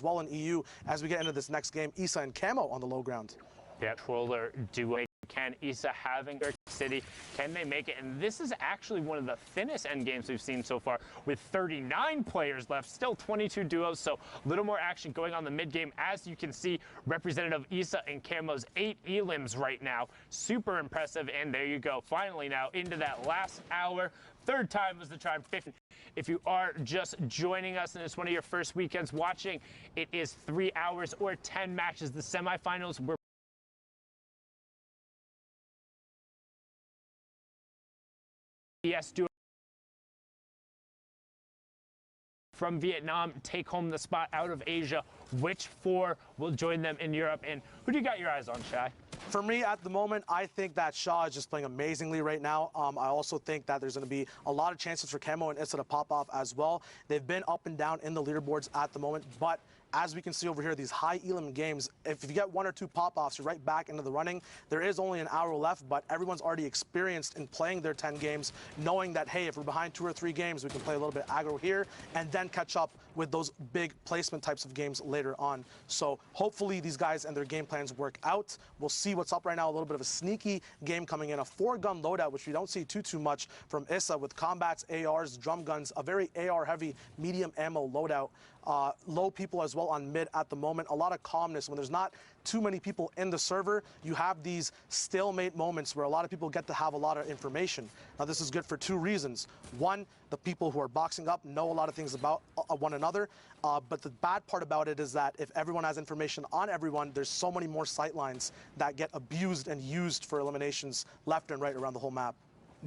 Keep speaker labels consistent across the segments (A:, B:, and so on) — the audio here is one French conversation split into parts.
A: well in EU as we get into this next game. Issa and Camo on the low ground.
B: Yeah, controller duo. Can Issa having New York City, can they make it? And this is actually one of the thinnest end games we've seen so far, with 39 players left, still 22 duos, so a little more action going on the mid game. As you can see, representative Issa and Camo's 8 elims right now. Super impressive, and there you go. Finally now into that last hour. Third time was the charm. If you are just joining us and it's one of your first weekends watching, it is 3 hours or 10 matches. The semifinals were ES duo from Vietnam take home the spot out of Asia. Which 4 will join them in Europe? And who do you got your eyes on, Shai?
A: For me, at the moment, I think that Shaw is just playing amazingly right now. I also think that there's going to be a lot of chances for Camo and Issa to pop off as well. They've been up and down in the leaderboards at the moment, but as we can see over here, these high elim games, if you get 1 or 2 pop-offs, you're right back into the running. There is only an hour left, but everyone's already experienced in playing their 10 games, knowing that, hey, if we're behind 2 or 3 games, we can play a little bit aggro here and then catch up with those big placement types of games later on. So hopefully these guys and their game plans work out. We'll see what's up right now. A little bit of a sneaky game coming in, a 4-gun loadout, which we don't see too much from Issa, with combats, ARs, drum guns, a very AR-heavy medium ammo loadout. Low people as well on mid at the moment. A lot of calmness. When there's not too many people in the server, you have these stalemate moments where a lot of people get to have a lot of information. Now, this is good for 2 reasons. One, the people who are boxing up know a lot of things about one another. But the bad part about it is that if everyone has information on everyone, there's so many more sightlines that get abused and used for eliminations left and right around the whole map.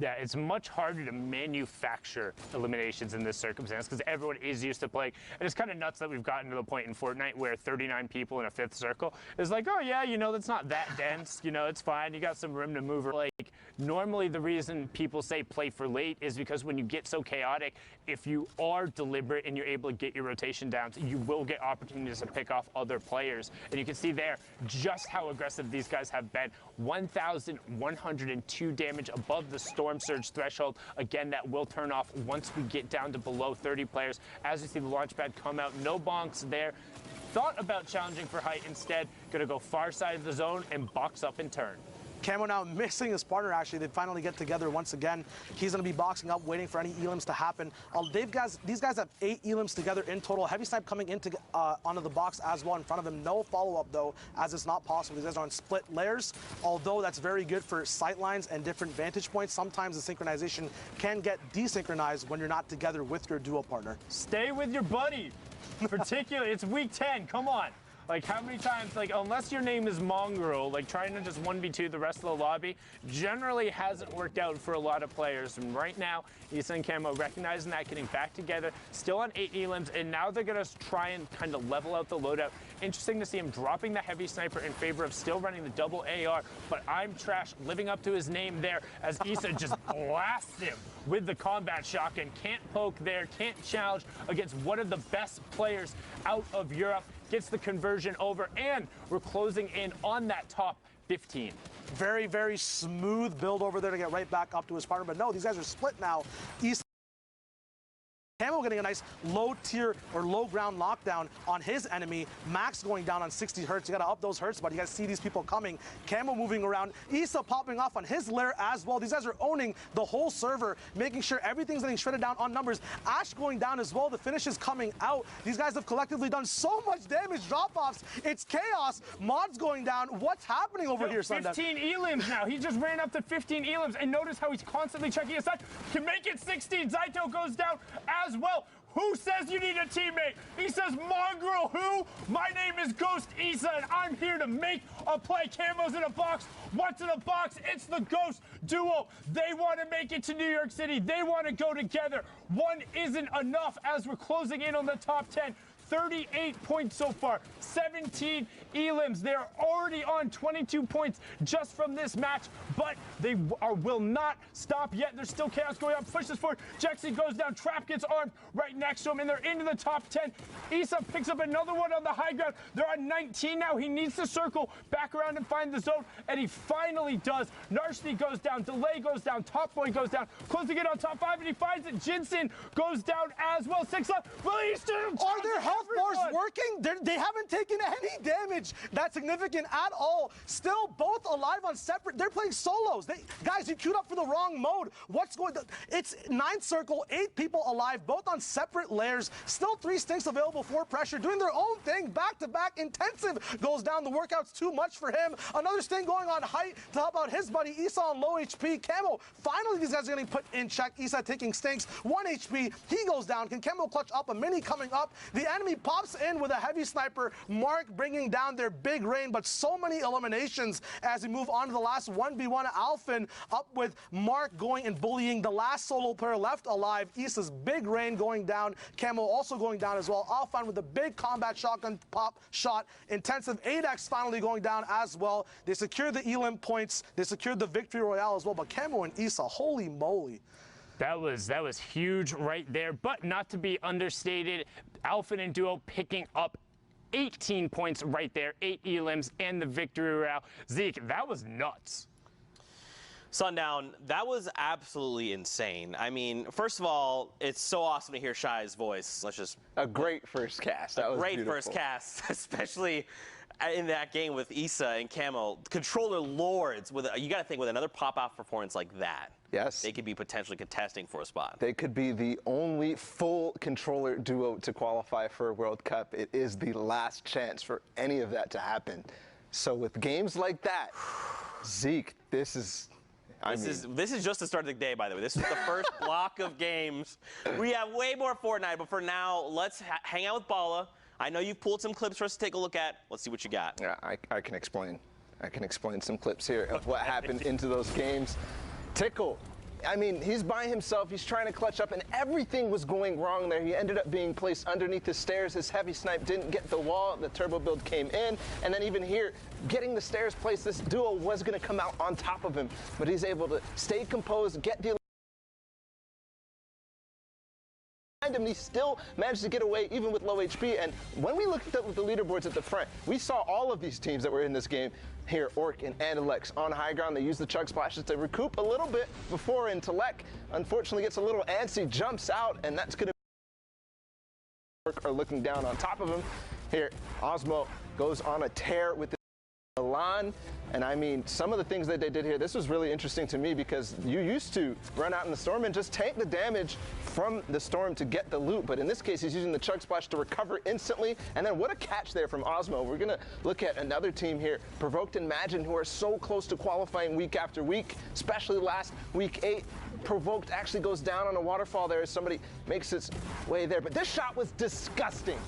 B: Yeah, it's much harder to manufacture eliminations in this circumstance because everyone is used to playing. And it's kind of nuts that we've gotten to the point in Fortnite where 39 people in a 5th circle is like, oh yeah, you know, that's not that dense. You know, it's fine. You got some room to move. Like, normally the reason people say play for late is because when you get so chaotic, if you are deliberate and you're able to get your rotation down, you will get opportunities to pick off other players. And you can see there just how aggressive these guys have been. 1,102 damage above the Storm Surge threshold. Again, that will turn off once we get down to below 30 players. As you see the launch pad come out, no bonks there. Thought about challenging for height instead. Gonna go far side of the zone and box up and turn.
A: Camo now missing his partner, actually. They finally get together once again. He's going to be boxing up, waiting for any elims to happen. These guys have 8 elims together in total. Heavy Snipe coming into onto the box as well in front of him. No follow-up, though, as it's not possible. These guys are on split layers, although that's very good for sight lines and different vantage points. Sometimes the synchronization can get desynchronized when you're not together with your duo partner.
B: Stay with your buddy. Particularly, it's week 10. Come on. Like, how many times, like, unless your name is Mongrel, like, trying to just 1v2 the rest of the lobby generally hasn't worked out for a lot of players. And right now, Issa and Camo recognizing that, getting back together, still on 8 elims, and now they're going to try and kind of level out the loadout. Interesting to see him dropping the heavy sniper in favor of still running the double AR, but I'm Trash living up to his name there as Issa just blasts him with the combat shotgun. Can't poke there, can't challenge against one of the best players out of Europe. Gets the conversion over, and we're closing in on that top 15.
A: Very, very smooth build over there to get right back up to his partner. But no, these guys are split now. Camo getting a nice low tier or low ground lockdown on his enemy. Max going down on 60 hertz. You got to up those hertz, but you guys see these people coming. Camo moving around. Issa popping off on his lair as well. These guys are owning the whole server, making sure everything's getting shredded down on numbers. Ash going down as well. The finish is coming out. These guys have collectively done so much damage. Drop-offs. It's chaos. Mods going down. What's happening over here, Sunday?
B: 15 elims now. He just ran up to 15 elims, and notice how he's constantly checking his side. Can make it 16. Zaito goes down as well. Who says you need a teammate? He says, Mongrel, who? My name is Ghost Issa, and I'm here to make a play. Camo's in a box. What's in a box? It's the Ghost duo. They want to make it to New York City. They want to go together. One isn't enough as we're closing in on the top 10. 38 points so far, 17 elims. They're already on 22 points just from this match, but they will not stop yet. There's still chaos going on. Pushes forward. Jexy goes down. Trap gets armed right next to him, and they're into the top 10. Issa picks up another one on the high ground. They're on 19 now. He needs to circle back around and find the zone, and he finally does. Narshni goes down. Delay goes down. Top Boy goes down. Closing in on top 5, and he finds it. Jinsen goes down as well. 6 left. Released him.
A: Are there health bar's working. They haven't taken any damage that's significant at all. Still both alive on separate. They're playing solos. Guys, you queued up for the wrong mode. What's going on? It's 9th circle, 8 people alive, both on separate layers. Still 3 stinks available for pressure, doing their own thing. Back-to-back intensive goes down. The workout's too much for him. Another sting going on height to help out his buddy Issa on low HP. Camo, finally these guys are getting put in check. Issa taking stinks, 1 HP. He goes down. Can Camo clutch up a mini coming up? The enemy pops in with a heavy sniper. Mark bringing down their big rain, but so many eliminations as we move on to the last 1v1. Alphen up with Mark going and bullying the last solo player left alive. Issa's big rain going down. Camo also going down as well. Alphen with a big combat shotgun pop shot. Intensive 8x finally going down as well. They secured the Elim points. They secured the victory royale as well. But Camo and Issa, holy moly.
B: That was huge right there, but not to be understated. Alphen and Duo picking up 18 points right there, 8 elims and the victory royale. Zeke, that was nuts.
C: Sundown, that was absolutely insane. I mean, first of all, it's so awesome to hear Shy's voice. Let's just
D: a great first cast. That was
C: great
D: beautiful.
C: First cast, especially in that game with Issa and Camo. Controller lords with you got to think with another pop-out performance like that.
D: Yes.
C: They could be potentially contesting for a spot.
D: They could be the only full controller duo to qualify for a World Cup. It is the last chance for any of that to happen. So with games like that, Zeke, this is just the start of the day, by the way. This is the first block of games. We have way more Fortnite, but for now, let's hang out with Bala. I know you've pulled some clips for us to take a look at. Let's see what you got. Yeah, I can explain. I can explain some clips here of what happened into those games. Tickle. I mean, he's by himself. He's trying to clutch up, and everything was going wrong there. He ended up being placed underneath the stairs. His heavy snipe didn't get the wall. The turbo build came in, and then even here, getting the stairs placed, this duo was going to come out on top of him, but he's able to stay composed, get the him, he still managed to get away even with low HP. And when we looked at the leaderboards at the front, we saw all of these teams that were in this game here. Orc and Antilex on high ground. They used the chug splashes to recoup a little bit before, and Telek unfortunately gets a little antsy, jumps out, and that's going to Orc are looking down on top of him. Here, Osmo goes on a tear with the Milan, and I mean, some of the things that they did here, this was really interesting to me because you used to run out in the storm and just tank the damage from the storm to get the loot, but in this case, he's using the chug splash to recover instantly, and then what a catch there from Osmo. We're gonna look at another team here, Provoked and Imagine, who are so close to qualifying week after week, especially last week 8. Provoked actually goes down on a waterfall there as somebody makes its way there, but this shot was disgusting.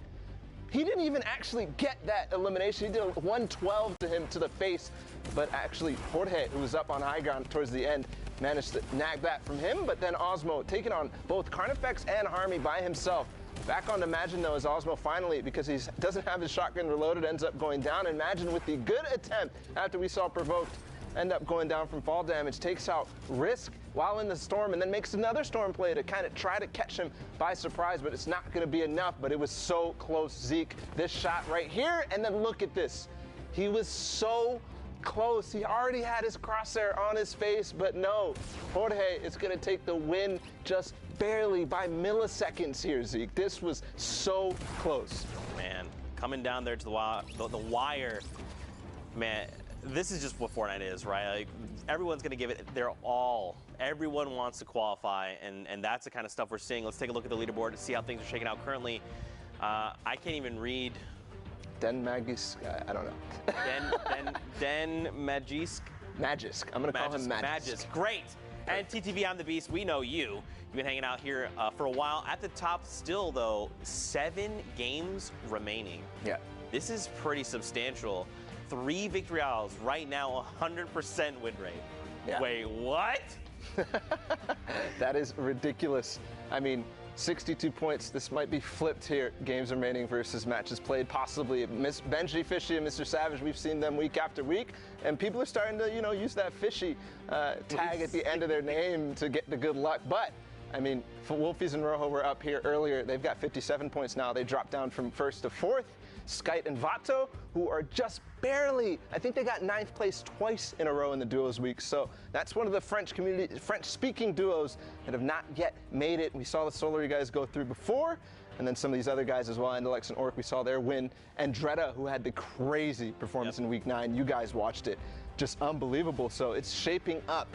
D: He didn't even actually get that elimination. He did a 112 to him to the face, but actually Jorge, who was up on high ground towards the end, managed to nag that from him, but then Osmo taking on both Carnifex and Harmy by himself. Back on Imagine though is Osmo finally, because he doesn't have his shotgun reloaded, ends up going down. Imagine with the good attempt after we saw Provoked end up going down from fall damage, takes out Risk while in the storm, and then makes another storm play to kind of try to catch him by surprise, but it's not going to be enough. But it was so close, Zeke. This shot right here, and then look at this. He was so close. He already had his crosshair on his face, but no. Jorge is going to take the win just barely by milliseconds here, Zeke. This was so close.
C: Man, coming down there to the wire, man. This is just what Fortnite is, right? Like, everyone's going to give it their all. Everyone wants to qualify, and that's the kind of stuff we're seeing. Let's take a look at the leaderboard to see how things are shaking out currently. I can't even read.
D: Den Magisk, I don't know.
C: Den Magisk?
D: Magisk. I'm going to call him Magisk.
C: Magisk, great. And TTV, I'm the Beast. We know you. You've been hanging out here for a while. At the top still, though, 7 games remaining.
D: Yeah.
C: This is pretty substantial. 3 victory royales right now, 100% win rate.
D: Yeah.
C: Wait, what?
D: That is ridiculous. I mean, 62 points. This might be flipped here. Games remaining versus matches played. Possibly Miss Benji, Fishy, and Mr. Savage. We've seen them week after week, and people are starting to, use that Fishy tag at the end of their name to get the good luck. But I mean, Wolfies and Rojo were up here earlier. They've got 57 points now. They dropped down from 1st to 4th. Skite and Vato, who are just barely, I think they got 9th place twice in a row in the duos week. So that's one of the French-speaking duos that have not yet made it. We saw the Solary guys go through before. and then some of these other guys as well, Andalex and Orc, we saw their win. And Dretta, who had the crazy performance in Week 9, you guys watched it, just unbelievable. So it's shaping up.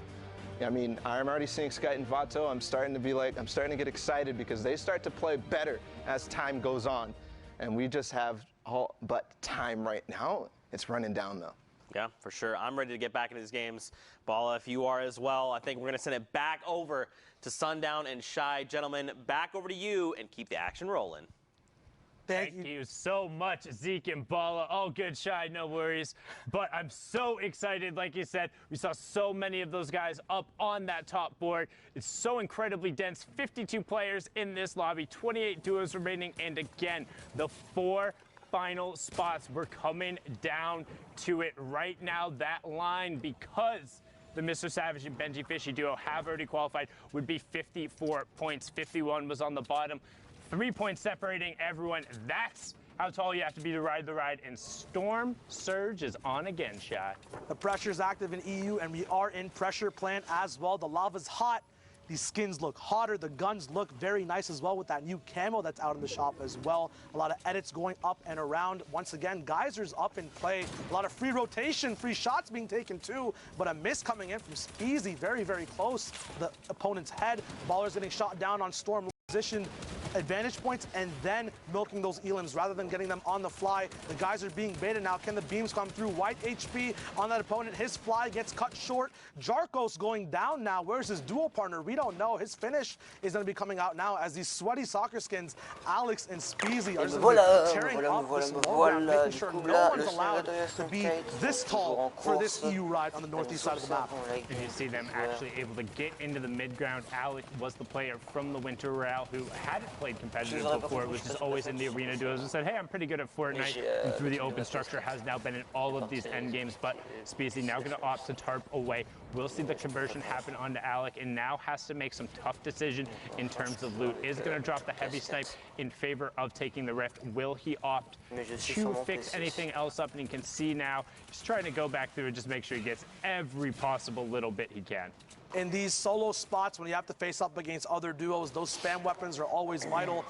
D: I mean, I'm already seeing Skyt and Vato. I'm starting to get excited because they start to play better as time goes on. And we just have all but time right now. It's running down though.
C: Yeah, for sure. I'm ready to get back into these games. Bala, if you are as well, I think we're going to send it back over to Sundown and Shy. Gentlemen, back over to you and keep the action rolling.
B: Thank you so much, Zeke and Bala. All good, Shy, no worries. But I'm so excited. Like you said, we saw so many of those guys up on that top board. It's so incredibly dense. 52 players in this lobby, 28 duos remaining. And again, the 4 final spots. We're coming down to it right now. That line, because the Mr. Savage and Benji Fishy duo have already qualified, would be 54 points. 51 was on the bottom. 3 points separating everyone. That's how tall you have to be to ride the ride. And Storm Surge is on again, Shy.
A: The pressure's active in EU, and we are in pressure plant as well. The lava's hot. These skins look hotter. The guns look very nice as well with that new camo that's out in the shop as well. A lot of edits going up and around. Once again, Geyser's up in play. A lot of free rotation, free shots being taken too, but a miss coming in from Speezy, very, very close to the opponent's head. Baller's getting shot down on Storm position advantage points and then milking those elims rather than getting them on the fly. The guys are being baited now. Can the beams come through? White HP on that opponent. His fly gets cut short. Jarkos going down now. Where's his dual partner? We don't know. His finish is going to be coming out now as these sweaty soccer skins, Alex and Speezy, are just tearing up this low ground, making sure no one's allowed to be this tall for this EU ride on the northeast side of the map.
B: And you see them actually able to get into the mid ground. Alex was the player from the Winter Royale who hadn't played competitive before, was just always in the arena duos and said, hey, I'm pretty good at Fortnite, and through the open structure has now been in all of these end games. But Speezy now going to opt to tarp away. We'll see the conversion happen onto Alec, and now has to make some tough decision in terms of loot. Is going to drop the heavy snipe in favor of taking the rift. Will he opt to fix anything else up? And you can see now he's trying to go back through and just make sure he gets every possible little bit he can.
A: In these solo spots, when you have to face up against other duos, those spam weapons are always vital.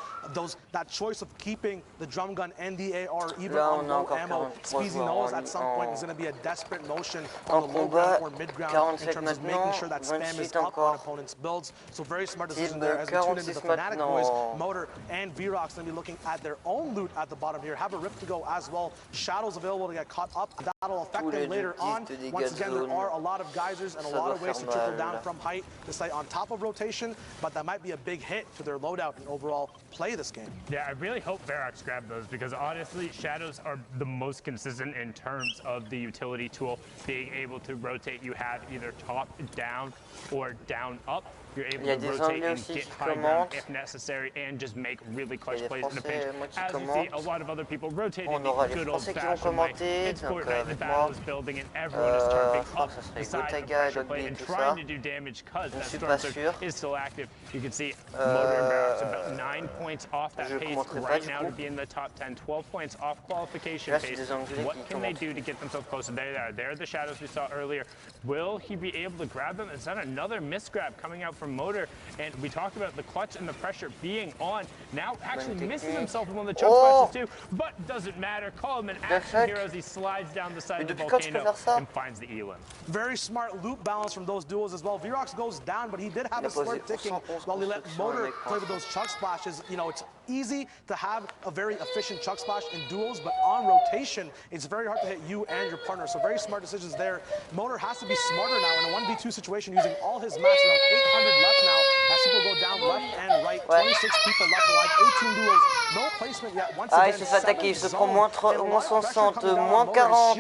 A: That choice of keeping the drum gun and the AR even on low ammo. Speezy knows at some point is going to be a desperate motion on the low ground or mid ground in terms of making sure that spam is up on opponents' builds. So very smart decision there as we tune into the Fnatic boys. Motor and Vrox going to be looking at their own loot at the bottom here. Have a rift to go as well. Shadows available to get caught up. That'll affect them later on. Once again, there are a lot of geysers and a lot of ways to trickle down from height to stay on top of rotation, but that might be a big hit to their loadout and overall play this game.
B: Yeah, I really hope Vrox grabbed those because honestly, Shadows are the most consistent in terms of the utility tool, being able to rotate. You have either top down or down up. You're able to rotate and get high ground if necessary and just make really clutch plays in the pinch. As you see, a lot of other people rotating the good old-fashioned way. It's Fortnite, the battle is building, and everyone is tarping up the side of the pressure play and trying to do damage because that Storm Surge is still active. You can see Motor and Vrox about 9 points off that pace right now to be in the top 10, 12 points off qualification pace. What can they do to get themselves closer? There they are. There are the Shadows we saw earlier. Will he be able to grab them? Is that another misgrab coming out from Motor? And we talked about the clutch and the pressure being on. Now actually misses himself in one of the chunk splashes too, but doesn't matter. Call him an action hero as he slides down the side of the volcano and finds the Elim.
A: Very smart loot balance from those duos as well. Vrox goes down, but he did have a slurp ticking while he let Motor play with those chuck splashes. You know, it's easy to have a very efficient chuck splash in duos, but on rotation, it's very hard to hit you and your partner. So very smart decisions there. Motor has to be smarter now in a 1v2 situation, using all his mats, around 800 left now, as people go down left and right. 26 people left alive, 18 duos, no placement yet. Once again,
E: il se fait attaquer, il se prend moins 60, moins 40,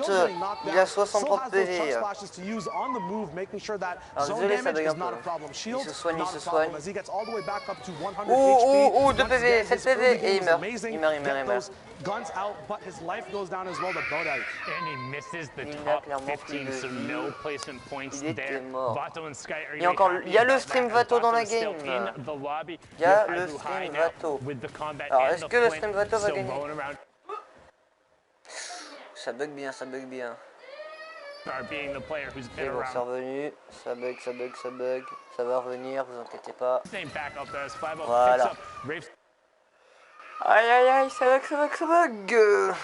E: il a 63 PV.
A: To use on the move, making sure that zone
E: désolé, ça
A: damage
E: bug
A: is
E: un
A: not a
E: peu.
A: problem. Shield,
E: Il se soigne,
A: not
E: il
A: a
E: se
A: problem.
E: soigne.
A: As he gets all the way back up to 100
E: 2
A: HP.
E: PV, 7 PV, et il meurt. Il meurt, il
A: Get
E: meurt.
A: those guns out, but his life goes down as well to Bodai.
B: And he misses the
E: Il n'a
B: top
E: clairement
B: 15,
E: plus de
B: so
E: vie.
B: no placement points
E: Il était
B: there.
E: mort.
B: Vato and Sky are
E: Il y a encore- il y a le stream Vato dans la
B: still
E: game.
B: in the lobby.
E: Il y a
B: You have
E: le
B: Abu
E: stream
B: Hai now
E: Vato.
B: with the combat
E: Alors,
B: and
E: est-ce
B: the
E: que le
B: flint
E: stream Vato va
B: still
E: gagner?
B: rolling around.
E: Ça bug bien, ça bug bien.
B: Are being the player who's been
E: C'est bon, c'est
B: around.
E: revenu. Ça bug, ça bug, ça bug. Ça va revenir, vous inquiétez pas.
B: Name back up there as 5
E: Voilà.
B: picks up. Rafe
E: Aïe aïe aïe, ça bug, ça bug, ça bug.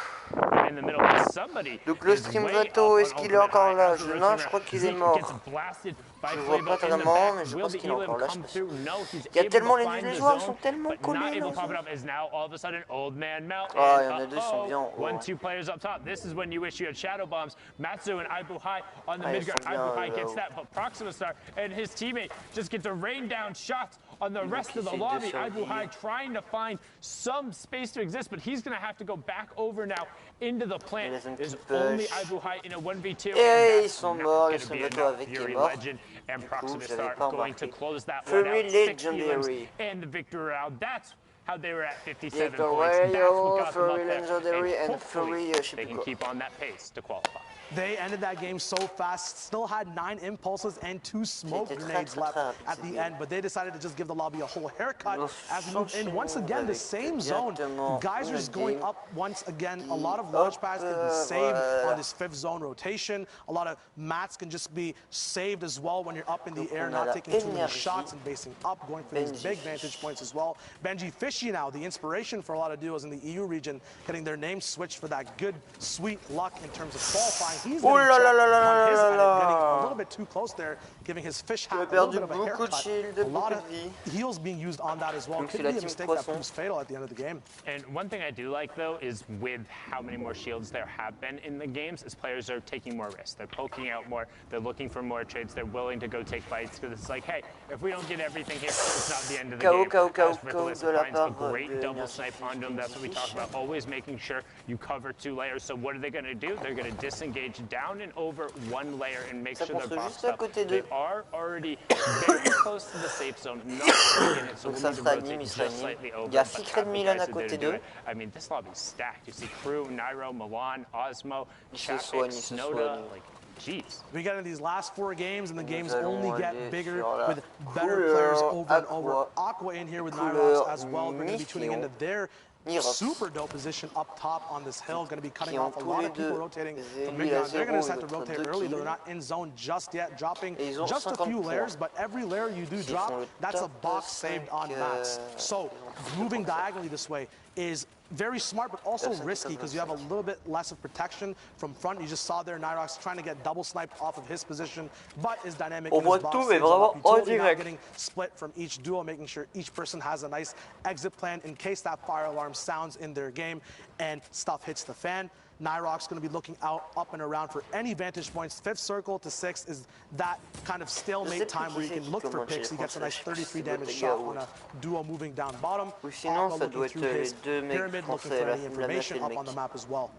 B: In the middle, but somebody
E: Donc le
B: is
E: stream
B: way
E: Zato,
B: up
E: est-ce
B: on
E: qu'il est
B: ultimate
E: encore
B: high
E: là?
B: as the
E: Non,
B: rotator.
E: je crois qu'il est
B: Zeke
E: mort.
B: gets blasted by
E: Je vois
B: Flavo
E: pas
B: in the
E: tellement,
B: back.
E: mais je
B: Will
E: pense
B: the
E: qu'il est
B: Elam
E: encore là, je
B: come
E: pense.
B: through? No, he's
E: Il y a
B: able
E: tellement,
B: to
E: les
B: find
E: deux
B: the
E: joueurs
B: zone,
E: sont tellement
B: but
E: collés,
B: not able
E: là.
B: to pop it up as now all of a sudden Old Man Mel.
E: Ah,
B: and,
E: il y en a deux, ils sont bien haut.
B: 1-2 players up top. This is when you wish you had Shadow Bombs. Matsu and Ibu High on the
E: Ah, ils
B: mid guard.
E: sont bien,
B: Ibu High
E: là,
B: gets
E: haut.
B: that, but Proxima Star and his teammate just get to rain down shots on the rest of the
E: essayer de
B: lobby.
E: survivre.
B: Ibu High trying to find some space to exist, but he's going to have to go back over now into the plant.
E: laisse un
B: There's
E: petit
B: only
E: push.
B: Ibu High in a 1v2.
E: Et
B: and
E: ils sont
B: that's
E: morts,
B: not
E: le
B: gonna
E: stream
B: be
E: Zato
B: enough.
E: avec est
B: Fury
E: mort.
B: Legend and
E: Du coup,
B: Proxima
E: j'avais
B: Star
E: pas
B: going to
E: remarqué.
B: close that
E: Fury
B: one out. 6
E: Legendary.
B: elims and the victory round. That's how they were at 57
E: Victor
B: points. That's
E: Wario,
B: what got them up
E: Fury
B: there.
E: Legendary, and
B: hopefully
E: Fury, je sais
B: they
E: plus
B: can
E: quoi.
B: keep on that pace to qualify.
A: They ended that game so fast, still had 9 impulses and 2 smoke
E: C'était très,
A: grenades
E: très,
A: left
E: très rapide,
A: at
E: cette
A: the
E: game.
A: end, but they decided to just give the lobby a whole haircut
E: Ils
A: as we move in. Once
E: enchaînent
A: again, the
E: avec
A: same zone.
E: directement
A: Geysers
E: une
A: going
E: game
A: up once again. A lot of
E: qui,
A: launch pads can be saved
E: voilà.
A: on this 5th zone rotation. A lot of mats can just be saved as well when you're up in the
E: Donc,
A: air,
E: on a
A: not
E: la
A: taking too many
E: énergie.
A: shots and basing up, going for these
E: Benji
A: big
E: Fish.
A: vantage points as well. Benji Fishy now, the inspiration for a lot of duos in the EU region, getting their name switched for that good, sweet luck in terms of qualifying. He's
E: Oh
A: getting
E: là là
A: checked
E: là là
A: on his
E: là
A: end,
E: là.
A: getting a little bit too close there, giving his fish hat a little
E: perdu
A: bit of a
E: beaucoup de
A: haircut.
E: shield,
A: A lot
E: beaucoup
A: of
E: de vie.
A: heals being used on that as well.
E: Donc,
A: Could
E: c'est
A: be
E: la
A: a
E: team
A: mistake that
E: Poisson.
A: proves fatal at the end of the game.
B: And one thing I do like, though, is with how many more shields there have been in the games, is players are taking more risks. They're poking out more. They're looking for more trades. They're willing to go take fights because it's like, hey, if we don't get everything here, it's not the end of the game. As Ricolas
E: de la
B: finds a
E: part
B: great
E: de
B: double
E: Énergie
B: snipe onto him. That's what we talk about, always making sure you cover 2 layers. So what are they going to do? They're going to disengage down and over 1 layer and make
E: Ça
B: sure they're
E: construit
B: boxed
E: juste à
B: up.
E: côté
B: They
E: d'eux.
B: are already very close to the safe zone, not quite in it, so
E: Donc
B: we'll
E: ça
B: need to
E: sera
B: rotate
E: Nîmes, il sera
B: just
E: Nîmes.
B: slightly over.
E: Il y a
B: but
E: Secret
B: have the
E: Milan
B: guys
E: à
B: that are
E: côté
B: there to
E: d'eux.
B: do it. I mean, this lobby's stacked. You see Crew, Nairo, Milan, Osmo,
E: se
B: Chapik,
E: soignent, ils se
B: Snowda.
E: soignent.
B: Like, jeez.
A: We get in these last 4 games, and the games
E: allons
A: only
E: aller
A: get bigger
E: sur la
A: with better
E: couleur
A: players over and
E: aqua.
A: over. Aqua in here with
E: Couleur
A: Nyrox as well. We're going to be tuning into their
E: Nyrox.
A: super dope position up top on this hill. Going to be cutting
E: Qui ont
A: off a
E: tous
A: lot
E: les
A: of people
E: deux
A: rotating from
E: 0
A: mid
E: à
A: ground. They're going to
E: 0,
A: decide to
E: ils
A: rotate
E: mettent
A: early.
E: 2
A: They're not in zone just yet, dropping
E: Et ils ont
A: just a
E: 50
A: few
E: points.
A: layers, but every layer you do
E: S'ils
A: drop,
E: font le
A: that's a
E: top
A: box saved
E: 5,
A: on mats. So moving
E: points.
A: diagonally this way is very smart, but also
E: Top 5,
A: risky
E: top
A: because you have a
E: 5.
A: little bit less of protection from front. You just saw there Nyrox trying to get double sniped off of his position, but is dynamic.
E: On
A: in his
E: voit
A: box,
E: tout, mais
A: saves a lot.
E: vraiment en
A: Utility now
E: direct.
A: getting split from each duo, making sure each person has a nice exit plan in case that fire alarm sounds in their game and stuff hits the fan. Nyrox going to be looking out, up and around for any vantage points. 5th circle to 6th is that kind of stalemate time where you can look for picks. He gets a nice 33 damage shot on a duo moving down bottom.
E: Ou sinon,
A: Aqua
E: ça
A: looking
E: doit
A: through
E: être les
A: his
E: deux mecs
A: pyramid, looking
E: français,
A: for
E: la
A: any
E: meuf et
A: information
E: le
A: up on the
E: mec.
A: map as well.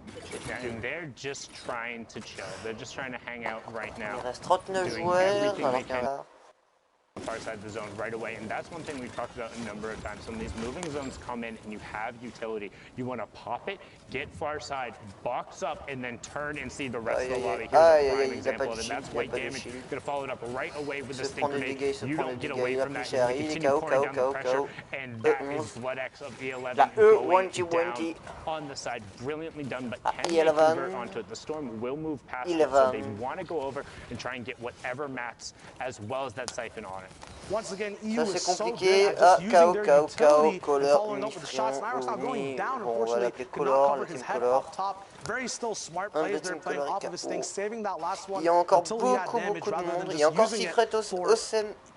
B: Yeah, and they're just trying to chill. They're just trying to hang out right now.
E: Il reste 39
B: doing
E: joueurs,
B: everything they
E: alors qu'il y en
B: can.
E: a
B: Far side of the zone right away, and that's one thing we've talked about a number of times. When these moving zones come in and you have utility, you want to pop it, get far side, box up, and then turn and see the rest of the lobby. Here's a prime example of it. That's white damage. Going to follow it up right away with the
E: Se
B: stink
E: prend des
B: grenade.
E: dégâts, se
B: You
E: prend
B: don't
E: des
B: get
E: dégâts,
B: away
E: il a
B: from that.
E: poussé
B: You
E: à il est
B: continue
E: KO,
B: pouring
E: KO,
B: down the
E: KO,
B: pressure,
E: KO.
B: and that is
E: E11.
B: Blood X of E11
E: La
B: going
E: E1
B: down on the side. Brilliantly done, but can they
E: E11.
B: convert onto it? The Storm will move past it, so they
E: 11.
B: want to go over and try and get whatever mats as well as that siphon on it.
A: Once again, EU
E: Ça
A: is
E: c'est
A: so
E: compliqué.
A: good at
E: Ah,
A: just
E: KO,
A: using their
E: KO,
A: utility
E: KO,
A: and
E: Color,
A: following up with the shots. Nyrox now going
E: Uni,
A: down,
E: bon, on va
A: unfortunately,
E: l'appeler
A: could not
E: Color,
A: cover
E: le
A: his
E: team
A: head
E: Color.
A: up top. Very still smart
E: Un
A: plays
E: des
A: there,
E: team
A: playing
E: Color
A: off of his thing,
E: KO.
A: saving that last one
E: Il y a encore
A: until he had
E: beaucoup,
A: damage
E: beaucoup de
A: rather than
E: monde. Il
A: just
E: y a encore
A: using it
E: Secret
A: for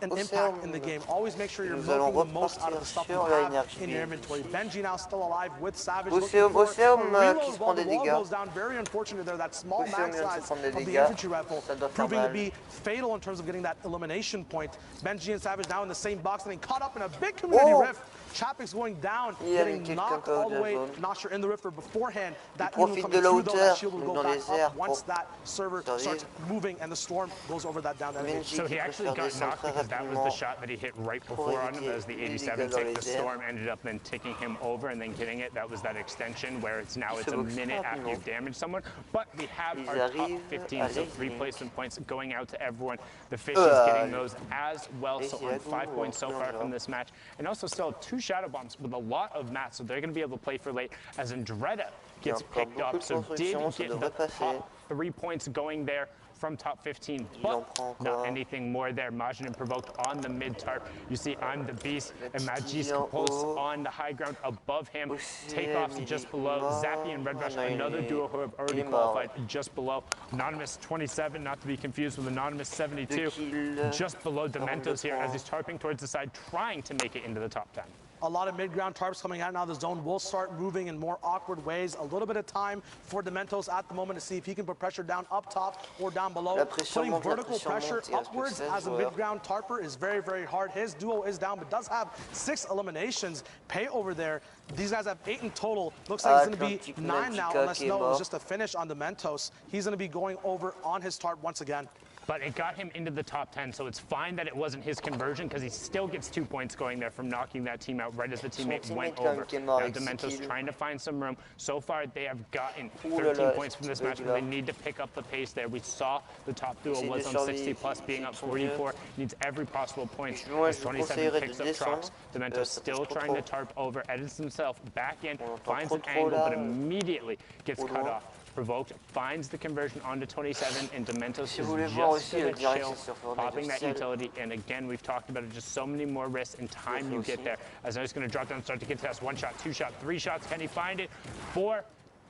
A: an impact in the game. Always make sure you're
E: Nous allons
A: milking the most out of the
E: repartir
A: stuff you
E: sur la
A: have
E: énergie.
A: in your inventory. Benji now still alive with Savage.
E: Océum,
A: looking for
E: Océum,
A: a
E: qui se
A: reload
E: prend
A: while
E: des
A: the wall
E: dégâts.
A: goes down. Very unfortunate there. That small
E: Océum
A: mag
E: vient de se
A: size
E: prendre des
A: of the
E: dégâts.
A: infantry rifle
E: Ça doit faire
A: proving to
E: mal.
A: be fatal in terms of getting that elimination point. Benji and Savage now in the same box, getting caught up in a big community
E: Oh!
A: rift. Chapik's going down,
E: Il y a
A: getting
E: quelqu'un
A: knocked
E: qui a
A: all the
E: de
A: way,
E: zone.
A: not sure in the rift or beforehand. That
E: profite
A: even
E: de
A: coming
E: la
A: through though,
E: hauteur,
A: that shield will
E: donc
A: go
E: dans
A: back
E: les airs,
A: up once
E: pour
A: that server
E: survivre.
A: starts moving and the storm goes over that down enemy.
E: Benji
B: So
E: qui
B: he
E: peut
B: actually
E: faire
B: got
E: descendre
B: knocked
E: très
B: because that was the
E: rapidement.
B: shot that he hit right before on him. That was the
E: éviter les
B: 87
E: dégâts dans
B: tick. The
E: les airs.
B: Storm ended up then ticking him over and then getting it. That was that extension where it's now
E: Il
B: it's
E: se
B: a
E: boxe
B: minute after
E: rapidement.
B: you've damaged someone. But we have
E: Ils
B: our top
E: arrivent
B: 15,
E: à
B: so
E: les
B: 3
E: link.
B: placement points going out to everyone. The Fish is getting those as well, so
E: Et
B: on
E: c'est
B: 5
E: à
B: points so
E: nous,
B: far
E: on
B: from
E: verra.
B: this match. And also still 2 Shadow Bombs with a lot of mats, so they're going to be able to play for late as Andretta gets
E: encore
B: picked
E: beaucoup
B: up.
E: de
B: So did
E: construction, ça
B: get
E: devrait
B: the
E: passer.
B: top 3 points going there from top 15, but not anything more there. Majin provoked on the mid tarp. You see I'm the Beast and Magis Kapos on the high ground above him. Takeoffs just below. Zappy and Red Rush, another duo who have already qualified just below. Anonymous 27, not to be confused with Anonymous 72, just below Dementos here as he's tarping towards the side, trying to make it into the top 10.
A: A lot of mid-ground tarps coming out now. The zone will start moving in more awkward ways. A little bit of time for Dementos at the moment to see if he can put pressure down up top or down below. Putting vertical pressure upwards as a mid-ground tarper is very, very hard. His duo is down, but does have 6 eliminations. Pay over there. These guys have 8 in total. Looks like it's going to be 9 now, unless no, it was just a finish on Dementos. He's going to be going over on his tarp once again.
B: But it got him into the top 10, so it's fine that it wasn't his conversion because he still gets 2 points going there from knocking that team out right as the teammate went over. Now Dementos trying to find some room. So far, they have gotten 13 points from this match, but they need to pick up the pace there. We saw the top duo was on 60 plus, being up 44. Needs every possible point. As 27 picks up Trox. Dementos still trying to tarp over, edits himself back in, finds an angle, but immediately gets cut off. Provoked, finds the conversion onto 27, and Dementos is just going to chill, popping that utility. And again, we've talked about it, just so many more risks and time you get there. As now he's going to drop down, start to contest 1 shot, 2 shot, 3 shots. Can he find it? 4.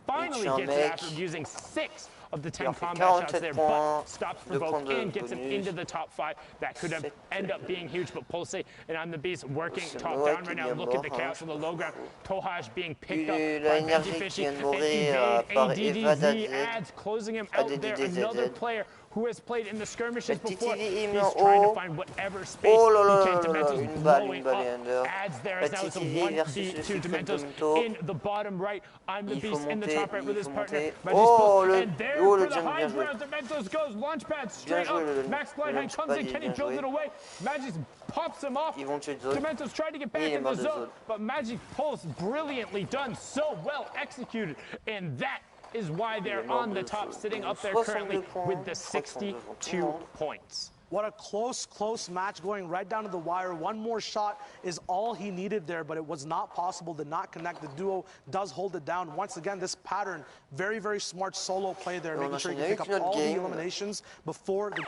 B: Finally gets it after using 6 of the 10 combat shots there, but stops Provoke and gets him into the top 5. That could have end up being huge, but Pulse and I'm the Beast working top down right now. Look at the chaos on the low ground. Tohaj being picked up by Benji Fishy, and Evade, ADDZ adds, closing him out there. Another player who has played in the skirmishes before. He's trying to find whatever space he can. Dementos blowing up. Adds there as now it's a 1v2. Dementos in the bottom right. I'm the Beast in the top right with his partner. And there for the high ground, Dementos goes. Launchpad straight up. Max Blindhand comes in. Can he build it away? Magis pops him off. Dementos tried to get back in the zone, but Magic Pulse brilliantly done. So well executed. And that is why they're on the top, sitting up there currently with the 62 points.
A: What a close match going right down to the wire. One more shot is all he needed there, but it was not possible, did not connect. The duo does hold it down. Once again, this pattern, very, very smart solo play there, making sure you can pick up all the eliminations before the...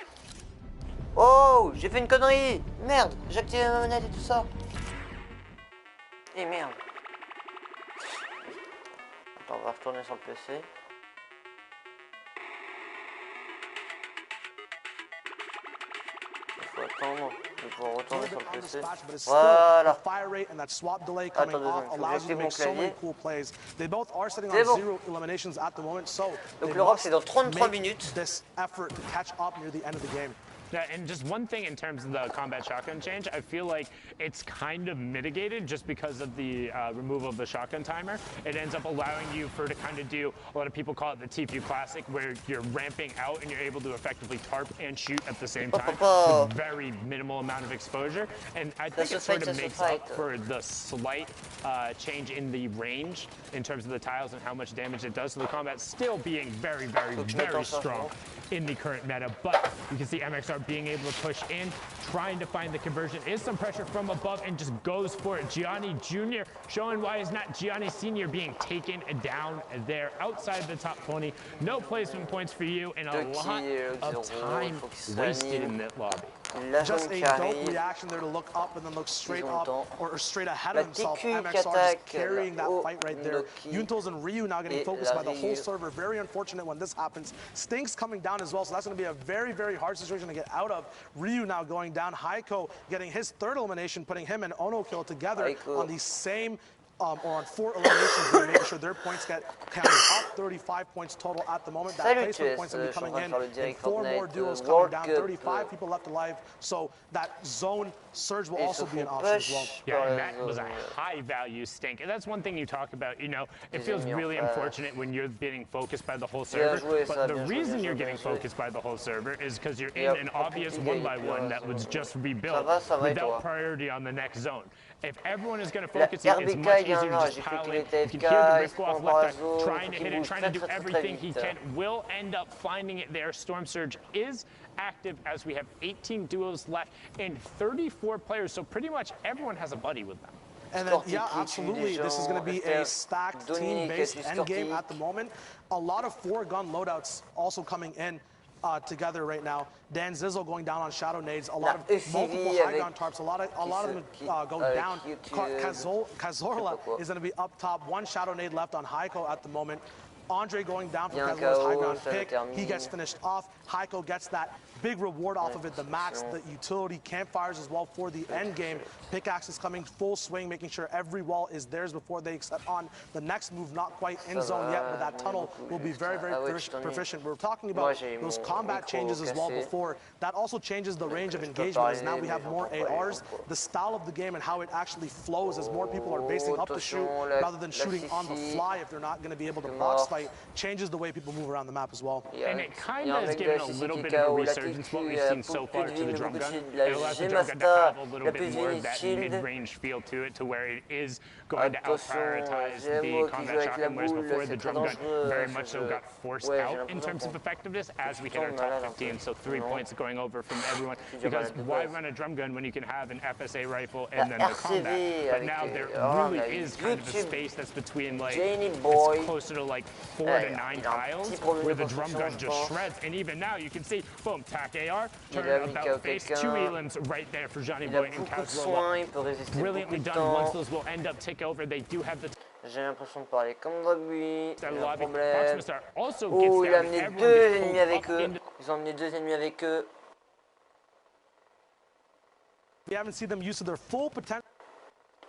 E: Oh, j'ai fait une connerie. Merde, j'ai activé ma manette et tout ça. Et merde. Attends, on va retourner sur le PC. Il faut attendre de pouvoir retourner sur le PC. Voilà. Attends 2 secondes, donc le rock c'est dans 33 minutes.
B: Yeah, and just one thing in terms of the combat shotgun change, I feel like it's kind of mitigated just because of the removal of the shotgun timer. It ends up allowing you to kind of do, a lot of people call it the TPU Classic, where you're ramping out and you're able to effectively tarp and shoot at the same time with very minimal amount of exposure. And I think it sort of makes up for the slight change in the range in terms of the tiles and how much damage it does. So the combat still being very, very, very strong in the current meta. But you can see MXR being able to push in, trying to find the conversion. Is some pressure from above and just goes for it. Gianni Jr. showing why he's not Gianni Sr. being taken down there outside the top 20. No placement points for you and a lot of time wasted in that lobby.
A: Just a dope reaction there to look up and then look straight up or straight ahead of himself. MXR just carrying that fight right there. Yuntos and Ryu now getting focused by the whole server. Very unfortunate when this happens. Stinks coming down as well, so that's going to be a very, very hard situation to get out of. Ryu now going down. Haiko getting his 3rd elimination, putting him and Ono Kill together on the same or on 4 eliminations, making sure their points get counted up. 35 points total at the moment. That placement points will be coming in. And 4 more duos coming down. 35 people left alive. So that zone surge will also be an option as well.
B: Yeah, and that was a high-value stink. And that's one thing you talk about. You know, it feels really unfortunate when you're getting focused by the whole server. But the reason you're getting focused by the whole server is because you're in an obvious 1-by-1 that was just rebuilt without priority on the next zone. If everyone is going to focus, it's much easier to just pile in. You can hear the Rift go off left eye, trying to hit it, trying to do everything he can. Will end up finding it there. Storm Surge is active as we have 18 duos left and 34 players. So pretty much everyone has a buddy with them.
A: And then, yeah, absolutely. This is going to be a stacked team-based endgame at the moment. A lot of 4-gun loadouts also coming in. together right now. Dan Zizzle going down on shadow nades. A lot of
E: FCV
A: multiple high
E: avec
A: ground tarps. A lot of them go down. Cazorla is going to be up top. One shadow nade left on Heiko at the moment. Andre going down for Cazorla's high ground pick. He gets finished off. Heiko gets that big reward off of it, the mats, the utility, campfires as well for the end game. Pickaxe is coming full swing, making sure every wall is theirs before they set on the next move. Not quite in zone yet, but that tunnel will be very, very proficient. We're talking about those combat changes as well before. That also changes the range of engagement, as now we have more ARs. The style of the game and how it actually flows as more people are basing up the shoot rather than shooting on the fly if they're not going to be able to box fight, changes the way people move around the map as well.
B: And it kind of has given a little bit of a resurgence what we've seen so far to the drum gun. It allows the drum gun to have a little bit more of that mid-range feel to it, to where it is going to out-prioritize the combat shotgun, whereas before the drum gun very much so got forced out in terms of effectiveness as we hit our top 15. So 3 points going over from everyone, because why run a drum gun when you can have an FSA rifle and then the combat? But now there really is kind of a space that's between like, it's closer to like 4 to 9 tiles where the drum gun just shreds. And even now you can see, boom, tack AR, turn about face, 2 elims right there for Johnny Boy and Cazorla. Brilliantly done. Once those will end up tick over, they do have the...
E: J'ai l'impression de parler comme Dragby, c'est un
B: problème.
E: Oh, il a amené 2 ennemis avec eux. Ils ont amené 2 ennemis avec eux.
A: We haven't seen them use to their full potential.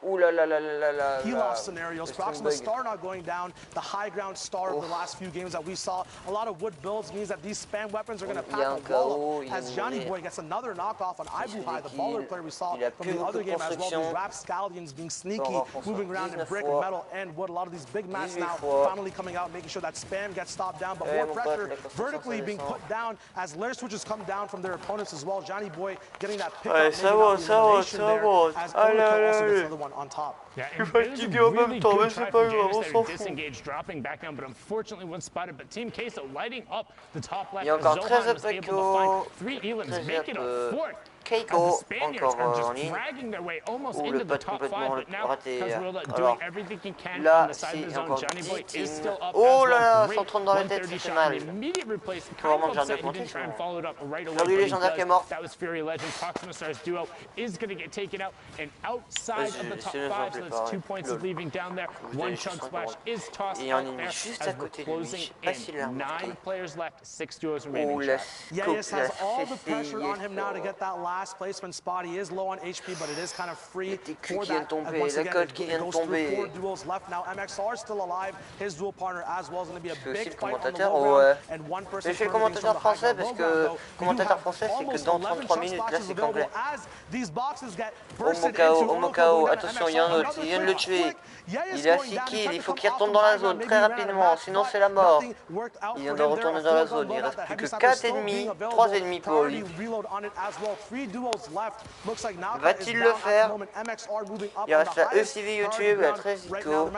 E: Ouh là là là là là.
A: Peel-off scenarios. Proxima Star not going down. The high ground star of the last few games that we saw. A lot of wood builds means that these spam weapons are going to pack a wall up. As Johnny Boy gets another knockoff on Ibu High, the baller player we saw from the other game as well. These rapscallions being sneaky, moving around in brick, metal, and wood. A lot of these big mats now finally coming out, making sure that spam gets stopped down. But more pressure vertically being put down as layer switches come down from their opponents as well. Johnny Boy getting that pick up, maybe not the elimination there, as Oriko also gets another one on top.
B: Yeah, and it was a really good try for Janus there to disengage, dropping back down, but unfortunately wasn't spotted. But Team Queso lighting up the top left. Zohan was able to find 3 elims, make it a 4th.
E: Keiko,
B: the Spaniards are just dragging their way almost into the top 5, but now Cazorla doing everything he can on the side of the zone. Johnny Boy is still up
E: oh
B: as
E: là
B: well.
E: là, 130 dans la tête, ça fait mal.
B: Immediate replace. Kind of upset he didn't try and follow it up right away. That was Fury Legend. Proxima Stars duo is going to get taken out and outside of the top 5, so that's 2 points of leaving down there. 1 chug splash is tossed out there as we're closing in. 9 players left, 6 duos remaining.
A: Yayas has all the pressure on him now to get that last placement spot. He is low on HP, but it is kind of free for that. Once again, it goes through 4 duels left now. MXR still alive. His dual partner as well is going to be a big fight on the low ground, and one person
E: je fais le commentateur français parce que commentateur français c'est que dans 33 minutes là c'est complet. Omokao, attention, il vient de le tuer. Il est à 6 kills, il faut qu'il retourne dans la zone très rapidement, sinon c'est la mort. Il vient de retourner dans la zone, il ne reste plus que 4 ennemis, 3 ennemis pour lui. Va-t-il le faire? Il reste la ECV YouTube, la 13ico.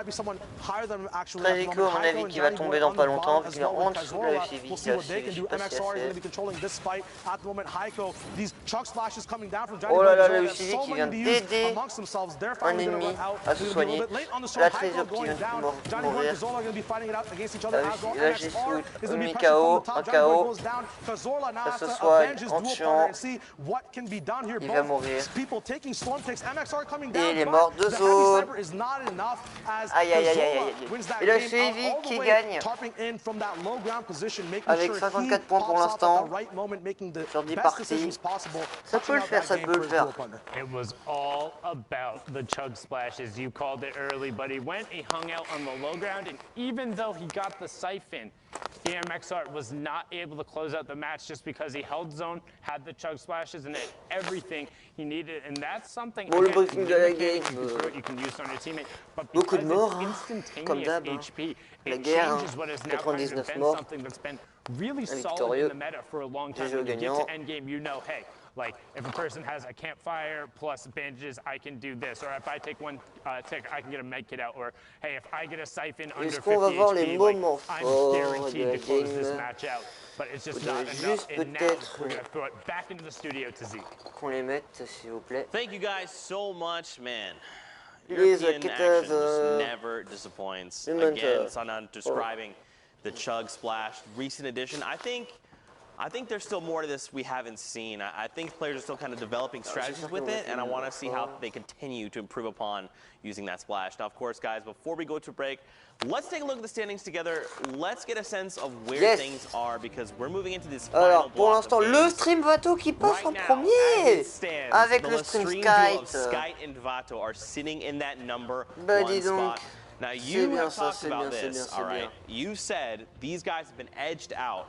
E: 13ico, à mon avis, qui va tomber dans pas longtemps, parce qu'il est en dessous de la ECV. Je oh là là, la ECV qui vient d'aider un ennemi à se soigner. La 13ico qui vient de mourir. Là, j'ai sous mi-KO, un KO. Ça se soigne en tuant. Il va mourir. Et il est mort de zone. Aïe aïe aïe aïe aïe. Et là, c'est Evie qui gagne. Avec 54 points pour l'instant. Sur 10 parties. Ça peut le faire, ça peut le faire.
B: It was all about the chug splash, as you called it early, but he went, he hung out on the low ground, and even though he got the siphon, EMXR was not able to close out the match just because he held zone, had the chug splashes, and everything he needed. And that's something again, you can use on your teammate. But because it's instantaneous HP, it changes what has now kind of been something that's been really solid in the meta for a long time. When you get to endgame, you know, hey, like, if a person has a campfire plus bandages, I can do this. Or if I take one tick, I can get a med kit out. Or, hey, if I get a siphon under 50 HP, like, I'm guaranteed to close this match out. But it's just not enough. And now we're going to throw it back into the studio to Zeke.
E: Qu'on les mette, s'il vous plaît.
C: Thank you guys so much, man.
E: Please,
C: European action just never disappoints. Again, Sanan describing the Chug Splash recent edition. I think I think there's still more to this we haven't seen. I think players are still kind of developing strategies with it, and I want to see how they continue to improve upon using that splash. Now, of course, guys, before we go to break, let's take a look at the standings together. Let's get a sense of where things are, because we're moving into this final
E: Alors, pour
C: block
E: l'instant,
C: of
E: le
C: games.
E: Stream Vato qui passe
C: Right
E: en
C: now,
E: premier
C: as it stands,
E: avec
C: the
E: le Stream
C: Stream duo of
E: Skite.
C: Skite and Vato are sitting in that number
E: Bah,
C: one
E: dis donc.
C: spot. Now, you
E: bien
C: have
E: ça,
C: talked
E: c'est
C: about
E: bien, c'est
C: this,
E: bien,
C: all
E: c'est
C: right? You said these guys have been edged out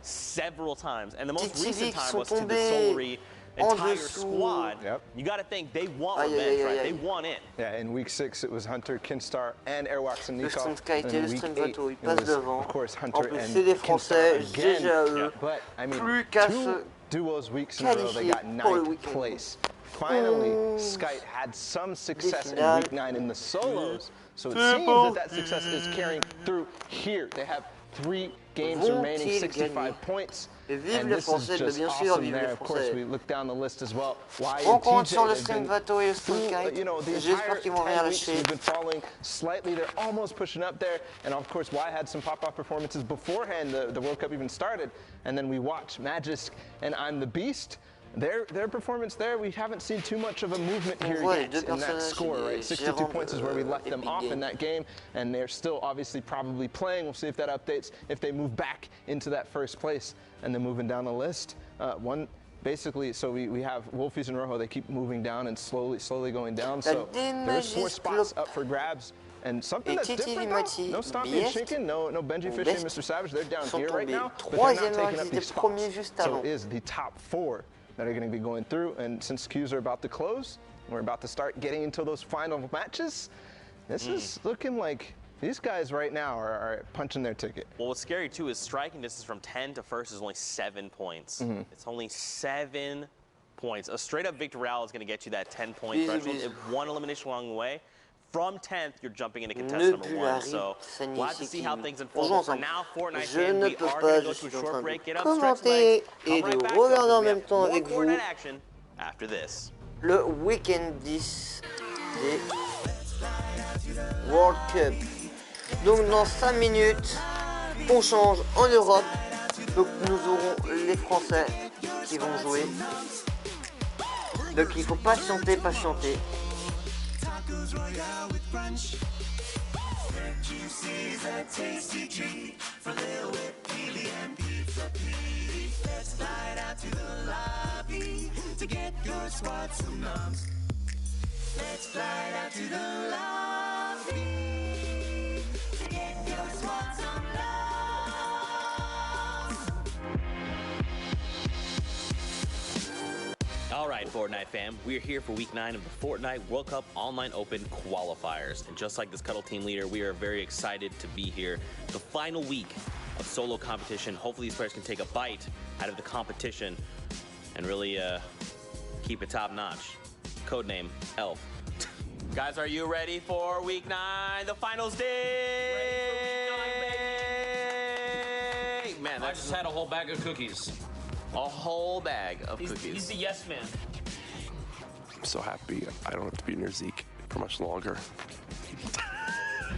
C: several times, and the most
E: TTV
C: recent
E: qui
C: time
E: sont
C: was to the
E: tombés
C: Solary
E: en
C: entire
E: dessous.
C: squad.
D: Yep.
C: You got to think they want
E: Aïe,
C: revenge,
E: aïe,
C: right?
E: aïe,
C: They
E: aïe.
C: want in.
D: Yeah, in week 6 it was Hunter, Kinstar, and Airwalks and
E: Le Stream
D: Nikov.
E: Skite et
D: In
E: le
D: week
E: Stream
D: 8,
E: Vato, ils
D: it
E: passent
D: was,
E: devant.
D: of course,
E: En
D: Hunter
E: plus,
D: and
E: c'est des Français,
D: Kinstar again.
E: GGAE.
D: But I mean,
E: Plus qu'à
D: two
E: se
D: duos weeks in a row, they
E: qualifier
D: got
E: pour le
D: 9th
E: week-end.
D: place. Finally, Skite had some success in
E: finales.
D: week 9 in the solos, so it seems that success is carrying through here. They have 3 games remaining,
E: Vont-ils
D: 65 points.
E: Et vive
D: And
E: les
D: this is
E: Français,
D: just
E: bien sûr,
D: awesome
E: vive
D: there.
E: les
D: Of course,
E: Français.
D: we look down the list as well. Y
E: On
D: and
E: compte
D: TJ
E: sur le
D: have
E: Stream
D: been
E: Vato et le Stream
D: through,
E: Kite.
D: you know, the
E: J'espère
D: entire
E: qu'ils vont
D: 10
E: rien
D: weeks
E: lâcher.
D: we've been falling slightly. They're almost pushing up there. And of course, Y had some pop-off performances beforehand the World Cup even started. And then we watched Magisk and I'm the Beast. Their performance there, we haven't seen too much of a movement here
E: voit les
D: yet
E: deux
D: in that
E: personnages,
D: score,
E: les
D: right? 62
E: gérants
D: points is where we left them
E: Epic
D: off in
E: Games.
D: that game, and they're still obviously probably playing. We'll see if that updates, if they move back into that first place, and then moving down the list. Basically, so we have Wolfies and Rojo, they keep moving down and slowly going down, so there's 4 spots up for grabs. And something that's different, though, no Stompy and Shinken, no Benji Fishy and Mr. Savage, they're down here right now, but they're not taking up these spots. So it is the top 4 that are going to be going through, and since queues are about to close, we're about to start getting into those final matches. This is looking like these guys right now are punching their ticket.
C: Well, what's scary, too, is striking distance from 10 to first is only 7 points. It's only 7 points. A straight-up victory is going to get you that 10-point threshold. If one elimination along the way, from 10th, you're jumping into contest number 1. So we'll have to see how things unfold. But for now, Fortnite fans, we are going to go to a short break, get up, stretch legs, come right back. More Fortnite action after this.
E: Le week-end 10 des World Cup. Donc dans 5 minutes, on change en Europe. Donc nous aurons les Français qui vont jouer. Donc il faut patienter.
C: All right, Fortnite fam, we're here for week 9 of the Fortnite World Cup Online Open qualifiers. And just like this Cuddle team leader, we are very excited to be here. The final week of solo competition. Hopefully these players can take a bite out of the competition and really keep it top notch. Codename Elf. Guys, are you ready for week 9, the finals day? Man,
F: I just had a whole bag of cookies.
C: a whole bag of cookies.
F: He's the yes man.
G: I'm so happy I don't have to be near Zeke for much longer.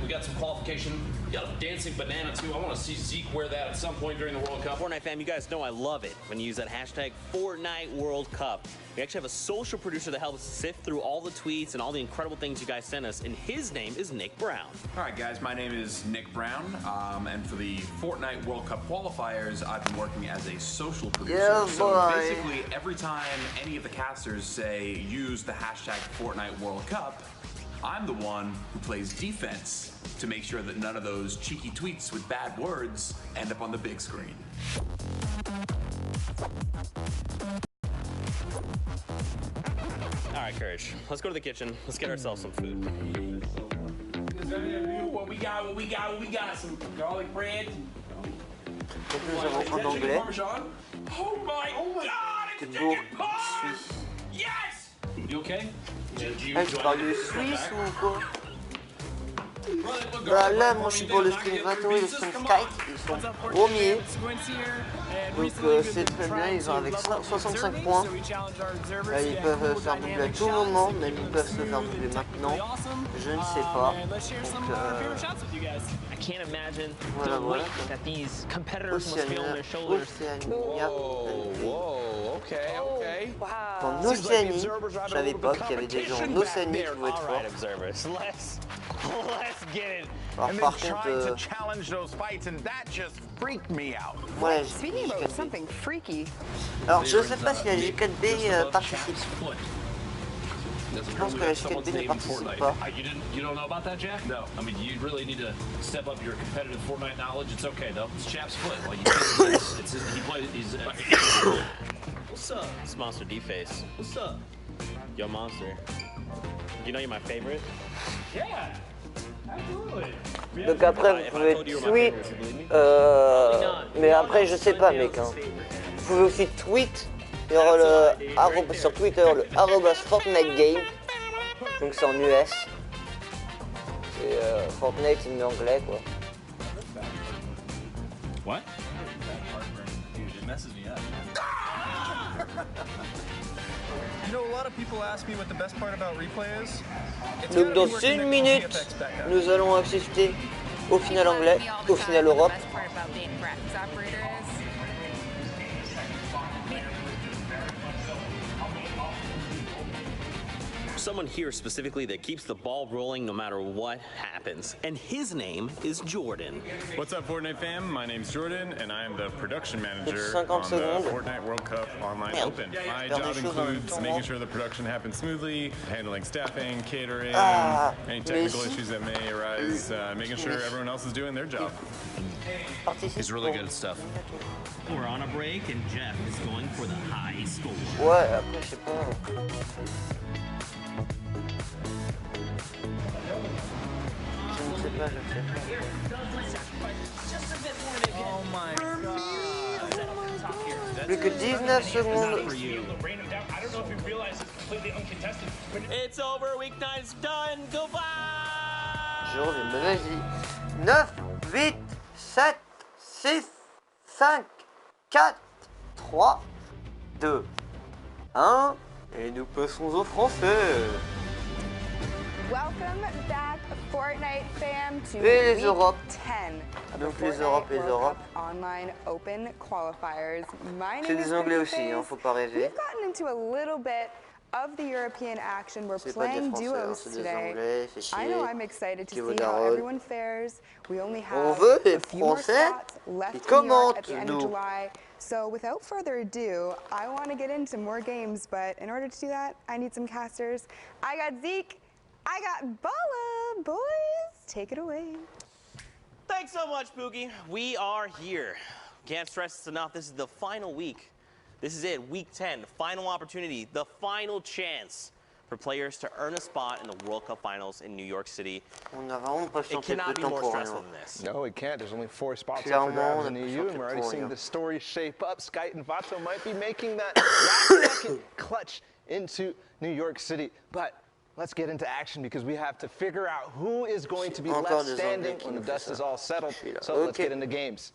F: We got some qualification. We got a dancing banana too. I want to see Zeke wear that at some point during the World Cup.
C: Fortnite fam, you guys know I love it when you use that hashtag Fortnite World Cup. We actually have a social producer that helps sift through all the tweets and all the incredible things you guys send us, and his name is Nick Brown.
H: All right, guys, my name is Nick Brown, and for the Fortnite World Cup qualifiers, I've been working as a social producer.
E: Yeah,
H: so
E: boy.
H: basically, every time any of the casters say use the hashtag Fortnite World Cup, I'm the one who plays defense to make sure that none of those cheeky tweets with bad words end up on the big screen.
C: All right, Courage, let's go to the kitchen. Let's get ourselves some food.
F: What we got? Some garlic bread.
E: Donc nous avons en anglais.
F: Oh my God! It's
E: Bourg
F: chicken parm!
E: suisse.
F: Yes! You okay?
E: Ah, tu parles de Suisse ou quoi? Bah là, moi je suis pour le stream Vato et le stream Skype, ils sont premiers. Donc c'est très bien, ils ont avec 65 points. Ils peuvent faire doubler à tout moment, même ils peuvent se faire doubler maintenant. Je ne sais pas. Donc voilà, voilà. Océania. En Océanie, je savais pas qu'il y avait des gens en Océanie qui pouvaient être forts. Alors par contre, ouais, alors je sais pas si la J4B participe. Je pense que la J4B ne participe pas.
F: You don't know about that, Jack? No. I mean, you really need to step up your competitive Fortnite knowledge. It's okay though. It's Chap's foot. Like he plays. He's. What's up?
C: It's Monster D-Face.
F: What's up?
C: Yo, Monster. You know you're my favorite?
F: Yeah. Absolutely.
E: Donc après, vous pouvez tweet, mais après, je sais pas, mec. Hein. Vous pouvez aussi tweet sur, sur Twitter le @Fortnite Game. Donc c'est en US. C'est Fortnite en anglais, quoi.
F: What? Dude, it messes me up.
I: You know, a lot of people ask me what the best part about replay is.
E: Donc dans une minute, nous allons assister au final anglais, au final Europe.
C: Someone here specifically that keeps the ball rolling no matter what happens. And his name is Jordan.
B: What's up, Fortnite fam? My name's Jordan, and I am the production manager
E: 50
B: on the
E: secondes.
B: Fortnite World Cup Online Open. My job includes making sure the production happens smoothly, handling staffing, catering, any technical issues that may arise, making sure everyone else is doing their job.
F: He's really good at stuff.
C: We're on a break, and Jeff is going for the high score.
E: Ouais, après, je sais pas. Je ne sais pas.
I: Oh my god.
E: Plus que 19 secondes.
C: It's over, week 9's done, goodbye!
E: Jordan, ben vas-y. 9, 8, 7, 6, 5, 4, 3, 2, 1. Et nous passons au français.
J: Welcome back, Fortnite fam, to
E: Et les
J: week
E: Europes.
J: 10 of
E: Donc
J: the
E: les Europes,
J: Fortnite World Cup Online Open Qualifiers. My
E: C'est
J: name is
E: des Anglais aussi,
J: Face.
E: hein, faut pas rêver.
J: We've gotten into a little bit of the European action. We're
E: C'est pas des
J: playing
E: Français, hein,
J: duos
E: c'est des
J: today.
E: Anglais, fait
J: I
E: chier.
J: know I'm excited to
E: Qui
J: see
E: vaut
J: how
E: Darod.
J: everyone fares. We only
E: On
J: have
E: veut des
J: a few more
E: Français
J: spots left
E: qui
J: in Europe at the end of
E: commentent, nous.
J: July. So without further ado, I want to get into more games, but in order to do that, I need some casters. I got Zeke. I got Bala, boys. Take it away.
C: Thanks so much, Pookie. We are here. Can't stress this enough. This is the final week. This is it, week 10, final opportunity, the final chance for players to earn a spot in the World Cup Finals in New York City.
E: On a vraiment pas
C: It
E: chanté
C: cannot
E: de
C: be
E: temps
C: more
E: pour
C: stressful
E: rien.
C: than this.
D: No, it can't. There's only 4 spots up for
E: Clairement,
D: grabs
E: on
D: in
E: a
D: the
E: pas
D: EU, and we're already
E: chanté pour
D: seeing
E: rien.
D: the story shape up. Skite and Vato might be making that last-second clutch into New York City. But let's get into action because we have to figure out who is going to be
E: Encore
D: left
E: des
D: standing
E: Anglais qui
D: when the
E: nous font
D: dust
E: ça.
D: is all settled.
E: Celui-là.
D: So let's
E: Ok.
D: get into games.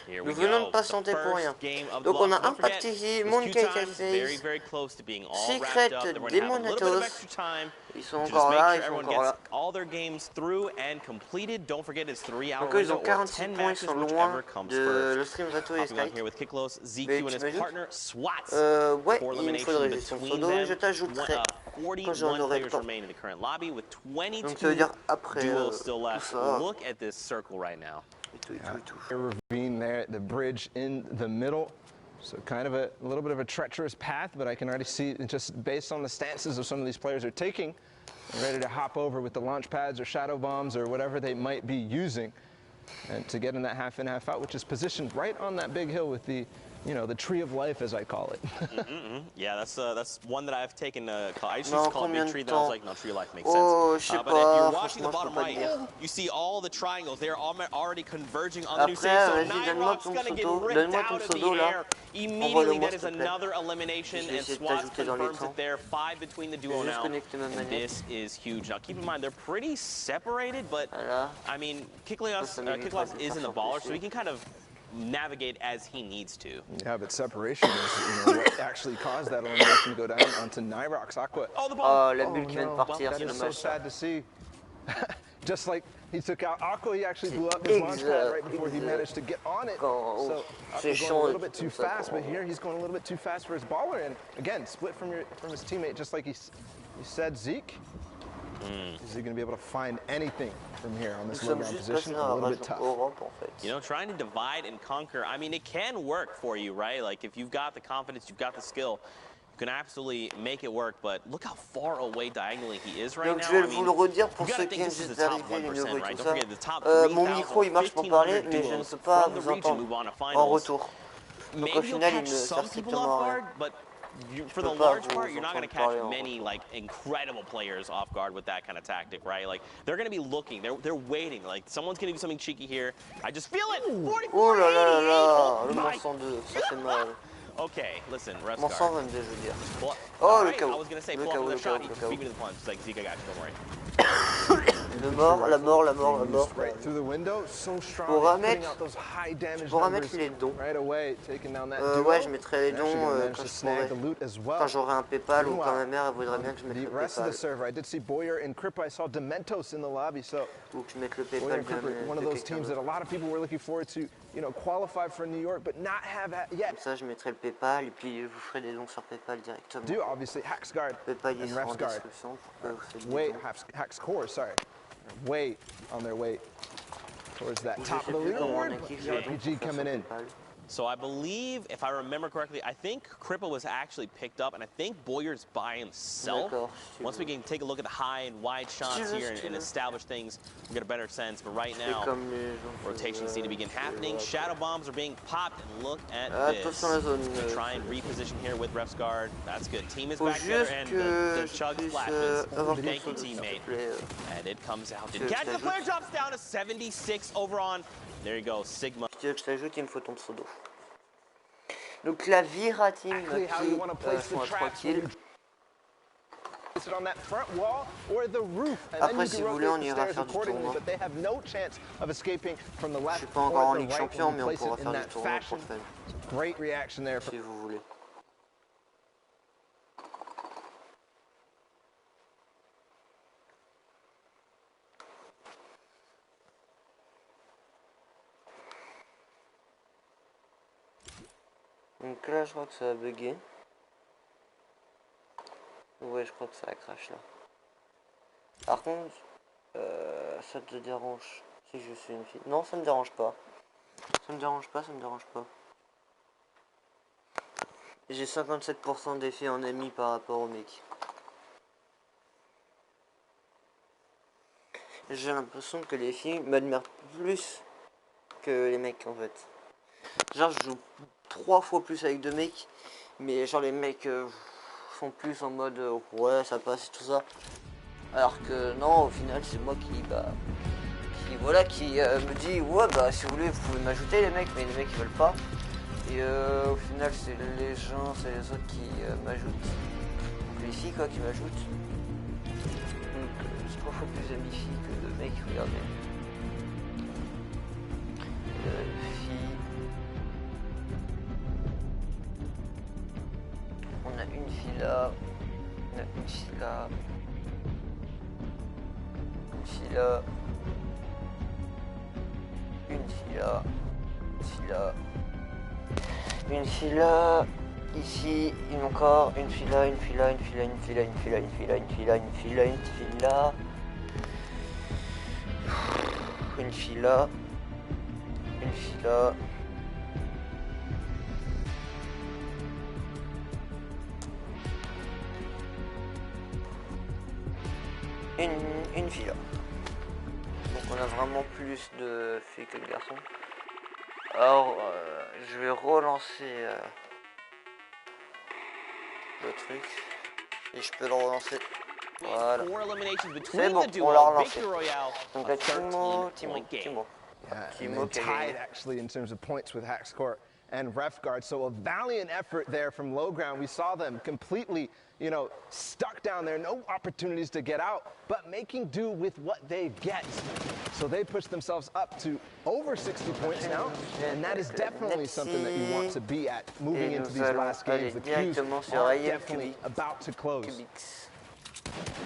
C: Here we
E: Nous venons
C: go.
E: de patienter
C: The
E: pour
C: first
E: rien.
C: game of the
E: Donc on a
C: block.
E: un
C: Don't forget,
E: parti ici,
C: it's
E: Monkey
C: two times, very,
E: Face,
C: very close to being all
E: Secret
C: wrapped up. Then we're gonna have a little bit of
E: Demonatos.
C: extra time
E: Ils sont
C: to just
E: encore
C: make
E: là,
C: sure
E: ils sont
C: everyone
E: encore
C: gets
E: là.
C: all their games through and completed. Don't forget it's 3-hour
E: Donc eux, ils
C: window
E: ont
C: or
E: 46
C: 10
E: points, ils
C: matches,
E: sont
C: whichever
E: loin
C: comes
E: de
C: first.
E: le stream Vato et
C: Hopping on
E: Skype.
C: here with Kiklos, ZQ
E: Mais
C: and
E: tu
C: his
E: m'ajoutes
C: partner Swats.
E: Ouais,
C: For
E: il me
C: elimination
E: faudrait juste son
C: between
E: pseudo et
C: them.
E: je t'ajouterai quand j'en
C: 41
E: aurai le
C: players
E: temps.
C: remain in the current lobby with
E: Donc ça veut
C: 22
E: dire après
C: duos still
E: tout
C: left.
E: ça.
C: Look at this circle right now.
E: Et tout, et tout, et tout.
D: A ravine there at the bridge in the middle. So kind of a little bit of a treacherous path, but I can already see just based on the stances of some of these players are taking, they're ready to hop over with the launch pads or shadow bombs or whatever they might be using and to get in that half in, half out, which is positioned right on that big hill with the you know, the tree of life, as I call it.
C: Yeah, that's one that I've taken. I used to call it big tree. Then I was like, no, tree of life makes
E: Oh,
C: sense. But if you're watching the bottom right, you see all the triangles. They're already converging on the new stage. So Nyrock's gonna get ripped out of the air immediately. That is another elimination, and SWAT confirms it there. 5 between the duo now. And this is huge. Now keep in mind they're pretty separated, but I mean, Kicklass is in the baller, so he can kind of navigate as he needs to.
D: Yeah, but separation is what actually caused that elimination to go down onto Nyrock's Aqua.
C: Oh, the ball!
E: La bulle qui vient de partir,
D: that
E: c'est
D: is so
E: dommage.
D: sad to see. Just like he took out Aqua, he actually blew up his launch pad right before he managed to get on it. So Aqua going a little bit too fast, but here he's going a little bit too fast for his baller. And again, split from his teammate, just like he said, Zeke. Is he going to be able to find anything from here on this low-ground position? A little bit tough.
C: You know, trying to divide and conquer, I mean, it can work for you, right? Like, if you've got the confidence, you've got the skill, you can absolutely make it work, but look how far away diagonally he is right now.
E: Je vais vous le redire pour ceux qui viennent juste d'arriver, les nouveaux et tout ça. Mon micro, il marche pour parler, mais je ne peux pas vous entendre en retour. Donc au final, il ne sert strictement à rien.
C: For the large part, you're not going to catch many like incredible players off guard with that kind of tactic, right? Like they're going to be looking, they're waiting. Like someone's going to do something cheeky here. I just feel it. 44,
E: oh là là là,
C: le
E: mon 102, ça fait mal.
C: Okay, listen, rest
E: Mon
C: guard.
E: 122, je veux dire.
C: Oh,
E: le KO.
C: I was going to say, pull up the shot, he beat me to the punch. It's like, Zeke, I got you, don't worry.
E: Le mort, la mort, la mort, la mort.
D: Right through the window, so strong.
E: Pour un mec,
D: pour
E: mettre les dons.
D: Right away, taking down that
E: ouais, je mettrais les dons quand je pourrais. Quand j'aurais un PayPal ou quand ma mère voudrait bien que je mette le
D: PayPal. The rest of the server, I did see Boyer and Crippa. I saw Dementos in the lobby, so
E: ou que je mette le PayPal de
D: one of those teams that a lot of people were looking forward to, you know, qualify for New York, but not have yet.
E: Comme ça, je mettrai le PayPal et puis je vous ferai des dons sur PayPal directement.
D: Do obviously Haxguard and Refsguard. Wait, Haxcore, sorry. Wait on their way towards that top of the leaderboard. RPG coming in.
C: So I believe, if I remember correctly, I think Crippa was actually picked up, and I think Boyer's by himself. Once we can take a look at the high and wide shots here and establish things, we'll get a better sense. But right now, rotations need to begin happening. Shadow bombs are being popped, and look at this. They try and reposition here with Refsguard. That's good. Team is back together, and the chug flashes. Thank you, teammate. And it comes out. Did catch the flare, drops down to 76 over on. There you go, Sigma.
E: Si tu veux que je t'ajoute, il me faut ton pseudo. Donc la Vira team qui sont à 3 kills. Après, si vous voulez, on ira faire du tournoi. Je suis pas encore en Ligue Champion, mais on pourra faire du tournoi pour le fun. Si vous voulez. Donc là, je crois que ça a bugué. Ouais, je crois que ça a crash là. Par contre, ça te dérange si je suis une fille? Non, ça me dérange pas. Ça me dérange pas, ça me dérange pas. J'ai 57% d'effet en ami par rapport au mec. J'ai l'impression que les filles m'admirent plus que les mecs en fait. Genre, je joue 3 fois plus avec 2 mecs, mais genre les mecs font plus en mode ouais ça passe et tout ça, alors que non, au final c'est moi qui me dit ouais bah si vous voulez vous pouvez m'ajouter les mecs, mais les mecs ils veulent pas, et au final c'est les gens, c'est les autres qui m'ajoutent, donc les filles quoi qui m'ajoutent, donc c'est 3 fois plus d'amis filles que de mecs, regardez. On a une fille là, on a une fille là, une fille là, une fille là, une fille là, une fille là, ici, encore une fille là, une fille là, une fille là, une fille là, une fille là, une fille là, une fille là, une fille là, une fille là, une fille là, une fille là. Une fille là. Donc on a vraiment plus de filles que de garçons. Alors Je vais relancer le truc. Et je peux le relancer. Voilà. C'est bon, on l'a relancé. Donc là, Timo.
D: And tied actually in terms of points with Hackscourt and RefGuard. So a valiant effort there from low ground. We saw them completely, stuck down there, no opportunities to get out, but making do with what they get. So they push themselves up to over 60 points now, and that is definitely something that you want to be at moving into these last games. The queues are definitely about to close.
C: There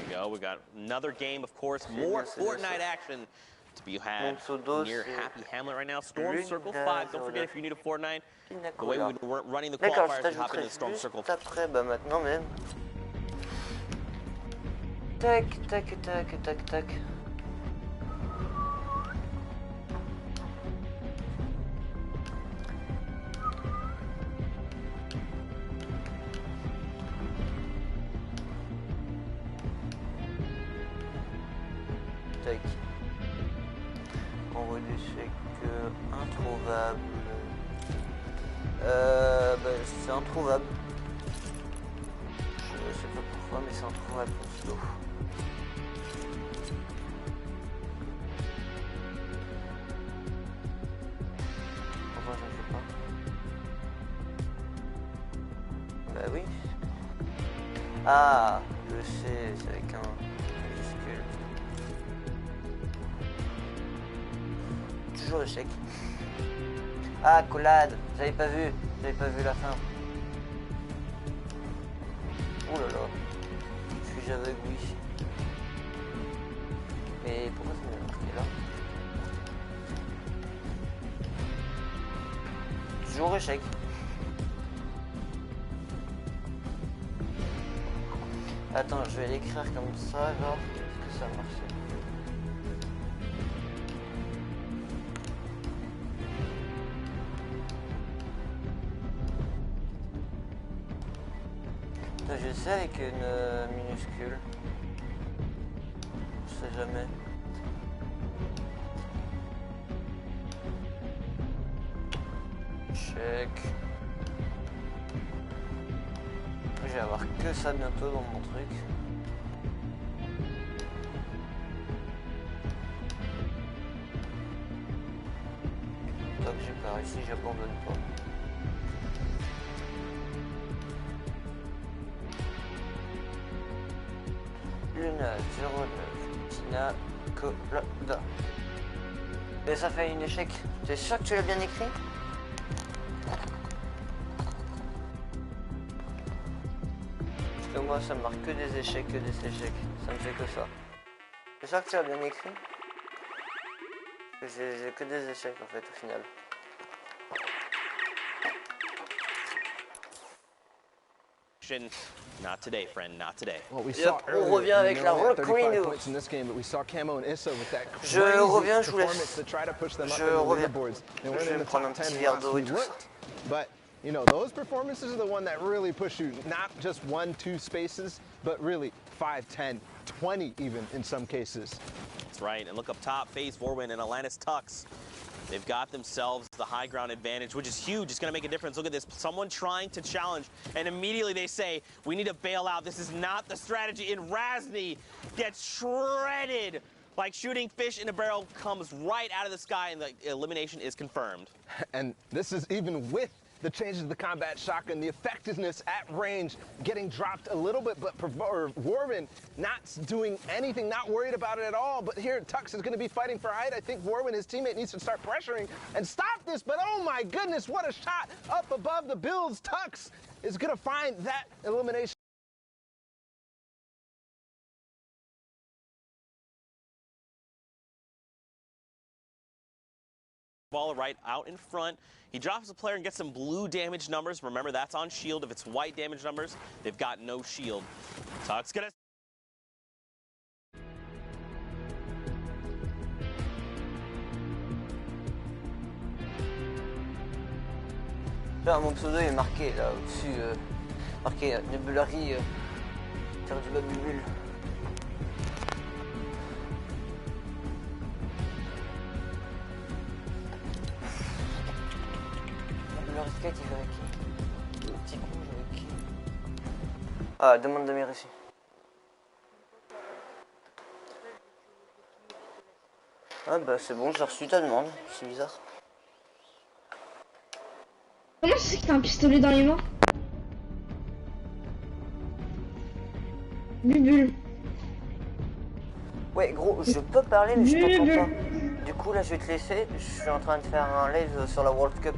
C: you go. We got another game, of course, more Fortnite action to be had near Happy Hamlet right now. Storm Circle 5. Don't forget, if you're new to Fortnite, the way we were running the qualifiers, hop into the Storm Circle.
E: Après, bah maintenant même. Tac, tac, tac, tac, tac. Tac. Envoi d'échec introuvable. Bah, c'est introuvable. Je sais pas pourquoi, mais c'est introuvable pour slow. Enfin, je ne sais pas. Bah oui. Ah, je sais, c'est avec un majuscule. Toujours échec. Ah, collade, j'avais pas vu la fin. Oh là là, suis-je aveugle, oui. Mais pourquoi ça m'est marqué là? Toujours échec. Attends, je vais l'écrire comme ça, genre, est-ce que ça marche? Je sais avec une minuscule. Je sais jamais. Check. Je vais avoir que ça bientôt dans mon truc. Tant que j'ai pas réussi, j'abandonne pas. Luna 09, Tina Colada. Et ça fait un échec. T'es sûr que tu l'as bien écrit? Parce que moi ça me marque que des échecs, Ça me fait que ça. T'es sûr que tu l'as bien écrit? J'ai que des échecs en fait au final.
C: Not today, friend, not today.
D: Well, we saw
E: on revient avec la Rock Queen.
D: Points in this game, but we saw Camo and Issa with that
E: je reviens, je vous laisse.
D: To try to push them up
E: Je
D: in the
E: reviens.
D: leaderboards.
E: Je vais me prendre un petit verre d'eau et tout ça.
D: But those performances are the one that really push you, not just 1-2 spaces, but really 5, 10, 20 even in some cases.
C: That's right. And look up top, FaZe, Vorwin, and Atlantis Tux. They've got themselves the high ground advantage, which is huge. It's going to make a difference. Look at this. Someone trying to challenge, and immediately they say, we need to bail out. This is not the strategy. And Razny gets shredded like shooting fish in a barrel, comes right out of the sky, and the elimination is confirmed.
D: And this is even with the changes to the combat shotgun, the effectiveness at range getting dropped a little bit, but Vorwin not doing anything, not worried about it at all. But here, Tux is going to be fighting for height. I think Vorwin, his teammate, needs to start pressuring and stop this. But oh my goodness, what a shot up above the builds. Tux is going to find that elimination.
C: Ball right out in front. He drops the player and gets some blue damage numbers. Remember, that's on shield. If it's white damage numbers, they've got no shield. Tuck's gonna...
E: Là, mon pseudo est marqué là au-dessus, marqué Nebulari, terre du Babybule. Sky, il verrait qui? Le petit con, il verrait qui? Ah, demande de mire ici. Ah bah c'est bon, j'ai reçu ta demande, c'est bizarre.
K: Comment tu sais que t'as un pistolet dans les mains? Bubule.
E: Ouais gros, je peux parler mais je t'entends pas. Du coup là je vais te laisser, je suis en train de faire un live sur la World Cup.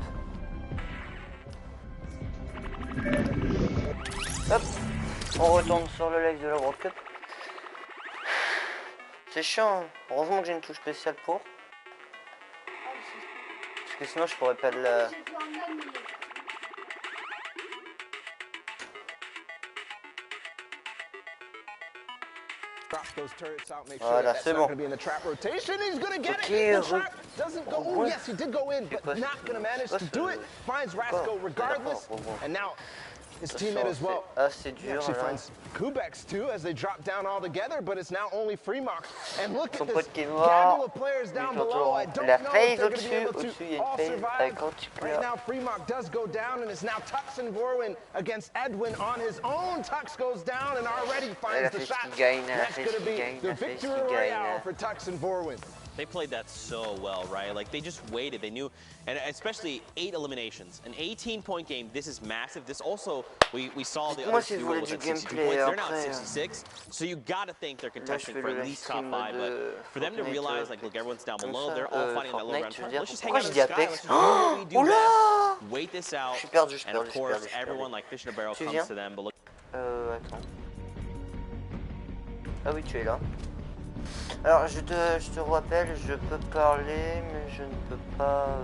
E: Hop, on retourne sur le live de la World Cup. C'est chiant, hein. Heureusement que j'ai une touche spéciale pour. Parce que sinon je pourrais pas de la... Voilà, c'est bon. Ok,
D: Oh, yes, he did go in, but not going to manage to do it. Finds Rasco regardless. And now his teammate as well.
E: Assez dur,
D: actually finds Kubex too as they drop down all together, but it's now only Fremont. And look at this gaggle of players down below. I don't know if they're going to be able to all survive. Right now, Fremont does go down, and it's now Tux and Vorwin against Edwin on his own. Tux goes down and already finds the shot. That's going to be the victory royale for Tux and Vorwin.
C: They played that so well, right? Like, they just waited. They knew, and especially 8 eliminations. An 18-point game, this is massive. This also, we saw the other two with 62 points. They're now at 66, so you got to think they're contesting for at least top 5. But for them to realize, like, look, everyone's down below. They're all fighting that low ground. Let's just hang out in the sky. Let's just do what we do best. Wait this out. And, of course, everyone, like fish in a barrel, comes to them. But look.
E: Attends. Ah oui, tu es là. Alors, je te rappelle, je peux parler, mais je ne peux pas...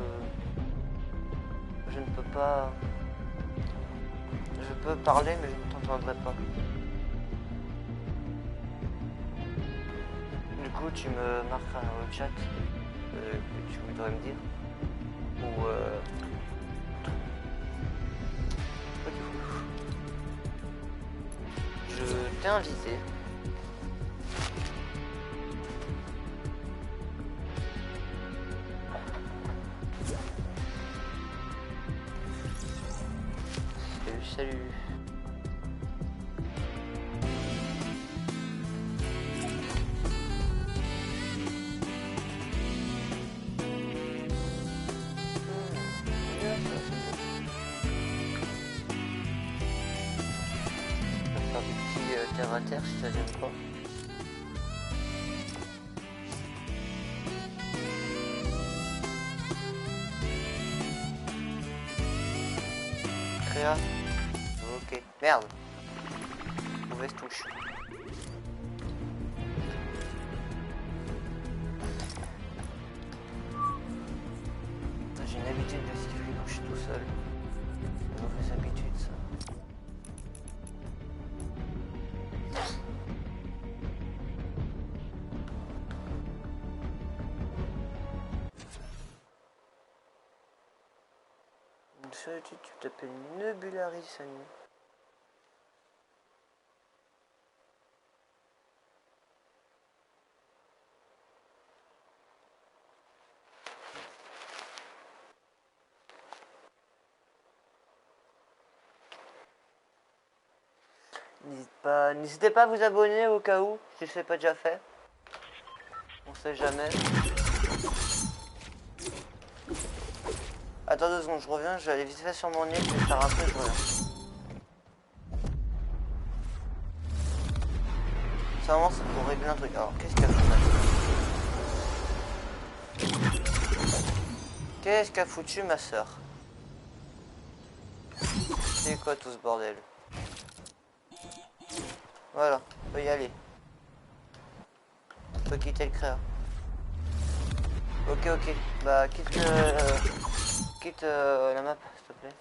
E: Je peux parler, mais je ne t'entendrai pas. Du coup, tu me marqueras dans le chat que tu voudrais me dire. Ou... Je t'ai invité. Salut. On va faire des petits terre à terre si ça gêne pas. Créa. Ok, merde. Mauvaise touche. J'ai une habitude de siffler quand je suis tout seul. Une mauvaise habitude ça. Une solitude, tu t'appelles Nebularis Sani. N'hésitez pas à vous abonner au cas où, si ce n'est pas déjà fait. On sait jamais. Attends 2 secondes, je reviens, je vais aller vite fait sur mon île, je vais faire un peu, je reviens. Ça vraiment, c'est pour régler un truc. Alors, qu'est-ce qu'a foutu ma soeur? Qu'est-ce qu'a foutu ma soeur? C'est quoi tout ce bordel? Voilà, on peut y aller. On peut quitter le créa. Ok, bah quitte la map, s'il te plaît.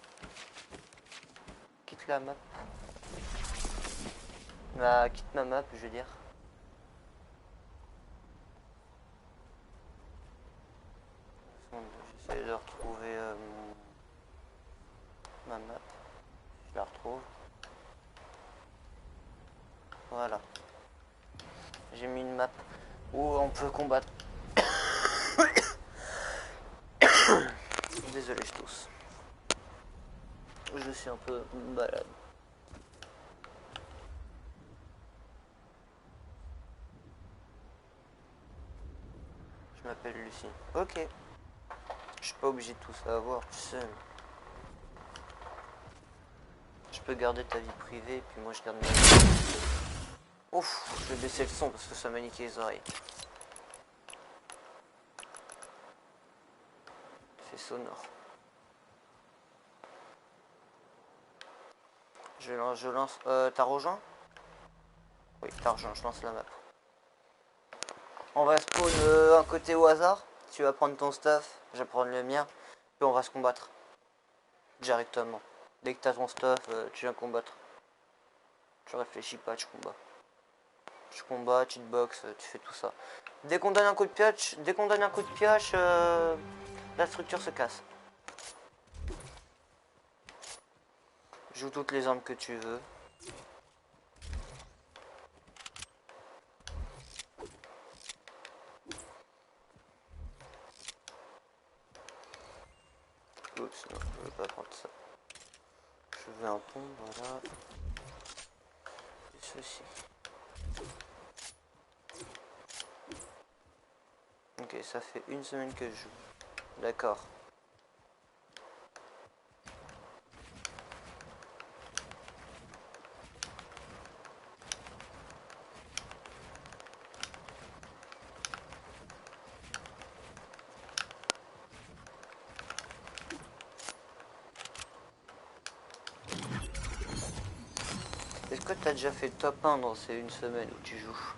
E: Quitte la map. Bah quitte ma map, je veux dire. J'essaie de retrouver ma map. Je la retrouve. Voilà. J'ai mis une map où on peut combattre. Désolé, je tousse. Je suis un peu malade. Je m'appelle Lucie. Ok. Je suis pas obligé de tout savoir, tu sais. Je peux garder ta vie privée, puis moi je garde ma vie. Ouf, je vais baisser le son parce que ça m'a niqué les oreilles. C'est sonore. Je lance. T'as rejoint? Oui, t'as rejoint, je lance la map. On va spawn un côté au hasard. Tu vas prendre ton stuff, je vais prendre le mien, puis on va se combattre. Directement. Dès que t'as ton stuff, tu viens combattre. Tu réfléchis pas, tu combats. Tu combats, tu te boxes, tu fais tout ça. Dès qu'on donne un coup de pioche, la structure se casse. Joue toutes les armes que tu veux. Oups, non, je veux pas prendre ça. Je veux un pont, voilà. Et ceci. Ok, ça fait une semaine que je joue. D'accord. Est-ce que tu as déjà fait top 1 dans ces une semaine où tu joues?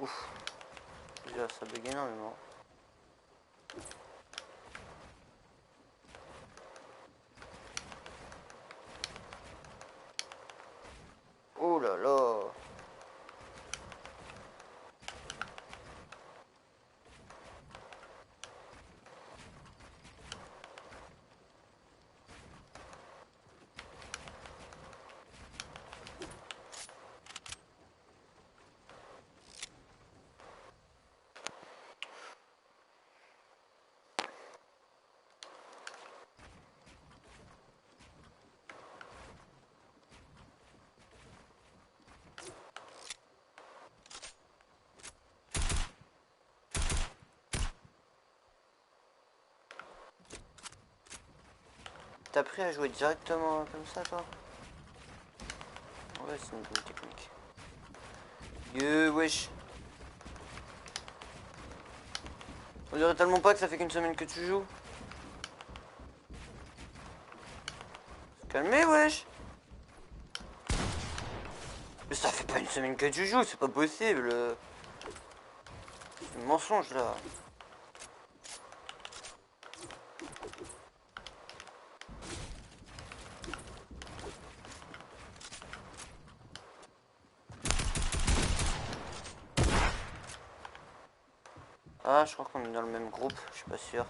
E: Ouf. Déjà ça bug énormément. Oh là là. T'as appris à jouer directement comme ça, toi? Ouais, c'est une bonne technique. Wesh. On dirait tellement pas que ça fait qu'une semaine que tu joues. Calmez, wesh. Mais ça fait pas une semaine que tu joues, c'est pas possible. C'est un mensonge, là. Ah, je crois qu'on est dans le même groupe, je suis pas sûr.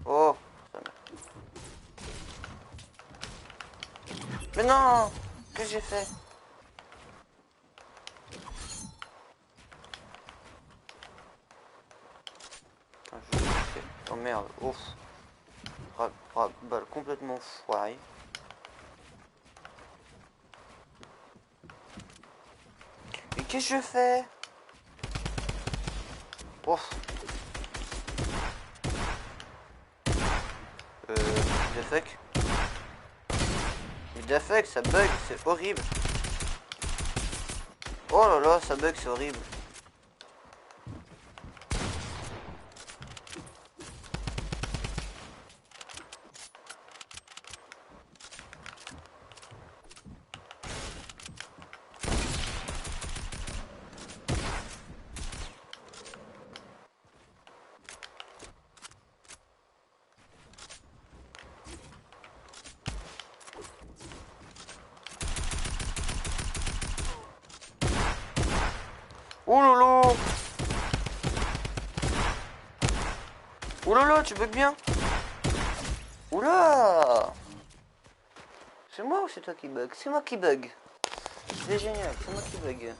E: Oh, mais non, qu'est-ce que j'ai fait? Oh merde, ouf. Balle complètement foirée. Mais qu'est-ce que je fais? Ouf. The fuck? Mais the fuck, ça bug, c'est horrible. Oh là là, ça bug, c'est horrible. Oh lolo! Oh là là, tu bugs bien? Oula! C'est moi ou c'est toi qui bug? C'est moi qui bug. C'est génial, c'est moi qui bug.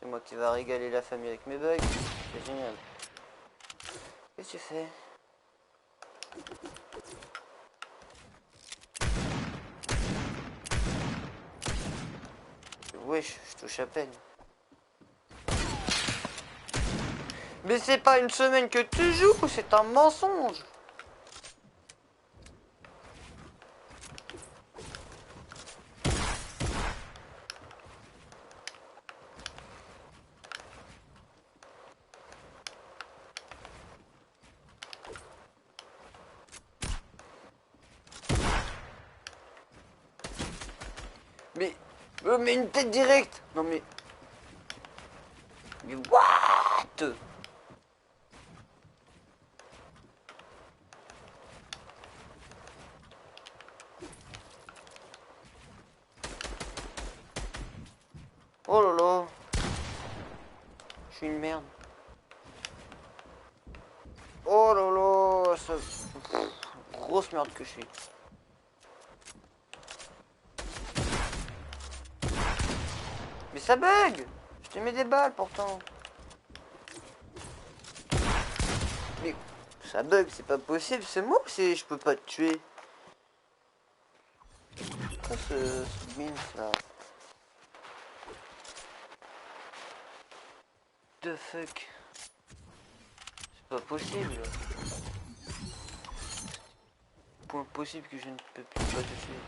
E: C'est moi qui va régaler la famille avec mes bugs. C'est génial. Qu'est-ce que tu fais? Wesh, je touche à peine. Mais c'est pas une semaine que tu joues, c'est un mensonge. Mais une tête directe. Non mais... Mais what? Oh là là. Je suis une merde. Oh là là. Ça... Grosse merde que je suis. Mais ça bug! Je te mets des balles pourtant. Mais ça bug, c'est pas possible, c'est moi ou c'est je peux pas te tuer? Quoi ce bin là? The fuck? C'est pas possible. Point possible que je ne peux plus pas te tuer.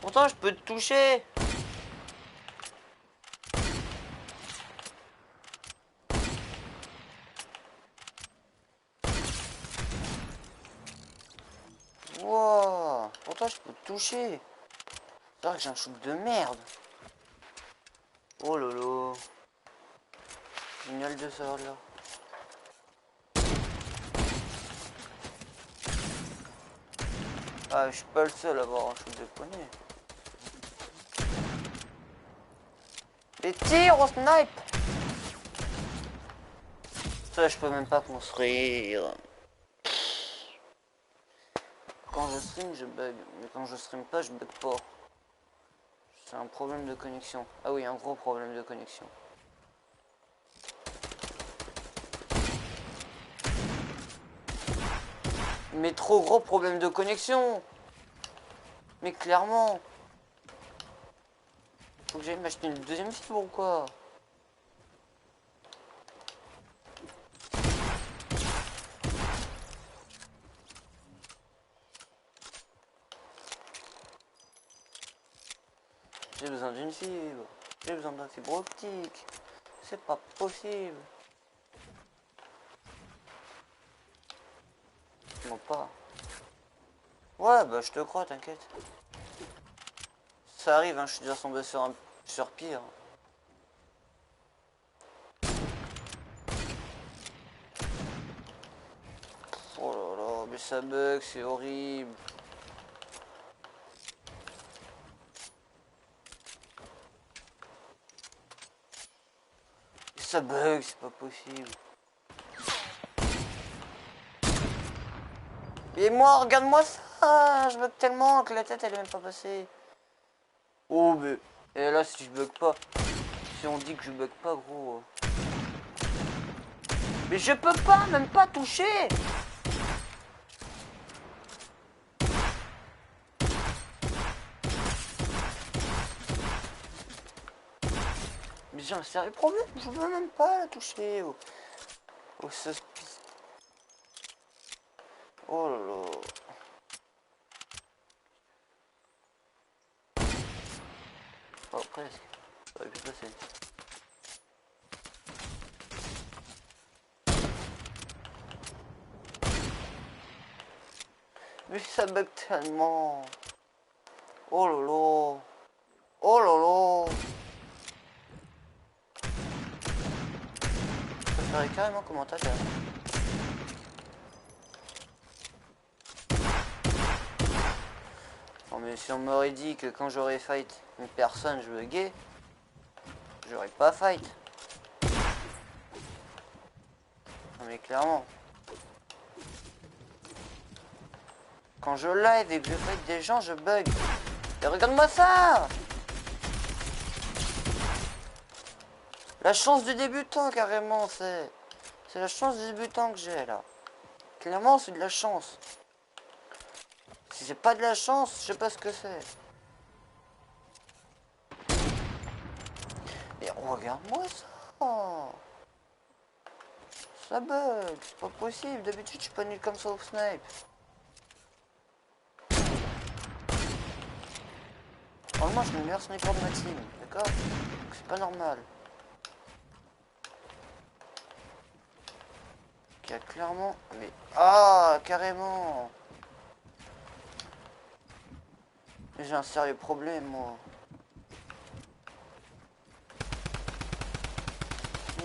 E: Pourtant, je peux te toucher. Wow. Pourtant, je peux te toucher. C'est vrai que j'ai un shoot de merde. Oh lolo. Génial de ça là. Ah, je suis pas le seul à avoir un shoot de poignet. Et tire au snipe. Ça je peux même pas construire. Quand je stream je bug, mais quand je stream pas je bug pas. C'est un problème de connexion. Ah oui, un gros problème de connexion. Mais trop gros problème de connexion. Mais clairement. Faut que j'aille m'acheter une deuxième fibre ou quoi? J'ai besoin d'une fibre. J'ai besoin d'un fibre optique. C'est pas possible. Non pas. Ouais bah je te crois, t'inquiète. Ça arrive, hein, je suis déjà tombé sur pire. Oh là là, mais ça bug, c'est horrible. Ça bug, c'est pas possible. Et moi, regarde-moi ça, je bug tellement que la tête elle est même pas passée. Oh mais... Et là si je bug pas, si on dit que je bug pas gros... Mais je peux pas, même pas toucher. Mais j'ai un sérieux problème, je veux même pas la toucher. Oh ça se pisse. Oh là là. Oh, presque. Ça aurait pu passer. Mais ça bug tellement. Oh là là. Oh là là. Je préférais carrément commentateur. Non mais si on m'aurait dit que quand j'aurais fight une personne je buguais, j'aurais pas fight. Non mais clairement. Quand je live et que je fight des gens, je bug. Et regarde-moi ça! La chance du débutant carrément, c'est la chance du débutant que j'ai là. Clairement c'est de la chance. Si c'est pas de la chance, je sais pas ce que c'est. Et regarde-moi ça. Ça bug, c'est pas possible. D'habitude je suis pas nul comme ça au snipe. Normalement je suis le meilleur sniper de ma team, d'accord? C'est pas normal. Qui a clairement... Mais... Ah, carrément. J'ai un sérieux problème, moi.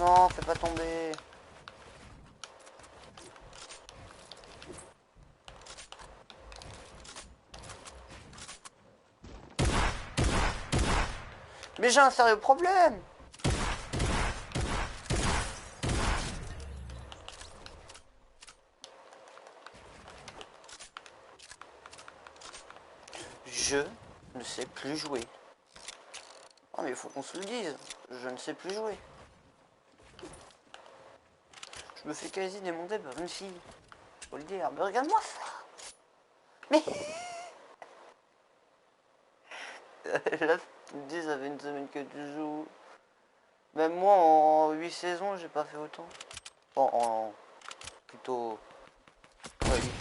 E: Non, fais pas tomber. Mais j'ai un sérieux problème. Je ne sais plus jouer. Oh mais il faut qu'on se le dise. Je ne sais plus jouer. Je me fais quasi démonter par une fille. Faut le dire. Mais regarde-moi ça. Mais... Là, tu me dis, ça fait une semaine que tu joues. Même moi, en 8 saisons, j'ai pas fait autant. En plutôt... Ouais, 8.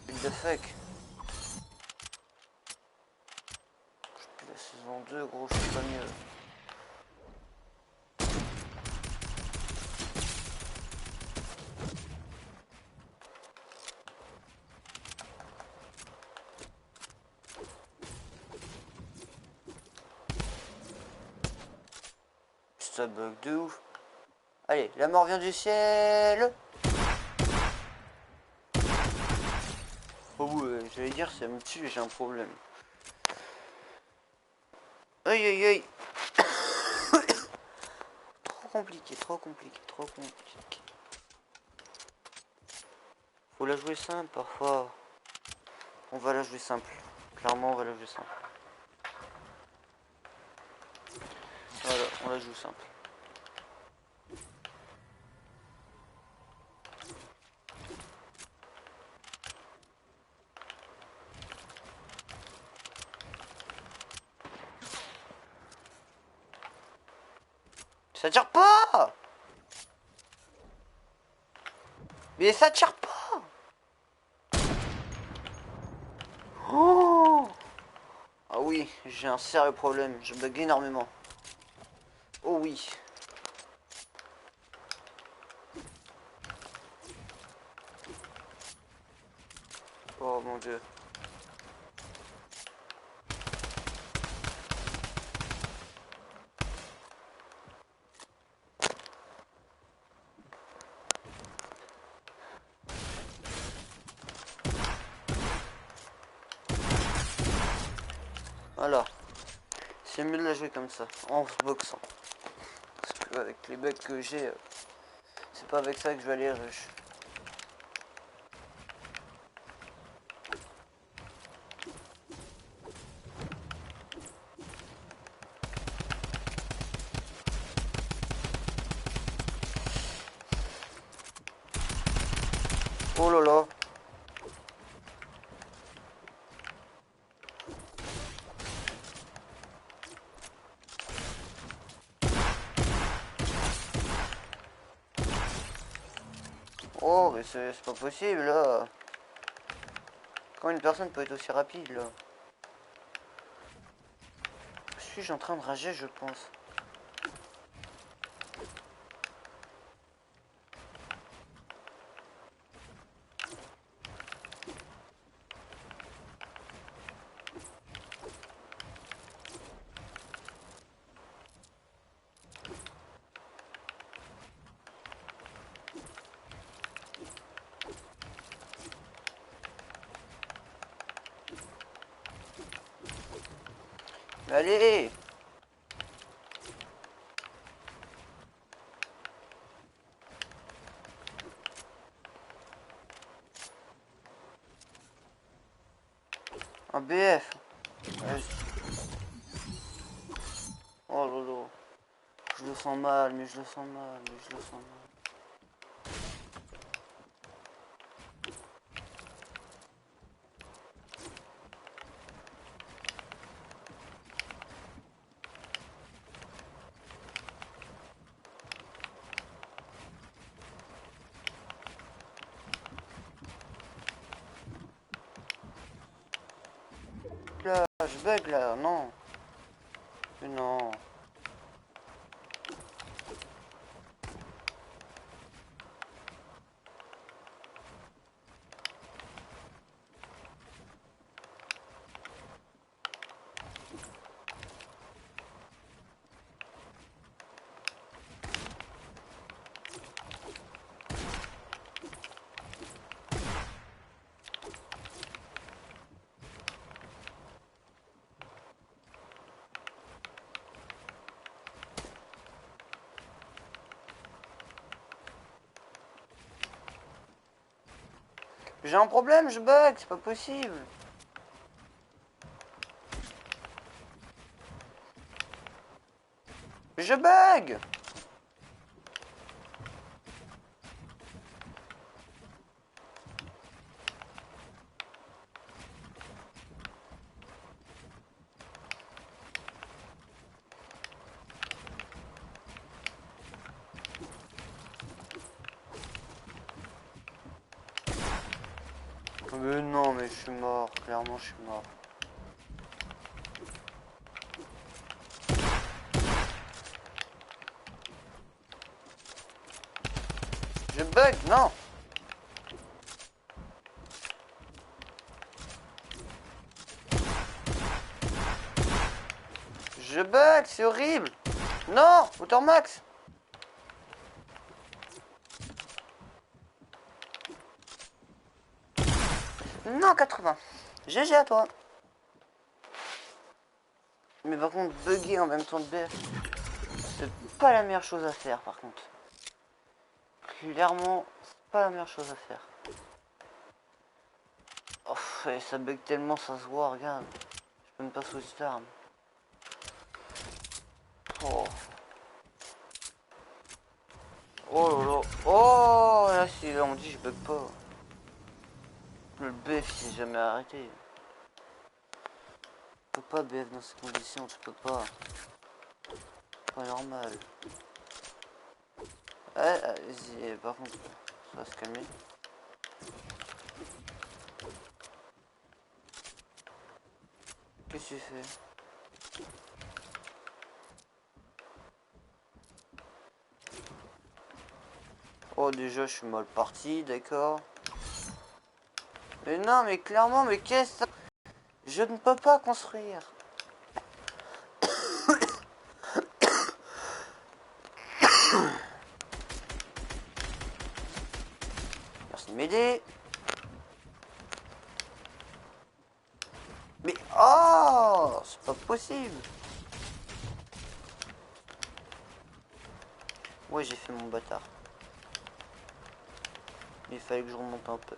E: What the fuck. Depuis la saison 2, gros, je suis pas mieux. Ça bug de ouf. Allez, la mort vient du ciel. Oh ouais, j'allais dire, ça me tue, j'ai un problème. Aïe aïe aïe. Trop compliqué, trop compliqué, trop compliqué. Faut la jouer simple parfois. On va la jouer simple. Clairement, on va la jouer simple. Voilà, on la joue simple. Ça tire pas! Mais ça tire pas! Oh! Ah oui, j'ai un sérieux problème, je bug énormément. Oh oui. Oh mon dieu. Voilà. C'est mieux de la jouer comme ça, en se boxant. Parce que avec les bugs que j'ai, c'est pas avec ça que je vais aller rush. Oh là là. Oh mais c'est pas possible là. Comment une personne peut être aussi rapide là? Suis-je en train de rager, je pense. Allez. Un BF. Oh lolo. Je le sens mal, mais je le sens mal, mais je le sens mal. Là, je bug là, non. Mais non. J'ai un problème, je bug, c'est pas possible. Je bug. Mais non, mais je suis mort, clairement je suis mort. Je bug, non. Je bug, c'est horrible. Non, hauteur max. Non, 80. GG à toi. Mais par contre, bugger en même temps de BF, c'est pas la meilleure chose à faire par contre. Clairement, c'est pas la meilleure chose à faire. Oh, et ça bug tellement, ça se voit, regarde. Je peux même pas sauter cette arme. Oh. Oh là là. Oh, là, si là on dit je bug pas. Le BF s'est jamais arrêté. Tu peux pas BF dans ces conditions, tu peux pas. Pas normal. Vas-y, par contre, ça va se calmer. Qu'est-ce que tu fais? Oh déjà je suis mal parti, d'accord. Mais non, mais clairement, mais qu'est-ce que... Je ne peux pas construire. Merci de m'aider. Mais oh, c'est pas possible. Ouais, j'ai fait mon bâtard. Mais il fallait que je remonte un peu.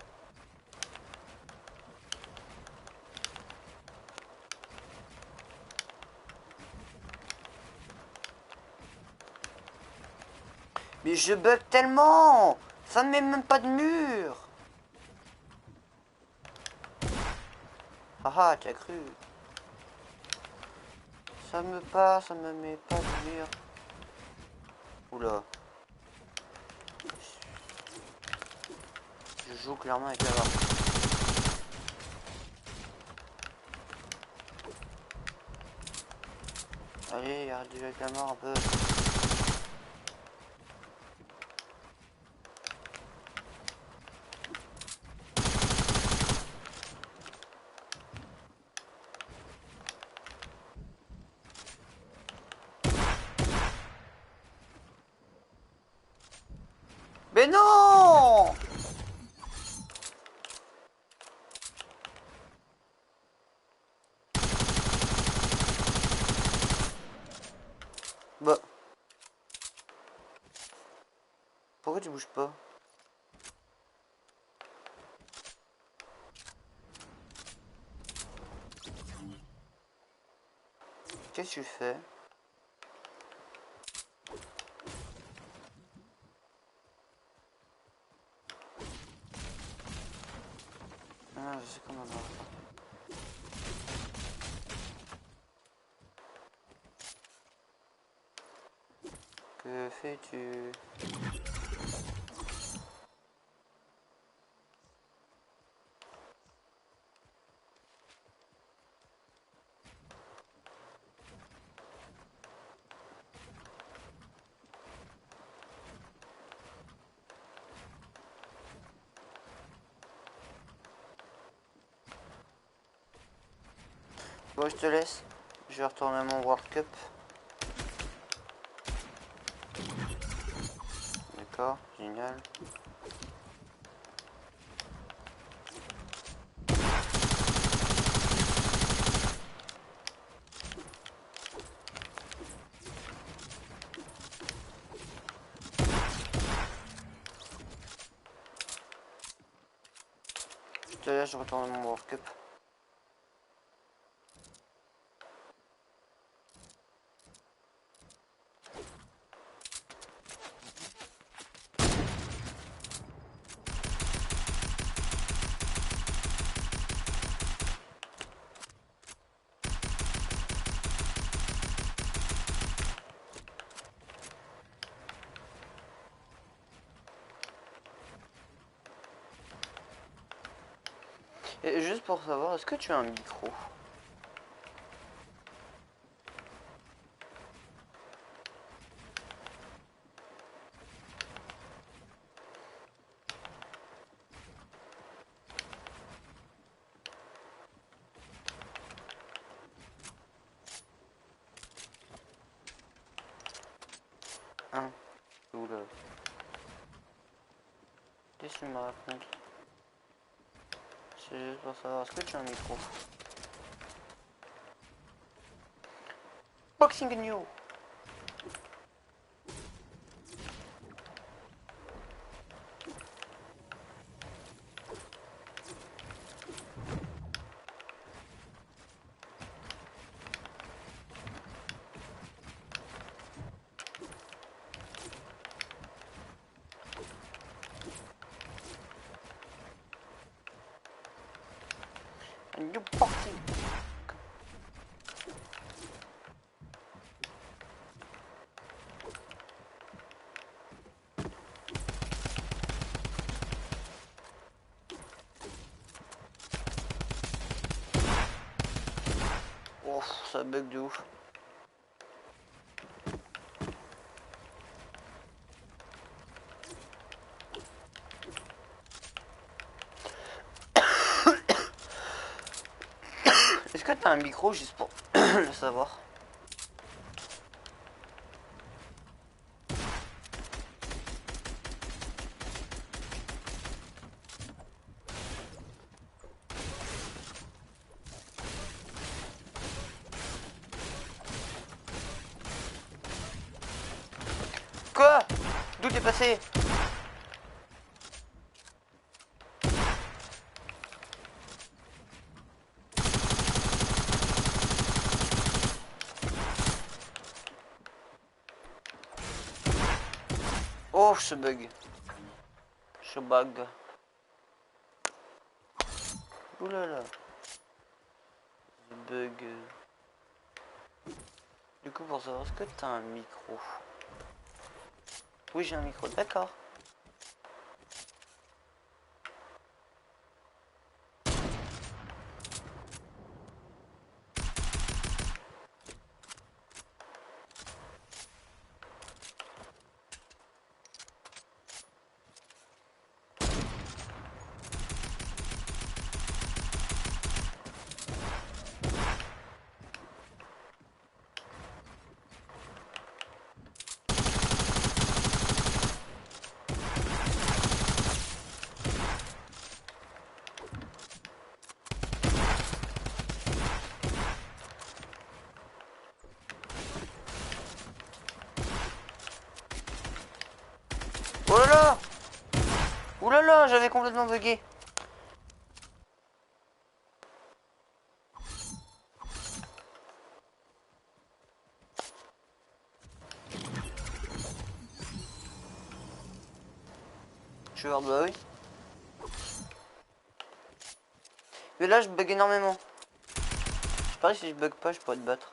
E: Mais je bug tellement. Ça ne met même pas de mur. Ah, tu as cru. Ça me met pas de mur. Oula. Je joue clairement avec la barre. Allez, arrête de jouer avec la mort un peu. Mais non! bouge pas. Qu'est-ce que tu fais? Ah, je sais comment on va. Que fais-tu? Bon, je te laisse. Je vais retourner à mon World Cup. D'accord, génial. Je te laisse, je retourne à mon World Cup. Et juste pour savoir, est-ce que tu as un micro? Hein? Oula. Qu'est-ce que tu me racontes? C'est juste pour savoir, est-ce que tu as un micro? Boxing New. New boxing. Oh, ça bug de ouf. Est-ce que t'as un micro juste pour le savoir? Quoi? D'où t'es passé? Oh, ce bug. Ce bug. Oulala. Ce bug. Du coup, pour savoir, est-ce que t'as un micro? Oui, j'ai un micro, d'accord. Ouh là là, j'avais complètement bugué. Je vais voir, bah oui. Mais là, je bug énormément. Je parie si je bug pas, je pourrais te battre.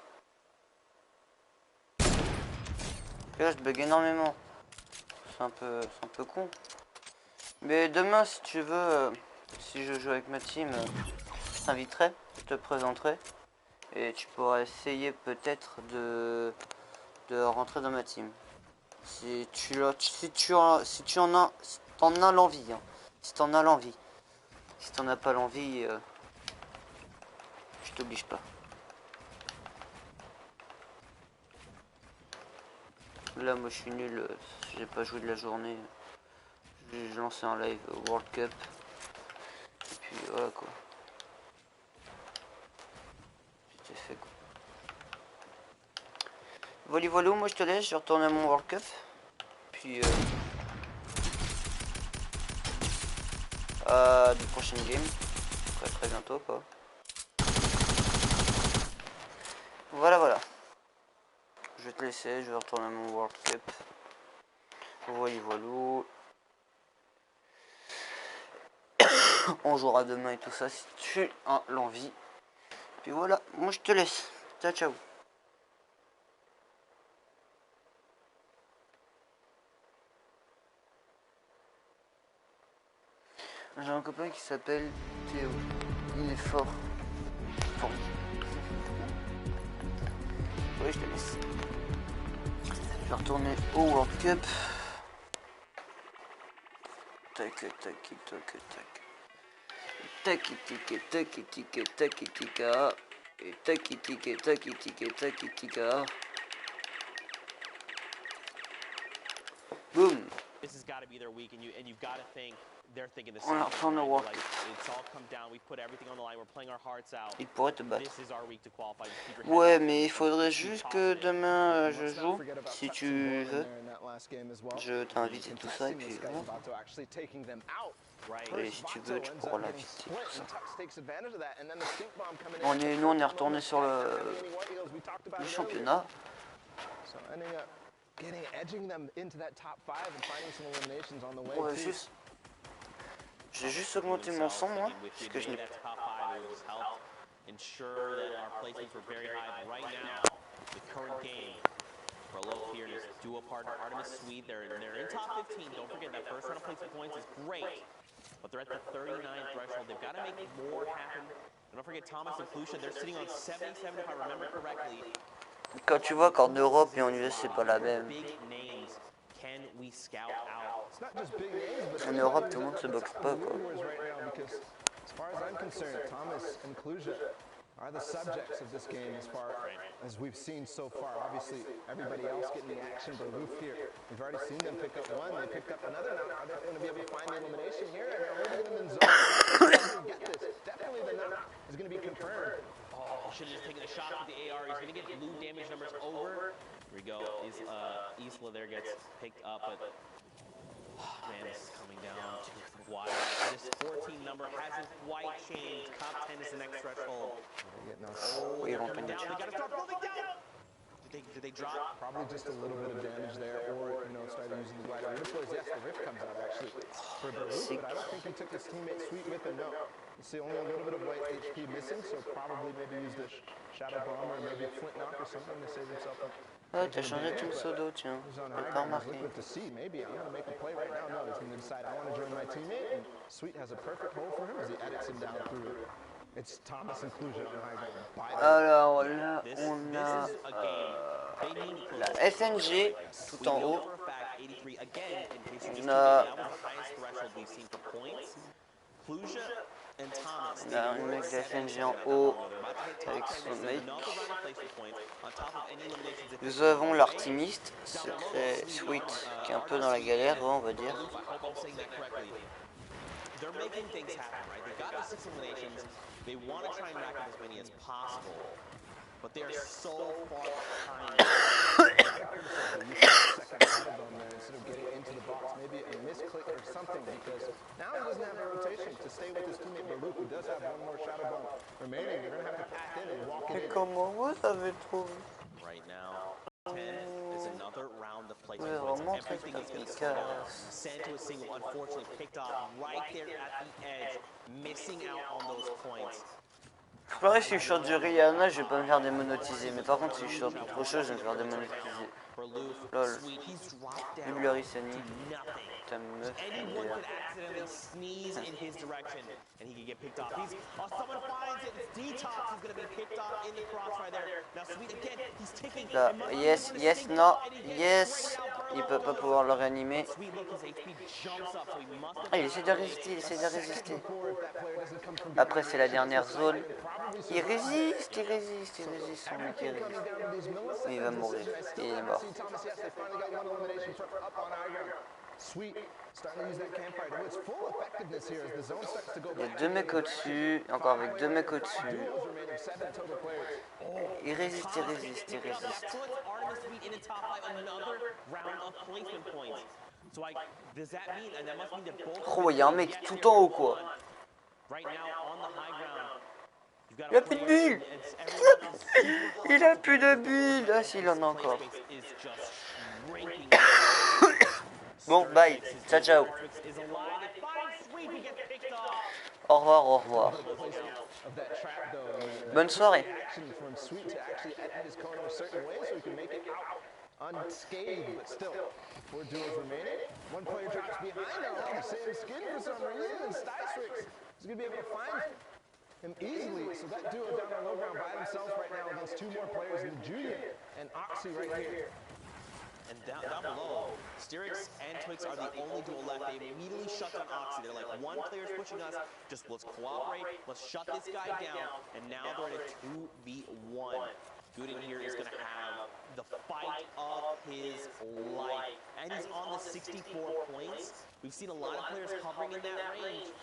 E: Et là, je bug énormément. C'est un peu con. Mais demain, si tu veux, si je joue avec ma team, je t'inviterai, je te présenterai. Et tu pourras essayer peut-être de rentrer dans ma team. Si tu en as l'envie. Hein. Si t'en as l'envie. Si t'en as pas l'envie, je t'oblige pas. Là, moi, je suis nul. J'ai pas joué de la journée. J'ai lancé un live World Cup. Et puis voilà quoi. C'était fait quoi. Voilà, moi je te laisse, je vais retourner à mon World Cup. Puis du prochain game. Très bientôt quoi. Voilà. Je vais te laisser, je vais retourner à mon World Cup. Voilà. On jouera demain et tout ça si tu as l'envie. Puis voilà, moi je te laisse. Ciao. J'ai un copain qui s'appelle Théo. Il est fort. Oui, je te laisse. Je vais retourner au World Cup. Tac. Boom.
C: This has got to be their week, and you've got to think they're thinking the
E: On
C: same.
E: retourne au World Cup.
C: It's all come down. We put everything on the line. We're playing our hearts out.
E: Il pourrait te battre.
C: This is our week to qualify. Just keep your head
E: Ouais,
C: up.
E: mais il faudrait juste que demain je joue. Si tu veux, je t'invite et tout ça. Et puis voilà. Et si tu veux, tu pourras l'inviter. Nous, on est retourné sur le championnat. Ouais, j'ai juste augmenté mon son, moi, parce que je n'ai
C: Ensure that our placements were very high right now. The current game for a low tier is duo partner Artemis Swede. They're in top 15. Don't forget that first round of placement points is great, but they're at the 39 threshold. They've got to make more happen. And don't forget Thomas and Flusha. They're sitting on 77 if I remember correctly.
E: Quand tu vois qu'en Europe et en US c'est pas la même. En Europe tout le monde se boxe pas quoi.
D: Are the subjects of this game as far as we've seen so far. Obviously, everybody else getting the action, but Roof here, we've already seen them pick up one, they picked up another. Now, are they going to be able to find the elimination here? And they're holding them in zone. Get this. Definitely the knock is going to be confirmed.
C: Oh, should have just taken a shot with the AR. He's going to get blue damage numbers over. Here we go. Isla there gets picked up, but man, this is coming down to the wire. This 14 number hasn't quite changed. Top 10 is the next threshold.
E: Oui, ils vont
C: Coming down. They got to start building down. Did they drop?
D: Probably just a little bit of damage there, or started using the glider. Yes, the rift comes out actually for Baruch, but I don't think he took his teammate Sweet with him. No, you see only a little bit of white HP missing, so probably maybe use the shadow bomb or maybe a flint knock or something to save himself.
E: Ouais, t'as changé ton pseudo, tiens. J'ai pas remarqué.
D: Maybe I'm going to make a play right now. No, he's going to decide I want to join my teammate, and Sweet has a perfect hole for him as he edits him down through it. It's Thomas inclusion on high ground.
E: Alors là, on a la SNG tout en haut. On a un mec de la SNG en haut avec son mec. Nous avons l'artimiste, secret Sweet, qui est un peu dans la galère, on va dire.
C: They're making things happen, right? They've got the 6 eliminations. They want to try and rack up as many as possible. but they are so far behind.
D: Instead of getting into the box, maybe a misclick or something, because now he doesn't have a rotation to stay with his teammate Baluk, who does have one more shadow bomb remaining. They're going to have to pack in and walk it in.
E: Comment vous avez trouvé?
C: Right now, 10 is another round of placement
E: Ouais,
C: points.
E: vraiment
C: Everything is going to slow down. Sent to a single, unfortunately picked off right there at the edge, missing out on those points.
E: Pareil, si je chante du Rihanna, je vais pas me faire démonétiser. Mais par contre, si je chante autre chose, je vais me faire démonétiser. Lol. Bulgari Sani. Ta meuf.
C: Anyone could accidentally sneeze in his direction and he could get picked off. Someone finds it. It's Detox who's going to be picked off in the crossfire there. Now Sweet again, he's taking.
E: Là, yes, yes, non, yes. Il peut pas pouvoir le réanimer. Ah, il essaie de résister, il essaie de résister. Après, c'est la dernière zone. Il résiste, il résiste, il résiste. Son mec, il résiste. Mais il va mourir. Il est mort. Il y a 2 mecs au-dessus, encore avec 2 mecs au-dessus. Il résiste, il résiste, il résiste. Oh, il y a un mec tout en haut, quoi. Il a plus de bulles. Il a plus de bulles. Ah, s'il en a encore. Bon, bye. Ciao, ciao. Au revoir, au revoir. Bonne soirée.
D: Unscathed, but still, 4 duels remaining. One player drops behind now. Sam Skid for some reason. Stystrix is going to be able to find him easily. So that duo down on low ground by themselves right now against 2 more players in the Julian and Oxy right here.
C: And down below, Stystrix and Twix are the only duo left. They immediately shut down Oxy. They're like, one player's pushing us, just let's cooperate, let's shut this guy down, and now they're in a 2v1. Gooden here is going to have the fight of his life. And he's on the 64 points. We've seen a lot of players hovering in that range.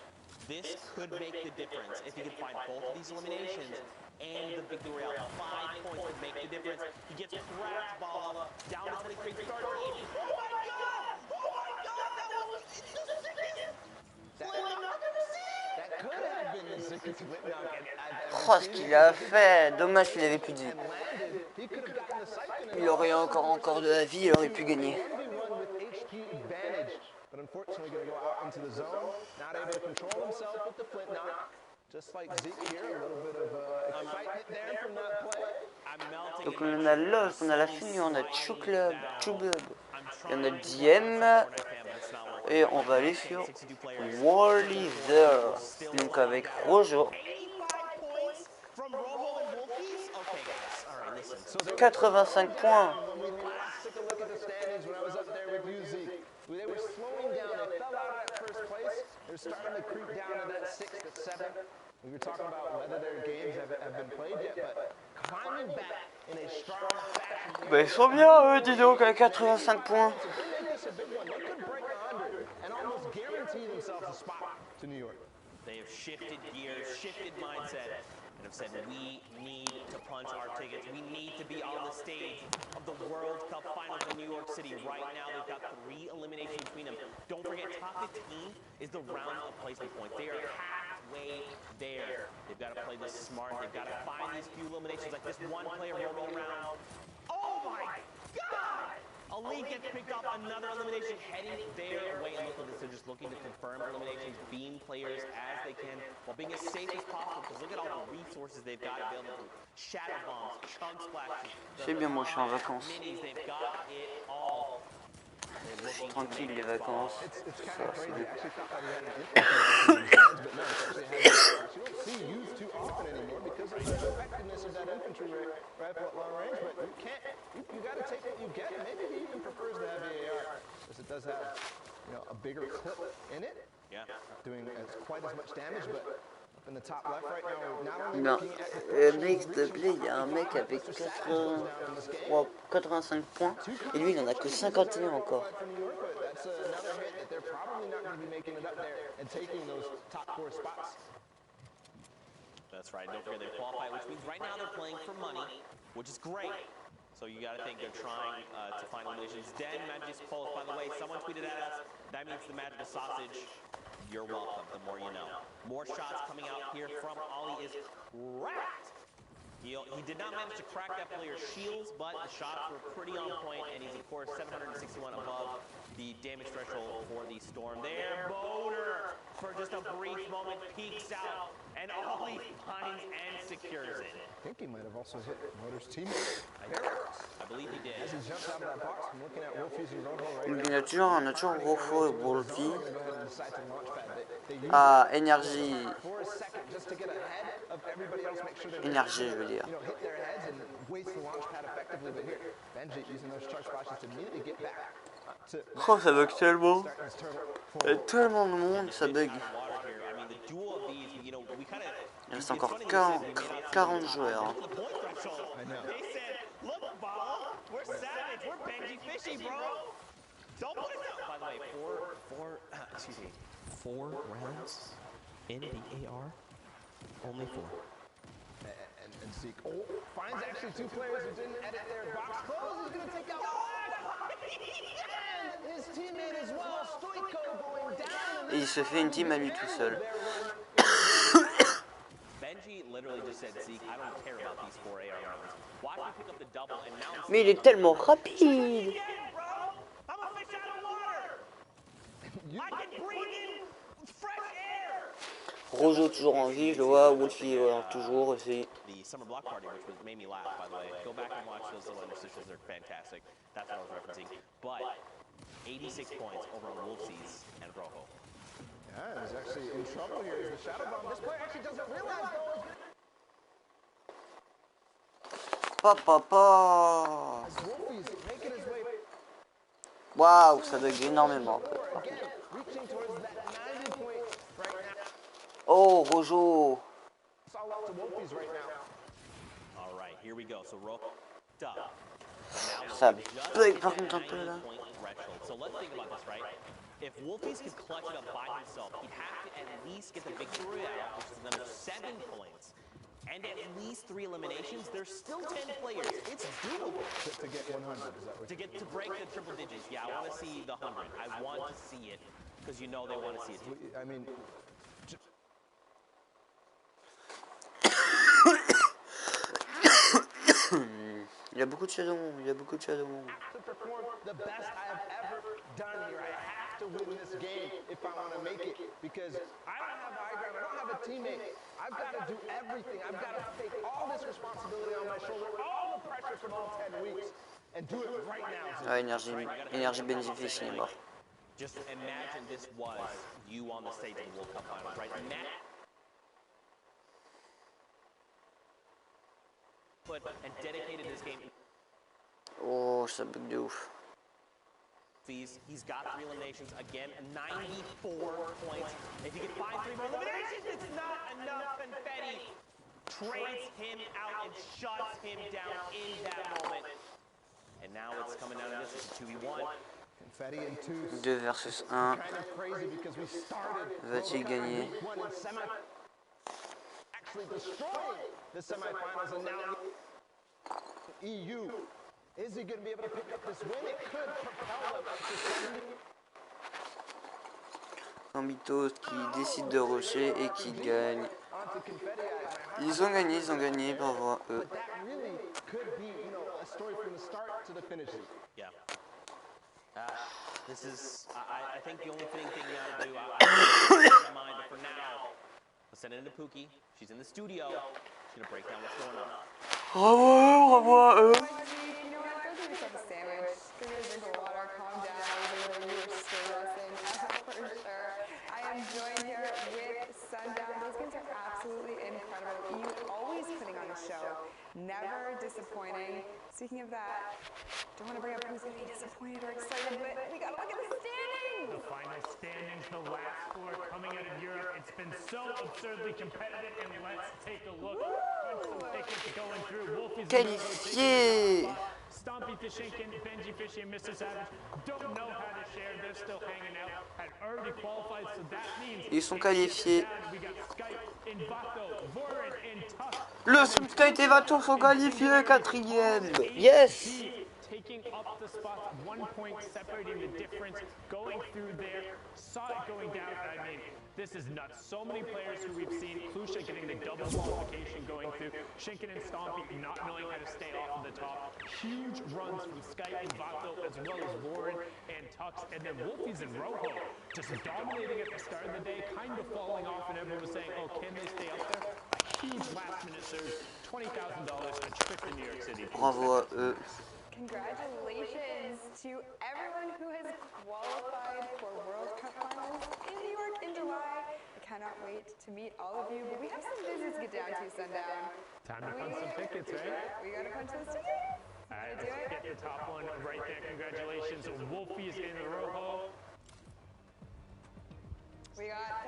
C: This could make the difference if he can find both of these eliminations and the victory royale. 5 points would make the difference. He gets cracked, Bala, down to 23, starts 80. Oh my God! Oh my God! That was the sickest flip knock I've ever seen!
D: That could have been the sickest flip knock I've ever
E: Oh, ce qu'il a fait. Dommage qu'il avait plus de vie. Il aurait encore de la vie, il aurait pu gagner.
D: But unfortunately going to go out into the zone, not able to control himself with the flip knock. Just like Zeke here, a little bit of excitement there from that play.
E: Donc on a Lost, on a la Fini, on a Chubub, il y en a Diem, et on va aller sur War Leader, donc avec Rojo. 85 points.
D: They were slowing down. They fell out at first place. They're starting to creep down to that 6th to 7th. We were talking about whether their games have been played yet, but climbing back in a strong fashion.
E: Bah, ils sont bien, eux, dis donc, à 85 points.
D: And almost guarantee themselves a spot to New York.
C: They have shifted gears, shifted mindset, and have said we need to punch our tickets. We need to be on the stage of the World Cup Finals in New York City. Right now, they've got 3 eliminations between them. Don't forget, top 15 is the round of placement points. They are halfway there. They've got to play this smart. They've got to find these few eliminations, like this one player roaming around. Oh my God! Elite gets picked up, another elimination heading their way. And look at this, they're just looking to confirm eliminations, beam players as they can, while being as safe as possible, because look at all the resources they've got available. Shadow bombs, chug splashes.
E: C'est bien, moi je suis en vacances.
C: Minis, they've got it all.
E: Tranquille les vacances. Ça, c'est bien.
D: You got to take what you get. Maybe he even prefers the heavy AR, because it does have, a bigger clip in it.
C: Yeah.
D: Not doing quite as much damage, but up in the top left right now, we're not only
E: Non,
D: looking at the
E: mec, s'il te plaît, il y a un mec avec 85 points, et lui il en a que 51 encore.
D: That's another hit that they're probably not going to be making it up there and taking those top 4 spots.
C: That's right. Don't forget they qualify, which means right now they're playing for money, which is great. So you got to think they're trying to find eliminations. Den Magic's Pulse, by the way, someone tweeted at us. That means the Magic Sausage. You're welcome. The more you know. More shots coming out here from Ollie is cracked. He did not manage to crack that player's shields, but the shots were pretty on point, and he's, of course, 761 above the damage threshold for the Storm. There, Boater, for just a brief moment, peeks out, and Ollie finds and secures it.
D: I think he might have also hit Boater's teammate.
C: I believe he did.
D: As he jumps out of that box, I'm looking at Wolfies and Rojo right
E: Il y a toujours Rojo et Wolfie.
D: now. Go ahead and decide to launch pad. They use
E: Énergie.
D: for a second just to get ahead of everybody else, make sure they're
E: Énergie, je veux dire.
D: hit their heads and waste the launch pad effectively. But here, Benji using those chug splashes to immediately get back.
E: Oh, ça bug tellement. Il y a tellement de monde, ça bug. Il reste encore 40 joueurs. Hein.
C: Four rounds in the AR, only 4.
D: And Zeke finds actually 2 players who didn't edit their box close. He's going to take out and his teammate as well, Stoico going down.
E: Et il se fait une team à lui tout seul.
C: Benji literally just said, Zeke, I don't care about these 4 AR rounds. Watch me pick up the double and now.
E: Mais il est tellement rapide. Rojo toujours en vie, je le vois, Wolfie toujours aussi.
C: The Summer Block Party, which made me laugh, by the way. Go back and watch those little interstitials, they're fantastic. That's what I was referencing. But 86 points over on Wolfsies and Rojo.
D: Yeah, he's actually in trouble here. Is the Shadow Bomb. This player actually doesn't realize though.
E: Papa.
D: As Wolfie's making his way.
E: Waouh, ça bug énormément.
D: Again, reaching towards that 90 point right now.
E: Oh, Rojo.
D: It's all up to Wolfies right now.
C: All right, here we go. So Rojo up.
E: Ça bug par contre un peu là.
C: So let's think about this, right? If Wolfies could clutch it up by himself, he'd have to at least get the victory out, which is another 7 points. And at least 3 eliminations. There's still 10 players. It's doable.
D: To get 100, is that what
C: to break the triple digits. Yeah, I want to see the 100. I want to see it because you know they want to see it too.
D: I mean,
E: il y a beaucoup de shadow, il y a beaucoup de shadow.
D: to perform the best I have ever done here. I have to win this game if I want to make it because I don't have high ground. I don't have a teammate. I've got to do everything. I've got to take all this responsibility on my shoulder, all the pressure from all 10 weeks, and do it right now.
E: Ah, énergie bénéfice, il est mort.
C: Just imagine this was you on the stage in the World Cup Finals, right? And dedicated this game.
E: Oh, ça bug de ouf.
C: He's got 3 eliminations again, 94 points. If you get 5 3 more eliminations, it's not enough. Confetti trades him out and shuts him down in that moment. And now it's coming down to this 2v1.
D: Confetti in 2.
E: 2 versus 1.
D: Kind of crazy because we started
E: Va-t-il gagner?
D: Actually destroying the semifinals and now EU. Is he going to be able to pick up this win? It could propel them to 70.
E: Gambito qui décide de rusher et qui gagne. Ils ont gagné, bravo à eux.
D: But that really could be, a story from the start to the finish.
C: Yeah. This is, I think the only thing you gotta do, I don't in mind, but for now, let's send it into Pookie. She's in the studio. She's gonna break down what's going on.
E: Bravo à eux.
J: You know what? Go get yourself a sandwich. Go get a drink of water. Calm down. You were still wrestling. For sure. I am joined here with Sundown. Those games are absolutely incredible. You always putting on a show. Never disappointing. Speaking of that, don't want to bring up who's going to be disappointed or excited, but we got to look at the standings.
B: The final standings, the last 4 coming out of Europe. It's been so absurdly competitive, and let's take a look. Tickets going through. Wolfies
E: qualifié.
B: Stompy Fishinkin, Benji Fishy, and Mr. Savage don't know how to share. They're still hanging out. Had already qualified, so that means
E: ils sont qualifiés.
B: we got Skype
E: Le Sky et Vato sont qualifiés 4e. Yes.
B: Taking up the spots, 1 point separating the difference, going through there, saw it going down. I mean, this is nuts. So many players who we've seen, Klusha getting the double qualification going through, Shinken and Stompy not knowing how to stay off of the top. Huge runs from Sky and Vato as well as Warren and Tux, and then Wolfies and Rojo just dominating at the start of the day, kind of falling off, and everyone was saying, oh, can they stay up there? A huge last-minute surge, $20,000, a trip to New York City.
E: Bravo à eux.
J: Congratulations to everyone who has qualified for World Cup Finals in New York in July. I cannot wait to meet all of you, but we have some business to get down to, Sundown.
B: Time to punch some tickets, right?
J: We gotta punch those tickets.
B: All right, let's get the top one right there. Congratulations, Wolfies in Rojo.
J: We got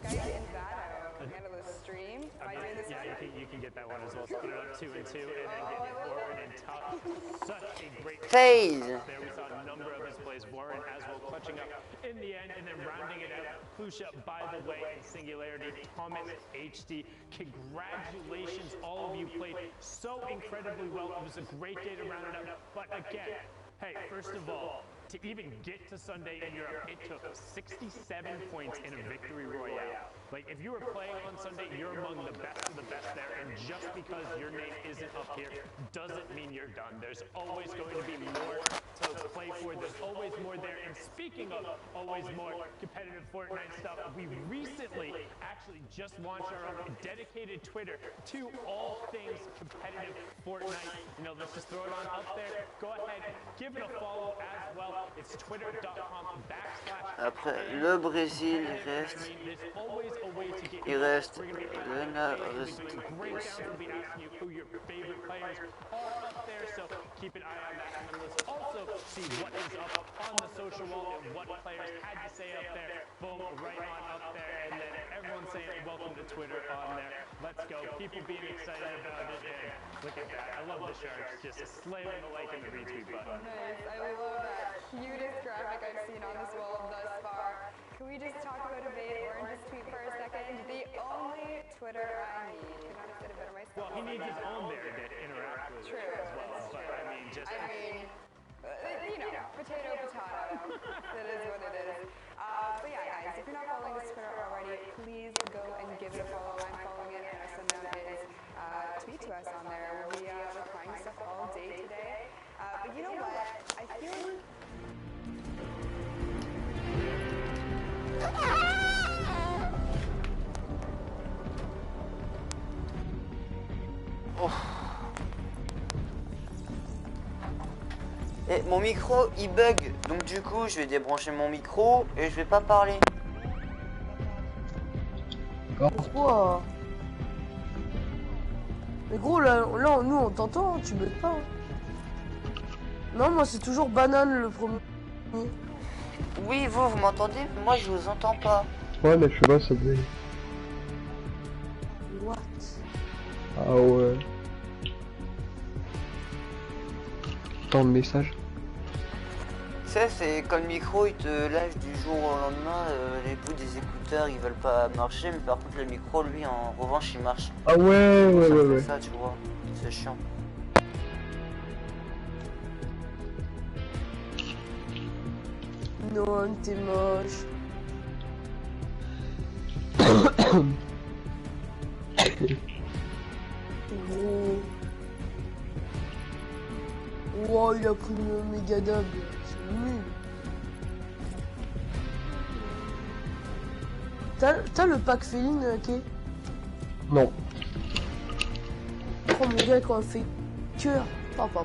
J: Skype and Vato coming out of the stream. Am I doing this one?
B: Yeah, you can get that one as well. Split it up 2 and 2, and then get it Warren and Tuck. Such a great
E: phase.
B: There we saw a number of his plays. Warren as well clutching up in the end, and then rounding it out. Klusha, by the way, in Singularity. Thomas HD. Congratulations, all of you played so incredibly well. It was a great day to round it up. But again, hey, first of all, to even get to Sunday in Europe, it took 67 points in a victory royale. Like, if you were playing on Sunday, you're among the best of the best there, and just because your name isn't up here doesn't mean you're done. There's always going to be more to play for. There's always more there. And speaking of always more competitive Fortnite stuff, we recently actually just launched our own dedicated Twitter to all things competitive Fortnite. You know, let's just throw it on up there. Go ahead, give it a follow as well. It's twitter.com/.
E: Après le Brésil reste. Il reste Lena reste.
B: Who your favorite players are up there, so keep an eye on that, and then let's also see what is up on the social wall and what players had to say up there. Boom, right on up there, and then everyone saying welcome to Twitter on there. Let's go. People being excited about it, and look at that. I love the Sharks just slamming the like and the retweet button.
J: Nice. I love that cutest graphic I've seen on this wall thus far. Can we just talk about Evade Orange's tweet for a second? The only Twitter I need. Could not have said it better myself.
B: Well, he needs his own there to interact with
J: True,
B: as well. But I mean, just.
J: You know, potato. That is what it is. But yeah, guys, if you're not following this Twitter already, please go and give it a follow. I'm following it, and our Sundown is. Tweet to us on there. We'll be replying stuff all day today. But you know what? I feel like.
E: Oh. Et mon micro il bug, donc du coup je vais débrancher mon micro et je vais pas parler.
L: Pourquoi? Mais gros là nous on t'entend, tu bugs pas. Non, moi c'est toujours banane le premier.
E: Oui, vous m'entendez? Moi je vous entends pas.
M: Ouais, mais je sais pas, ça bug.
L: What?
M: Ah ouais. Tant de messages.
E: Tu sais, c'est quand le micro il te lâche du jour au lendemain, les bouts des écouteurs ils veulent pas marcher, mais par contre le micro lui en revanche il marche.
M: Ah ouais.
E: Ça, tu vois, c'est chiant.
L: Non, t'es moche. Gros. Wow, il a pris le méga dab. C'est nul. T'as le pack féline, Kay?
M: Non.
L: Oh mon gars, quand on fait cœur. Papa.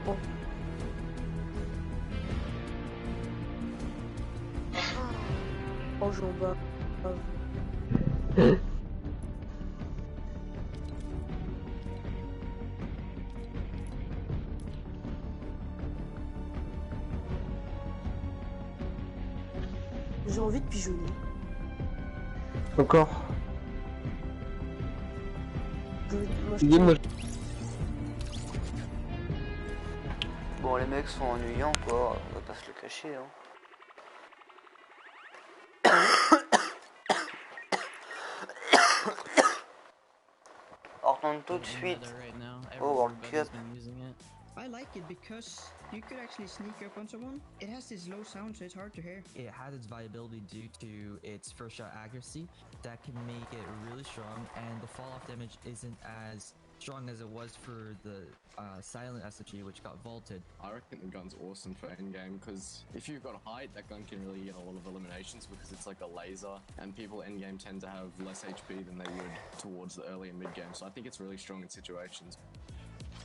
L: Oh, j'en bats. J'ai envie de pigeonner.
M: Encore.
E: Bon, les mecs sont ennuyants quoi, on va pas se le cacher hein. prendre tout de suite au World Cup.
N: I like it because you could actually sneak up on someone. It has this low sound, so it's hard to hear.
O: It has its viability due to its first shot accuracy that can make it really strong, and the fall off damage isn't as strong as it was for the silent SMG, which got vaulted.
P: I reckon the gun's awesome for endgame because if you've got height, that gun can really get a lot of eliminations because it's like a laser, and people endgame tend to have less HP than they would towards the early and mid game. So I think it's really strong in situations.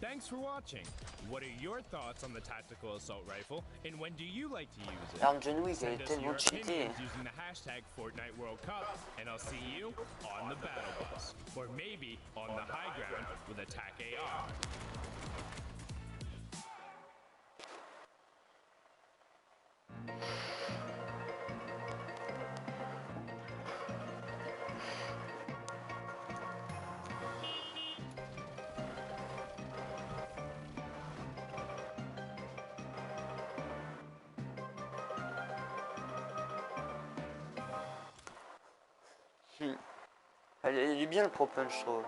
B: Thanks for watching. What are your thoughts on the tactical assault rifle, and when do you like to use it?
E: L'arme John Wick, elle est
B: Send us
E: tellement
B: your
E: cheatée.
B: opinions using the hashtag Fortnite World Cup, and I'll see you on the battle bus, or maybe on the high ground with Attack AR.
E: Elle est bien le Pro Punch, je trouve.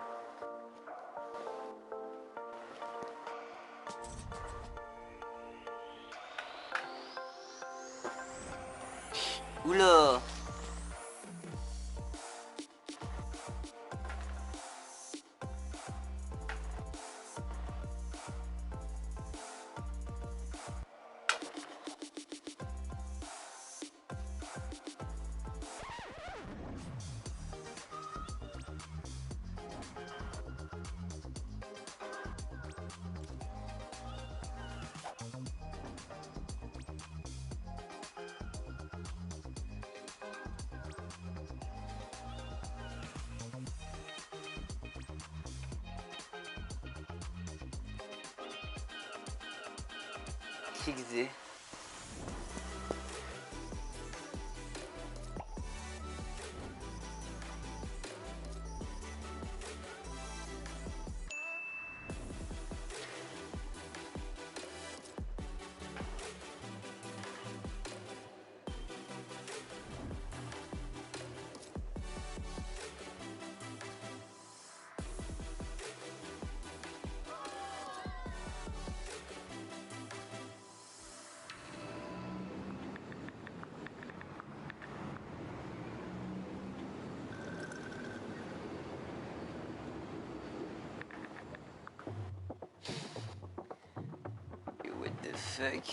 E: Oula! XD. What the fuck?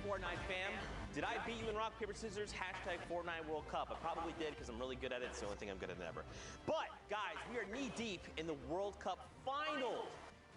C: Fortnite fam, did I beat you in rock, paper, scissors? Hashtag Fortnite World Cup. I probably did because I'm really good at it. It's the only thing I'm good at ever. But guys, we are knee deep in the World Cup final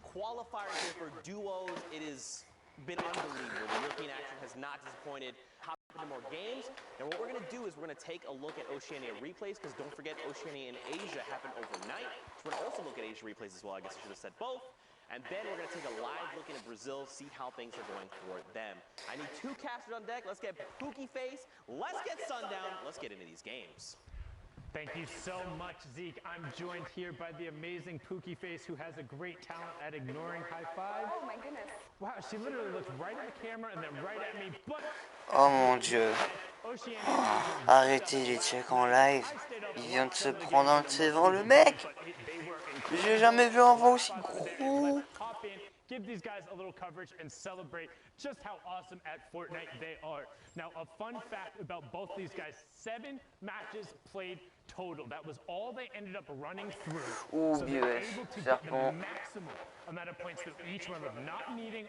C: qualifiers here for duos. It has been unbelievable. The European action has not disappointed. Hop into more games. And what we're going to do is we're going to take a look at Oceania replays, because don't forget Oceania and Asia happened overnight. So we're going to also look at Asia replays as well. I guess I should have said both. And then we're going to take a live look into Brazil, see how things are going for them. I need two casters on deck. Let's get Pookie Face. Let's get Sundown. Let's get into these games.
B: Thank you so much, Zeke. I'm joined here by the amazing Pookie Face, who has a great talent at ignoring high five.
J: Oh my goodness.
B: Wow, she literally looks right at the camera and then right at me, but...
E: Oh mon Dieu. Arrêtez les checks en live. Il vient de se prendre un devant le mec. J'ai jamais vu un vent aussi gros.
B: Give these guys a little coverage and celebrate just how awesome at Fortnite they are. Now, a fun fact about both these guys, 7 matches played total. That was all they ended up running through. So they were able to get the maximum amount of points through each one of them, not needing.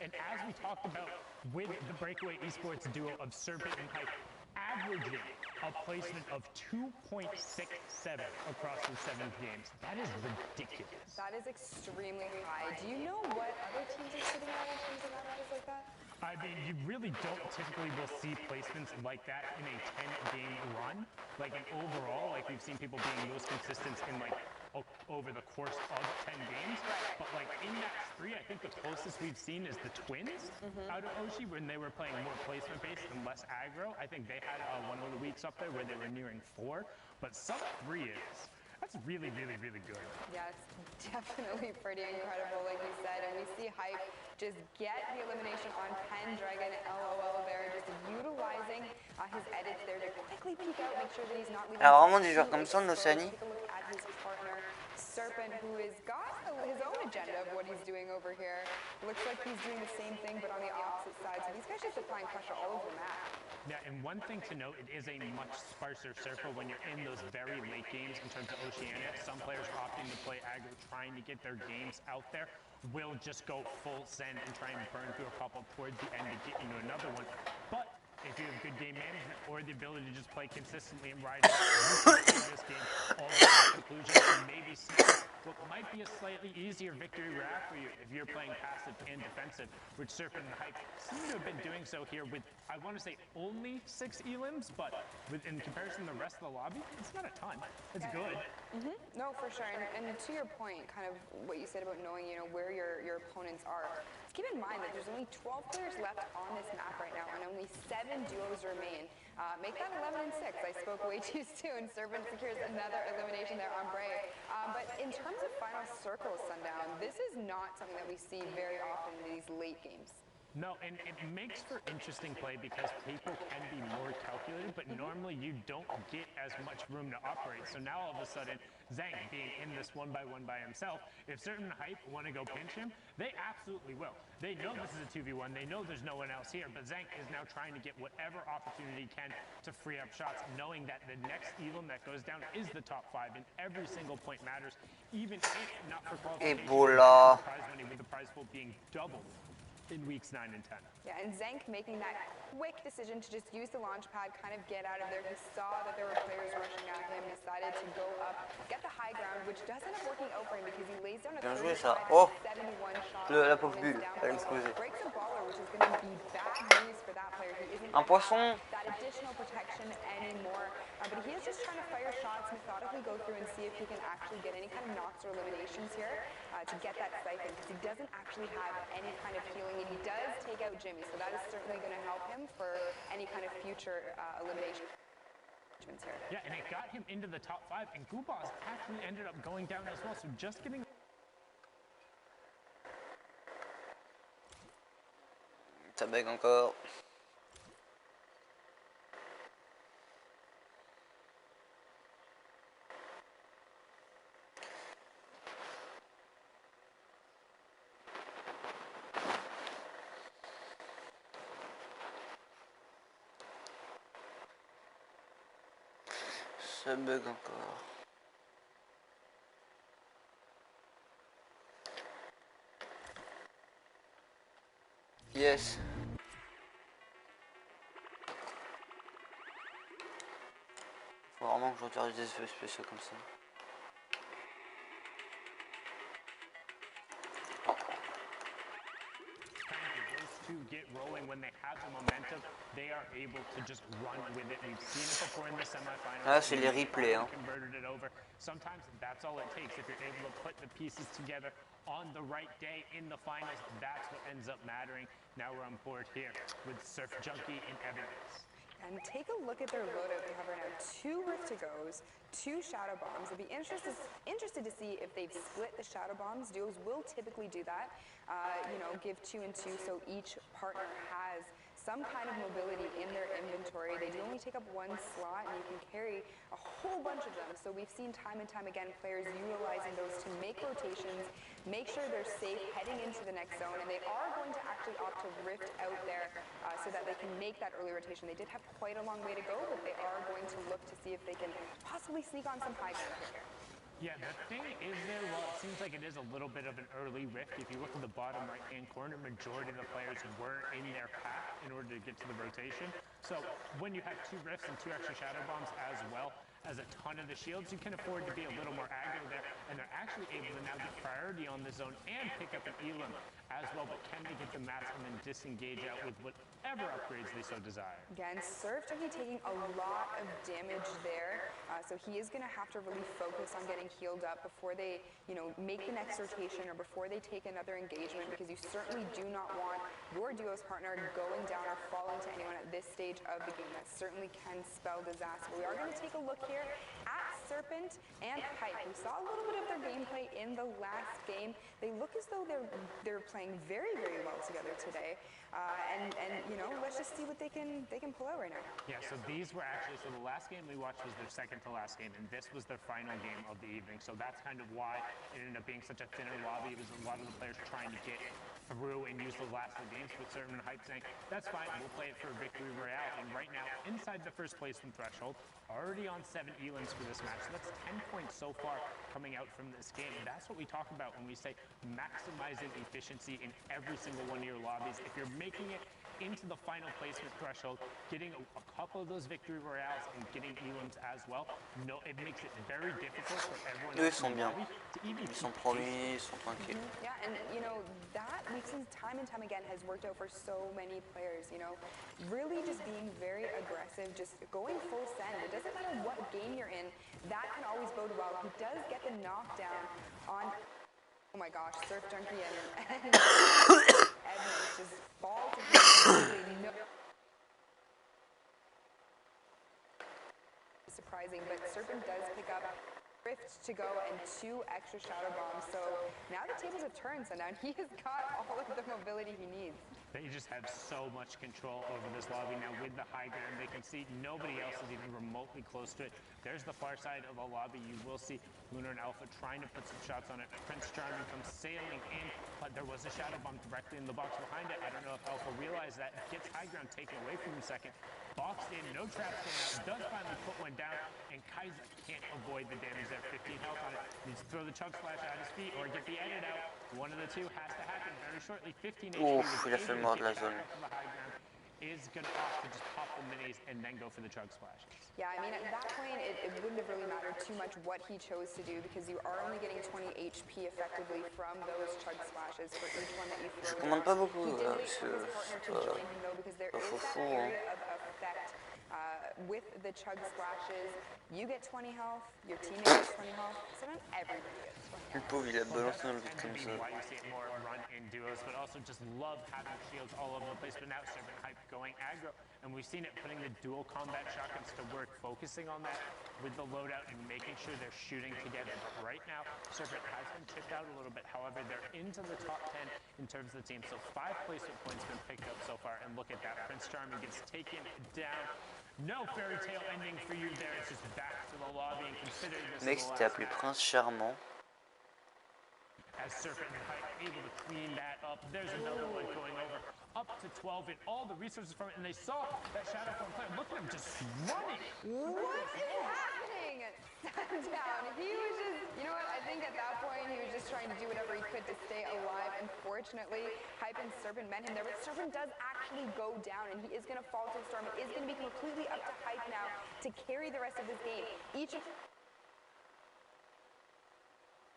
B: And as we talked about with the Breakaway Esports duo of Serpent and Hype, averaging a placement of 2.67 across the 7 games. That is ridiculous.
J: That is extremely high. Do you know what other teams are sitting at in terms of averages like that?
B: I mean, you really don't typically will see placements like that in a 10-game run. Like in overall, like we've seen people being most consistent in like over the course of 10 games. But like in that 3, I think the closest we've seen is the Twins out of Oshi when they were playing more placement-based and less aggro. I think they had one of the weeks up there where they were nearing 4, but sub 3 that's really, really, really good.
J: Yeah, it's definitely pretty incredible, like you said. And we see Hype just get the elimination on Pendragon, LOL there, just utilizing his edits there to quickly peek out, make sure that he's not leaving.
E: Alors vraiment des joueurs comme ça en Océanie.
J: Take a look at his partner, Serpent, who has got his own agenda of what he's doing over here. Looks like he's doing the same thing, but on the opposite side. So these guys just applying pressure all over the map.
B: Yeah, and one thing to note, it is a much sparser circle when you're in those very late games in terms of Oceania. Some players are opting to play aggro, trying to get their games out there. Will just go full send and try and burn through a couple towards the end to get into another one. But if you have good game management or the ability to just play consistently and ride out this game all the way to conclusion and maybe see what might be a slightly easier victory wrap for you if you're playing passive and defensive, which Serpent and Hype seem to have been doing so here with, I want to say, only 6 elims, but in comparison to the rest of the lobby, it's not a ton. It's good.
J: No, for sure. And to your point, kind of what you said about knowing, where your opponents are. Keep in mind that there's only 12 players left on this map right now, and only 7 duos remain. Make that 11 and 6. I spoke way too soon. Serpent secures another elimination there on Bray. But in terms of final circle Sundown, this is not something that we see very often in these late games.
B: No, and it makes for interesting play because people can be more calculated, but normally you don't get as much room to operate. So now all of a sudden, Zhang being in this 1x1 by himself, if certain Hype want to go pinch him, they absolutely will. They know this is a 2v1, they know there's no one else here, but Zhang is now trying to get whatever opportunity he can to free up shots, knowing that the next elim that goes down is the top 5, and every single point matters, even if not for qualification. Prize money with the prize pool being doubled in weeks 9 and 10.
J: Yeah, and Zank making that quick decision to just use the launch pad, kind of get out of there. He saw that there were players rushing at him, decided to go up, get the high ground, which does end up working out for him because he lays down a 71 shot.
E: La pauvre bulle, elle a explosé.
J: Breaks a baller, which is going to be bad news for that player. He isn't
E: Un poisson.
J: that additional protection anymore. But he is just trying to fire shots, methodically go through and see if he can actually get any kind of knocks or eliminations here to get that siphon, because he doesn't actually have any kind of healing, and he does take out Jimmy, so that is certainly going to help him for any kind of future elimination. Here.
B: Yeah, and it got him into the top 5, and Gubaz actually ended up going down as well, so just getting...
E: Ça bug encore. Ça bug encore. Yes. Faut vraiment que je regarde des effets spéciaux comme ça.
B: To get rolling when they have the momentum, they are able to just run with it. We've seen it before in the semifinals.
E: Là, c'est les replays. Hein.
B: Converted it over. Sometimes that's all it takes. If you're able to put the pieces together on the right day in the finals, that's what ends up mattering. Now we're on board here with Surf Junkie and Evans.
J: And take a look at their loadout. They have right now 2 Rift to Goes, 2 Shadow Bombs. I'd be interested to see if they've split the Shadow Bombs. Duos will typically do that. Give 2 and 2 so each partner has some kind of mobility in their inventory. They do only take up 1 slot, and you can carry a whole bunch of them. So we've seen time and time again players utilizing those to make rotations, make sure they're safe heading into the next zone, and they are going to actually opt to rift out there so that they can make that early rotation. They did have quite a long way to go, but they are going to look to see if they can possibly sneak on some high ground here.
B: Yeah, the thing is there, well, it seems like it is a little bit of an early rift. If you look at the bottom right-hand corner, majority of the players were in their path in order to get to the rotation. So when you have 2 rifts and 2 extra Shadow Bombs as well as a ton of the shields, you can afford to be a little more aggro there, and they're actually able to now get priority on the zone and pick up an elim Elam as well, but can they get the mats and then disengage out with whatever upgrades they so desire?
J: Again, Surf Junkie taking a lot of damage there, so he is going to have to really focus on getting healed up before they, make the next rotation or before they take another engagement, because you certainly do not want your duos partner going down or falling to anyone at this stage of the game. That certainly can spell disaster. But we are going to take a look here at Serpent and Hype. We saw a little bit of their gameplay in the last game. They look as though they're playing very, very well together today. And let's just see what they can pull out right now.
B: Yeah, so these were actually, the last game we watched was their second to last game, and this was their final game of the evening. So that's kind of why it ended up being such a thinner lobby. It was a lot of the players trying to get through and use the last of the games, with Serpent and Hype saying, that's fine, we'll play it for a victory royale. And right now, inside the first placement threshold, already on 7 Elans for this match. So that's 10 points so far coming out from this game. And that's what we talk about when we say maximizing efficiency in every single one of your lobbies. If you're making it into the final placement threshold, getting a couple of those victory royales and getting Elams as well, it makes it very difficult for everyone
E: Eux, ils sont bien.
B: to even
E: Ils sont premiers, ils sont tranquilles.
J: Yeah, and that we've seen time and time again has worked out for so many players. Really just being very aggressive, just going full send. It doesn't matter what game you're in, that can always bode well. He does get the knockdown on, oh my gosh, Surf Junkie and Edmonds just fall to him. Surprising, but Serpent does pick up Rift to go and 2 extra Shadow Bombs. So now the tables have turned, Sundown. He has got all of the mobility he needs.
B: They just have so much control over this lobby now with the high ground. They can see nobody else is even remotely close to it. There's the far side of the lobby. You will see Lunar and Alpha trying to put some shots on it. Prince Charming comes sailing in, but there was a Shadow Bomb directly in the box behind it. I don't know if Alpha realized that. Gets high ground taken away from him second. Boxed in, no traps going out. Does finally put one down, and Kaiser can't avoid the damage there. 15 health on it. Needs to throw the chug splash at his feet or get the edit out. One of the two has to happen very shortly. 15 HP.
E: Ouf, il a fait le mort de la zone.
B: Is going to opt to just pop the minis and then go for the chug splashes.
J: Yeah, I mean, at that point, it wouldn't have really mattered too much what he chose to do, because you are only getting 20 HP effectively from those chug splashes for each one that you throw.
E: Je commande pas beaucoup,
J: He did wait
E: parce
J: for his partner to join him, though, because there is that area of effect with the chug splashes. You get 20 health, your teammate gets 20 health, so not everybody gets 20 health.
E: Le pauvre, il a balancé dans le vide comme ça.
B: Why you see it more run in duos, but also just love having shields all over the place. But now Serpent Hype going aggro, and we've seen it putting the dual combat shotguns to work, focusing on that with the loadout and making sure they're shooting together. But right now, Serpent has been tipped out a little bit. However, they're into the top 10 in terms of the team. So 5 placement points been picked up so far, and look at that. Prince Charming gets taken down. No fairy tale ending for you there. It's just back to the lobby and consider this.
E: Mec, c'était appelé Prince Charmant.
B: As Serpent and Hype able to clean that up. There's another one going over up to 12 and all the resources from it, and they saw that Shadow Form player. Look at him just running.
J: What is happening? Sundown. He was just, I think at that point he was just trying to do whatever he could to stay alive. Unfortunately, Hype and Serpent met him there, but Serpent does actually go down, and he is going to fall to the storm. It is going to be completely up to Hype now to carry the rest of this game. Each of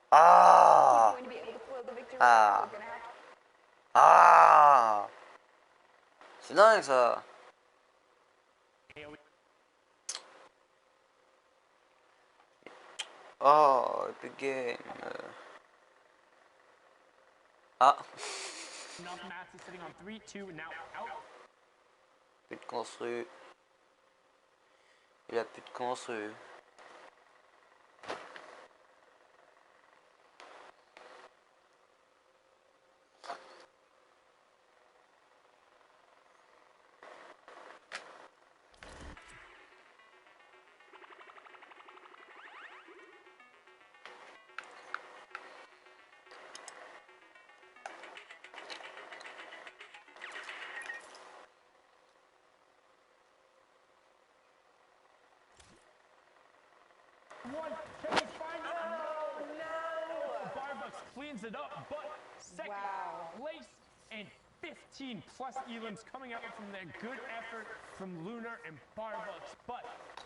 E: Ah!
J: going to be able to pull out the victory.
E: Ah! Ah! C'est dingue ça! Oh, Epic Game. Ah!
B: Enough mats is sitting on 3-2 now out.
E: Plus de construit. Il a plus de construit.
B: One, can we find it? No! Barbucks cleans it up, but second place and 15 plus Elams coming out from their good effort from Lunar and Barbucks. But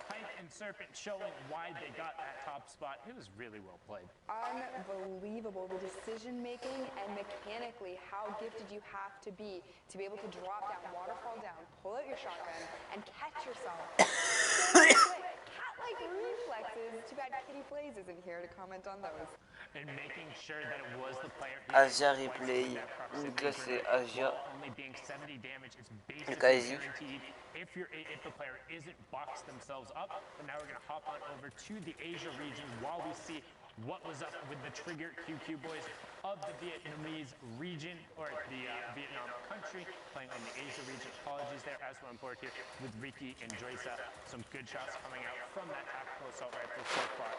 B: Hype Scythe and Serpent showing why they got that top spot. It was really well played.
J: Unbelievable, the decision making and mechanically how gifted you have to be able to drop down, waterfall down, pull out your shotgun, and catch yourself. Cat-like reflexes. Too bad Kitty Plays isn't here to comment on those.
B: And making sure that it was the player.
E: Asia replay. Lucas c'est Asia.
B: Only being 70 damage, it's basically guaranteed if the player isn't boxed themselves up. But now we're going to hop on over to the Asia region while we see what was up with the Trigger QQ boys of the Vietnamese region, or the Vietnam country, playing on the Asia region. Apologies there, as we're on board here with Ricky and Joysa. Some good shots coming out from that tactical assault rifle so far.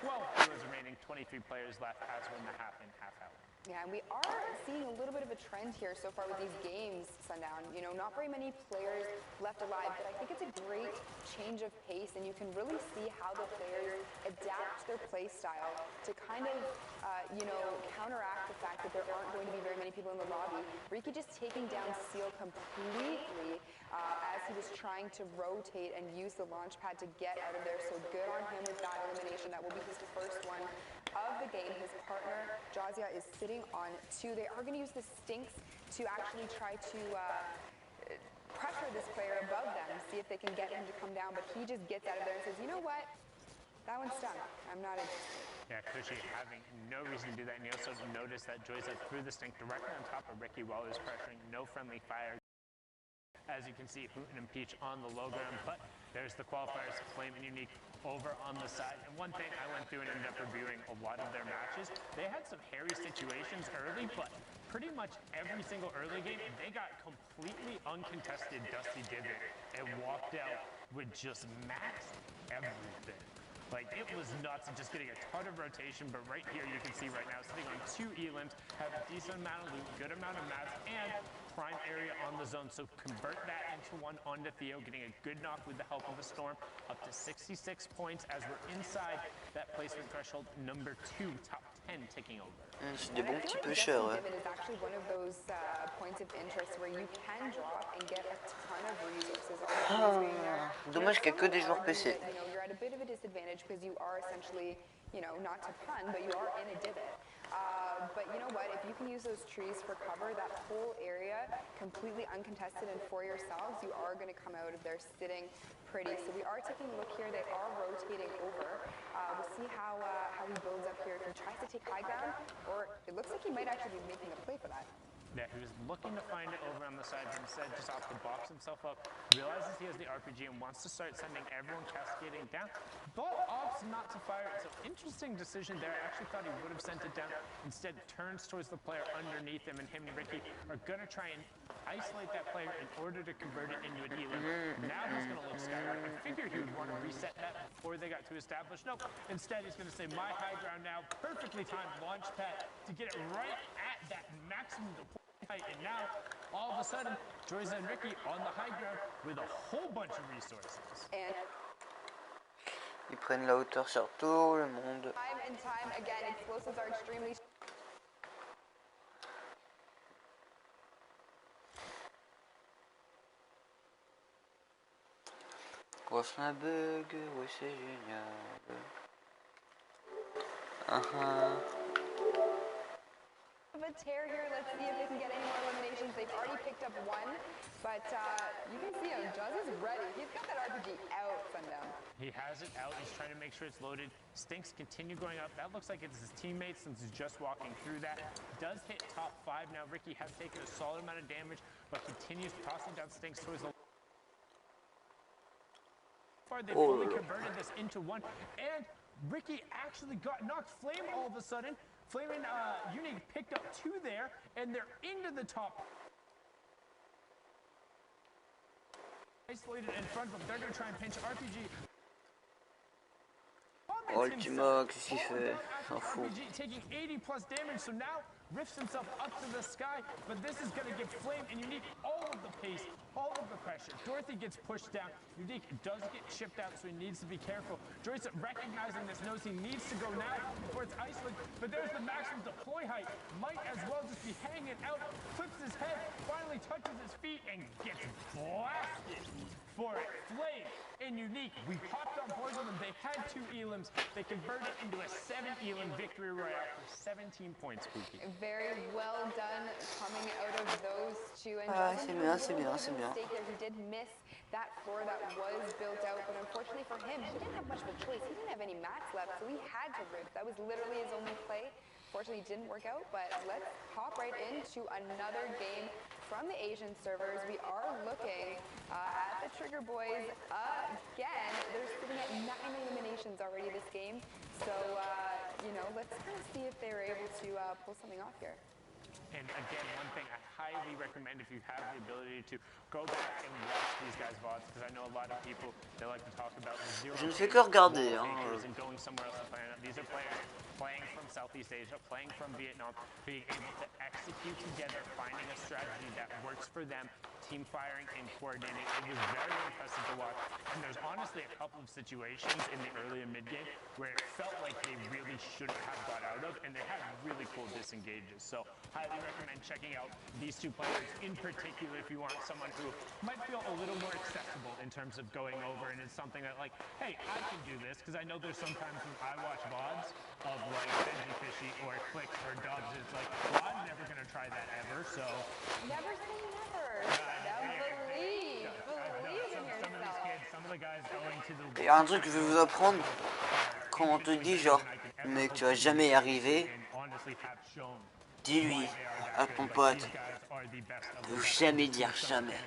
B: 12 viewers remaining, 23 players left as we're in the half hour.
J: Yeah, and we are seeing a little bit of a trend here so far with these games, Sundown. You know, not very many players left alive, but I think it's a great change of pace, and you can really see how the players adapt their play style to kind of, counteract the fact that there aren't going to be very many people in the lobby. Ricky just taking down Seal completely as he was trying to rotate and use the launch pad to get out of there. So good on him with that elimination. That will be his first one of the game. His partner, Jazia, is sitting on 2. They are going to use the Stinks to actually try to pressure this player above them, see if they can get him to come down, but he just gets out of there and says, you know what? That one's done. I'm not interested.
B: Yeah, Cushy having no reason to do that. And you also notice that Joyce threw the Stink directly on top of Ricky while he was pressuring. No friendly fire. As you can see, Hooten and Peach on the low ground, but there's the qualifiers, Flame and Unique over on the side. And one thing I went through and ended up reviewing a lot of their matches, they had some hairy situations early, but pretty much every single early game, they got completely uncontested Dusty Divot and walked out with just maxed everything. Like, it was nuts and just getting a ton of rotation, but right here you can see right now, sitting on 2 elims, have a decent amount of loot, good amount of mats, and prime area on the zone. So convert that into one onto Theo, getting a good knock with the help of a Storm, up to 66 points as we're inside that placement threshold, number 2, top 10 ticking over.
E: C'est des bons petits peu chers, ouais.
J: Divot is actually one of those points of interest where you can drop and get a ton of resources on the screen there.
E: Dommage qu'il n'y a que des joueurs PC.
J: You're at a bit of a disadvantage because you are essentially, not to pun, but you are in a divot. But you know what? If you can use those trees for cover, that whole area completely uncontested and for yourselves, you are going to come out of there sitting pretty. So we are taking a look here. They are rotating over. We'll see how he builds up here. If he tries to take high ground, or it looks like he might actually be making a play for that.
B: Yeah, he was looking to find it over on the side, but instead just opts to box himself up, realizes he has the RPG and wants to start sending everyone cascading down, but opts not to fire it. So interesting decision there. I actually thought he would have sent it down. Instead turns towards the player underneath him, and him and Ricky are going to try and isolate that player in order to convert it into an elim. Now he's going to look skyward. I figured he would want to reset that before they got too established. Nope. Instead, he's going to say, my high ground now. Perfectly timed launch pad to get it right at that maximum deployment height. And now, all of a sudden, Joyce and Ricky on the high ground with a whole bunch of resources.
J: And
E: ils prennent la hauteur sur tout le monde.
J: Time and time again, explosives are extremely...
E: Grosse la bug, oui c'est génial.
J: Of a tear here. Let's see if they can get any more eliminations. They've already picked up one, but you can see him. Juz is ready. He's got that RPG out, Sundown.
B: He has it out. He's trying to make sure it's loaded. Stinks continue going up. That looks like it's his teammates since he's just walking through that. Does hit top 5. Now Ricky has taken a solid amount of damage, but continues tossing down Stinks towards the... They fully converted this into one, and Ricky actually got knocked Flame all of a sudden. Flame and Unique picked up 2 there, and they're into the top. Isolated in front of them. They're going to try and pinch RPG.
E: Ultima, qu'est-ce qu'il fait? S'en fout.
B: RPG taking 80 plus damage, so now rifts himself up to the sky, but this is going to give Flame and Unique all of the pace, all of the pressure. Dorothy gets pushed down. Unique does get chipped out, so he needs to be careful. Joyce, recognizing this, knows he needs to go now before it's isolated, but there's the maximum deploy height. Might as well just be hanging out, flips his head, finally touches his feet, and gets blasted for it. Flame and Unique, we hopped on board with them. They had 2 elims. They converted into a 7 elim victory royale for 17 points, Spooky.
J: Very well done coming out of those 2. And
E: c'est bien, c'est bien, c'est bien.
J: He did miss that floor that was built out, but unfortunately for him, he didn't have much of a choice. He didn't have any mats left, so he had to rip. That was literally his only play. Fortunately, it didn't work out, but let's hop right into another game from the Asian servers. We are looking at the Trigger Boys again. They're sitting at 9 eliminations already this game, so you know, let's kind of see if they were able to pull something off here.
B: And again, one thing I highly recommend if you have the ability to go back and watch these guys' VODs, because I know a lot of people, they like to talk about zero
E: Je ne fais que regarder.
B: and going somewhere else to play. These are players playing from Southeast Asia, playing from Vietnam, being able to execute together, finding a strategy that works for them, team firing and coordinating. It was very impressive to watch. And there's honestly a couple of situations in the early and mid game where it felt like they really shouldn't have got out of, and they had really cool disengages. So highly recommend checking out these 2 players in particular if you want someone who might feel a little more accessible in terms of going over, and it's something that like, hey, I can do this, because I know there's sometimes when I watch VODs of like Benji Fishy or Clicks or Dubs, it's like, well, I'm never going to try that ever, so.
J: Never say never. Believe in yourself.
B: Some of the guys going to the...
E: Il y a un truc que je vais vous apprendre. Quand on te dit genre, mec, tu vas jamais y arriver, dis-lui à ton pote de jamais dire jamais.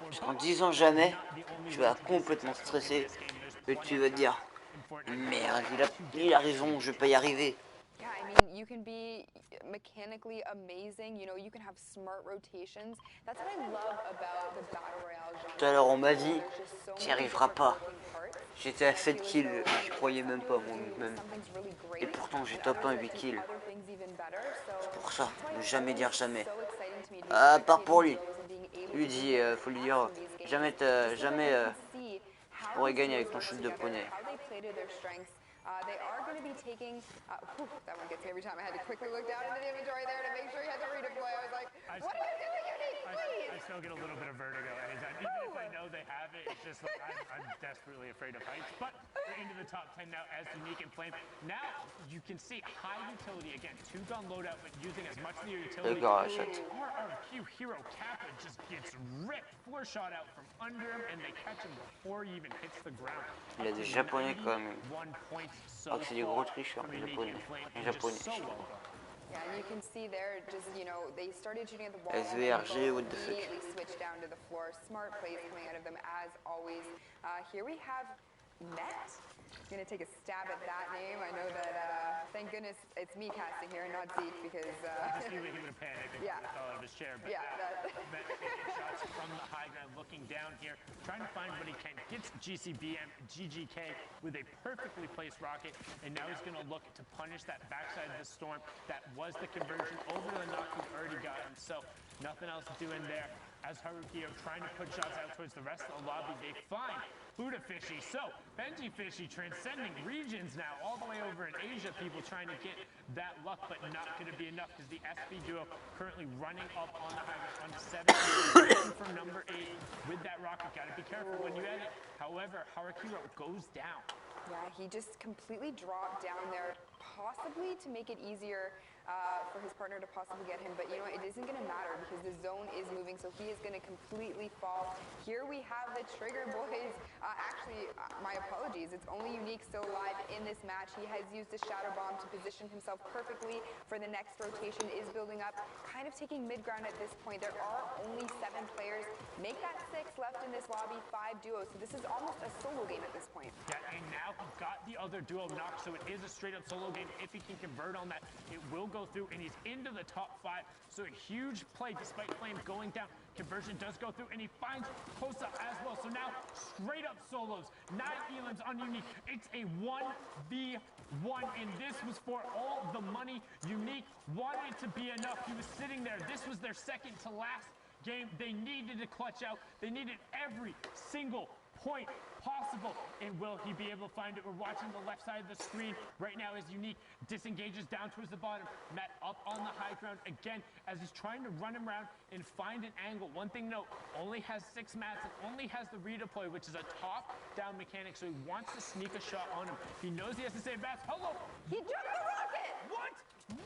E: Parce qu'en disant jamais, tu vas complètement stresser et tu vas te dire, merde, il a raison, je vais pas y arriver.
J: Yeah, I mean, you can be mechanically amazing, you know, you can have smart rotations. That's what I love about the Battle Royale genre.
E: Tout à l'heure, on m'a dit, tu n'y arriveras pas. J'étais à 7 kills, je croyais même pas moi-même. Et pourtant, j'ai top 1 8 kills. C'est pour ça, ne jamais dire jamais. À part pour lui. Lui dit, faut lui dire, jamais tu pourrais gagner avec ton chute de poney.
J: They are going to be taking, that one gets me every time. I had to quickly look down into the inventory there to make sure you had to redeploy. I was like, what are you doing, Unique, please?
B: I still get a little bit of vertigo anytime. Even if I know they have it, it's just like, I'm desperately afraid of heights. But we're into the top 10 now as Unique and Flame. Now you can see high utility again, 2-gun loadout, but using as much of your utility. RRQ Hero Kappa just gets ripped, 4 shot out from under him, and they catch him before he even hits the ground.
E: Il y a des Japonais quand même. Ah, c'est des gros tricheurs, les Japonais.
J: Yeah, and you can see there, just, you know, they started shooting at the wall.
E: SVRG, what the fuck?
J: Immediately switched down to the floor. Smart plays coming out of them as always. Here we have Net. I'm going to take a stab at that name. I know that, thank goodness, it's me casting here and not Zeke, because...
B: I just knew he would have panicked and fell out of his chair. But
J: yeah,
B: Met taking shots from the high ground, looking down here, trying to find what he can. Gets GCBM, GGK with a perfectly placed rocket, and now he's going to look to punish that backside of the storm. That was the conversion over to the knock he already got him, so nothing else to do in there. As Harukiyo trying to put shots out towards the rest of the lobby, they find Buddha Fishy. So Benji Fishy transcending regions now, all the way over in Asia. People trying to get that luck, but not going to be enough because the SB duo currently running up on the high on 7 from number 8 with that rocket. Got to be careful when you edit. However, Harukiyo goes down.
J: Yeah, he just completely dropped down there, possibly to make it easier for his partner to possibly get him, but you know, it isn't going to matter because the zone is moving, so he is going to completely fall. Here we have the Trigger Boys. Actually, my apologies, it's only Unique still alive in this match. He has used a Shadow Bomb to position himself perfectly for the next rotation, is building up, kind of taking mid-ground at this point. There are only 7 players. Make that 6 left in this lobby, 5 duos, so this is almost a solo game at this point.
B: Yeah, and now he got the other duo knocked, so it is a straight-up solo game. If he can convert on that, it will go through, and he's into the top 5. So a huge play despite Flame going down. Conversion does go through, and he finds Hosa as well. So now straight up solos. 9 elims on Unique. It's a 1v1, and this was for all the money. Unique wanted it to be enough. He was sitting there. This was their second to last game. They needed to clutch out. They needed every single point possible. And will he be able to find it? We're watching the left side of the screen right now as Unique disengages down towards the bottom. Matt up on the high ground again as he's trying to run him around and find an angle. One thing note, only has 6 mats and only has the redeploy, which is a top-down mechanic, so he wants to sneak a shot on him. He knows he has to save mats. Hello!
J: He jumped the rocket!
B: What?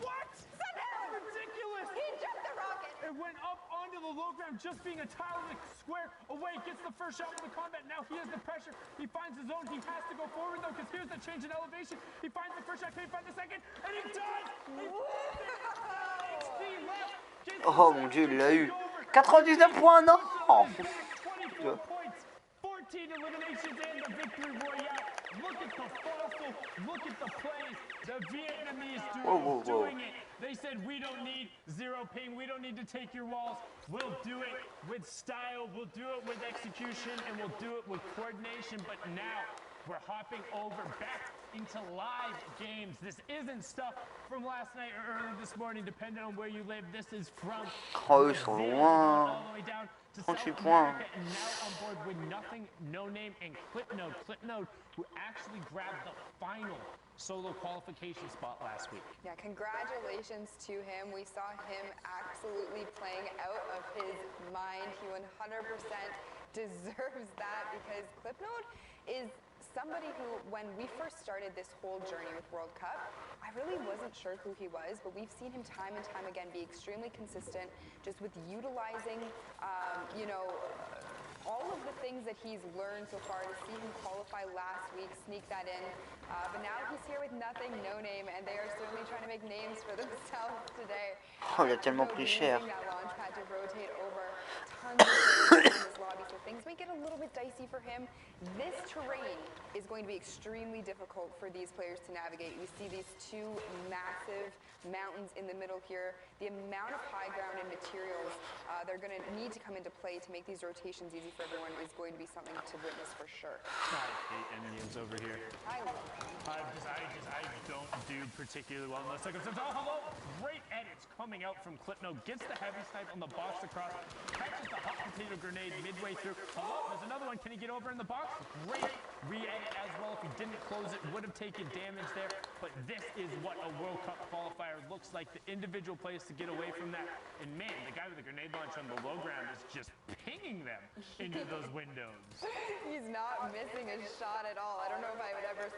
B: What?
J: Sundown!
B: Ridiculous!
J: He jumped the rocket!
B: It went up onto the low ground, just being a tile in the square away, gets the first shot with the combat. Now he has the pressure. He finds his zone. He has to go forward, though, because here's the change in elevation. He finds the first shot. Can he find the second? And he does! He XP left.
E: Oh mon dieu, il l'a eu. 99 points, non! Oh,
B: 24 points, 14 eliminations and the victory royale. Look at the fossil, look at the plays. The Vietnamese duo doing it. They said, we don't need 0 ping, we don't need to take your walls. We'll do it with style, we'll do it with execution, and we'll do it with coordination. But now we're hopping over back into live games. This isn't stuff from last night or early this morning, depending on where you live. This is from
E: oh, ils sont loin.
B: all the way down to
E: 38
B: South
E: points.
B: America, and now on board with nothing, no name, and Clipnode. Clipnode, who actually grabbed the final solo qualification spot last week.
J: Yeah, congratulations to him. We saw him absolutely playing out of his mind. He 100% deserves that because Clipnode is somebody who, when we first started this whole journey with World Cup, I really wasn't sure who he was, but we've seen him time and time again be extremely consistent just with utilizing, you know, all of the things that he's learned so far. To see him qualify last week, sneak that in, but now he's here with nothing, no name, and they are certainly trying to make names for themselves today.
E: Oh, il a tellement pris cher.
J: Using that launch pad to rotate over tons of players in this lobby, so things may get a little bit dicey for him. This terrain is going to be extremely difficult for these players to navigate. We see these 2 massive mountains in the middle here. The amount of high ground and materials they're going to need to come into play to make these rotations easy for everyone is going to be something to witness for sure.
B: I hate Indians over here.
J: I
B: don't do particularly well in those circumstances. Oh, hello! Great edits coming out from Clipnode. Gets the heavy snipe on the box across. Catches the hot potato grenade midway through. Hello, there's another one. Can he get over in the box? Great re-edit as well. If he didn't close it, would have taken damage there. But this is what a World Cup qualifier looks like. The individual plays to get away from that. And man, the guy with the grenade launch on the low ground is just pinging them into those windows.
J: He's not missing a shot at all. I don't know if I would ever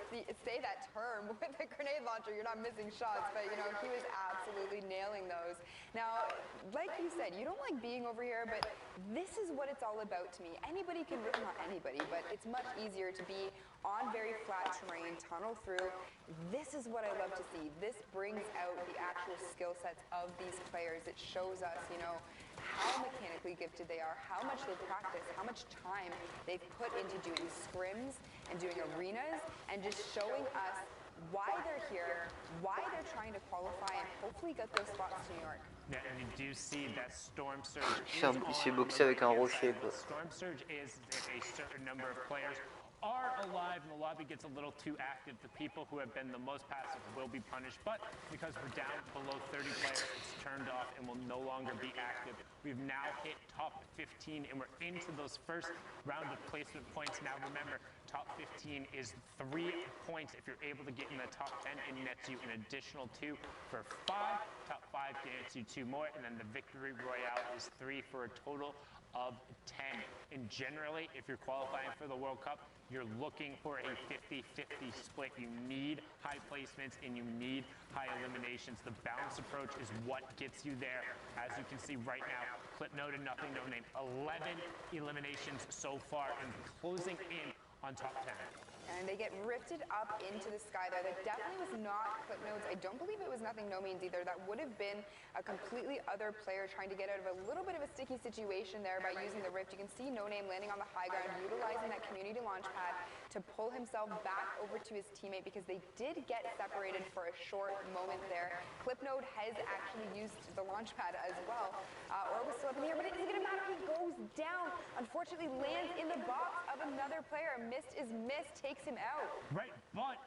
J: say that term with a grenade launcher. You're not missing shots, but you know, he was absolutely nailing those. Now, like you said, you don't like being over here, but this is what it's all about to me. Anybody can, not anybody, but it's much easier to be on very flat terrain, tunnel through. This is what I love to see. This brings out the actual skill sets of these players. It shows us, you know, how mechanically gifted they are, how much they practice, how much time they've put into doing scrims and doing arenas, and just showing us why they're here, why they're trying to qualify, and hopefully get those spots to New York.
B: Yeah, and you do see that Storm Surge
E: Il s'est boxé avec un rocher.
B: Storm Surge is if a certain number of players are alive and the lobby gets a little too active, the people who have been the most passive will be punished. But because we're down below 30 players, it's turned off and will no longer be active. We've now hit top 15 and we're into those first round of placement points. Now remember, top 15 is 3 points if you're able to get in the top 10, and nets you an additional 2 for 5. Top 5 gets you 2 more, and then the victory royale is 3 for a total of 10. And generally, if you're qualifying for the World Cup, you're looking for a 50-50 split. You need high placements and you need high eliminations. The balanced approach is what gets you there. As you can see right now, Clipnode and nothing, no name. 11 eliminations so far and closing in on top 10.
J: And they get rifted up into the sky there. That definitely was not Clipnode's. I don't believe it was nothing, no means either. That would have been a completely other player trying to get out of a little bit of a sticky situation there by using the rift. You can see No Name landing on the high ground, utilizing that community launch pad to pull himself back over to his teammate because they did get separated for a short moment there. Clipnode has actually used the launch pad as well. Or was still up in the air, but it isn't going to matter. He goes down. Unfortunately, lands in the box of another player. Missed is missed, takes him out.
B: Right, but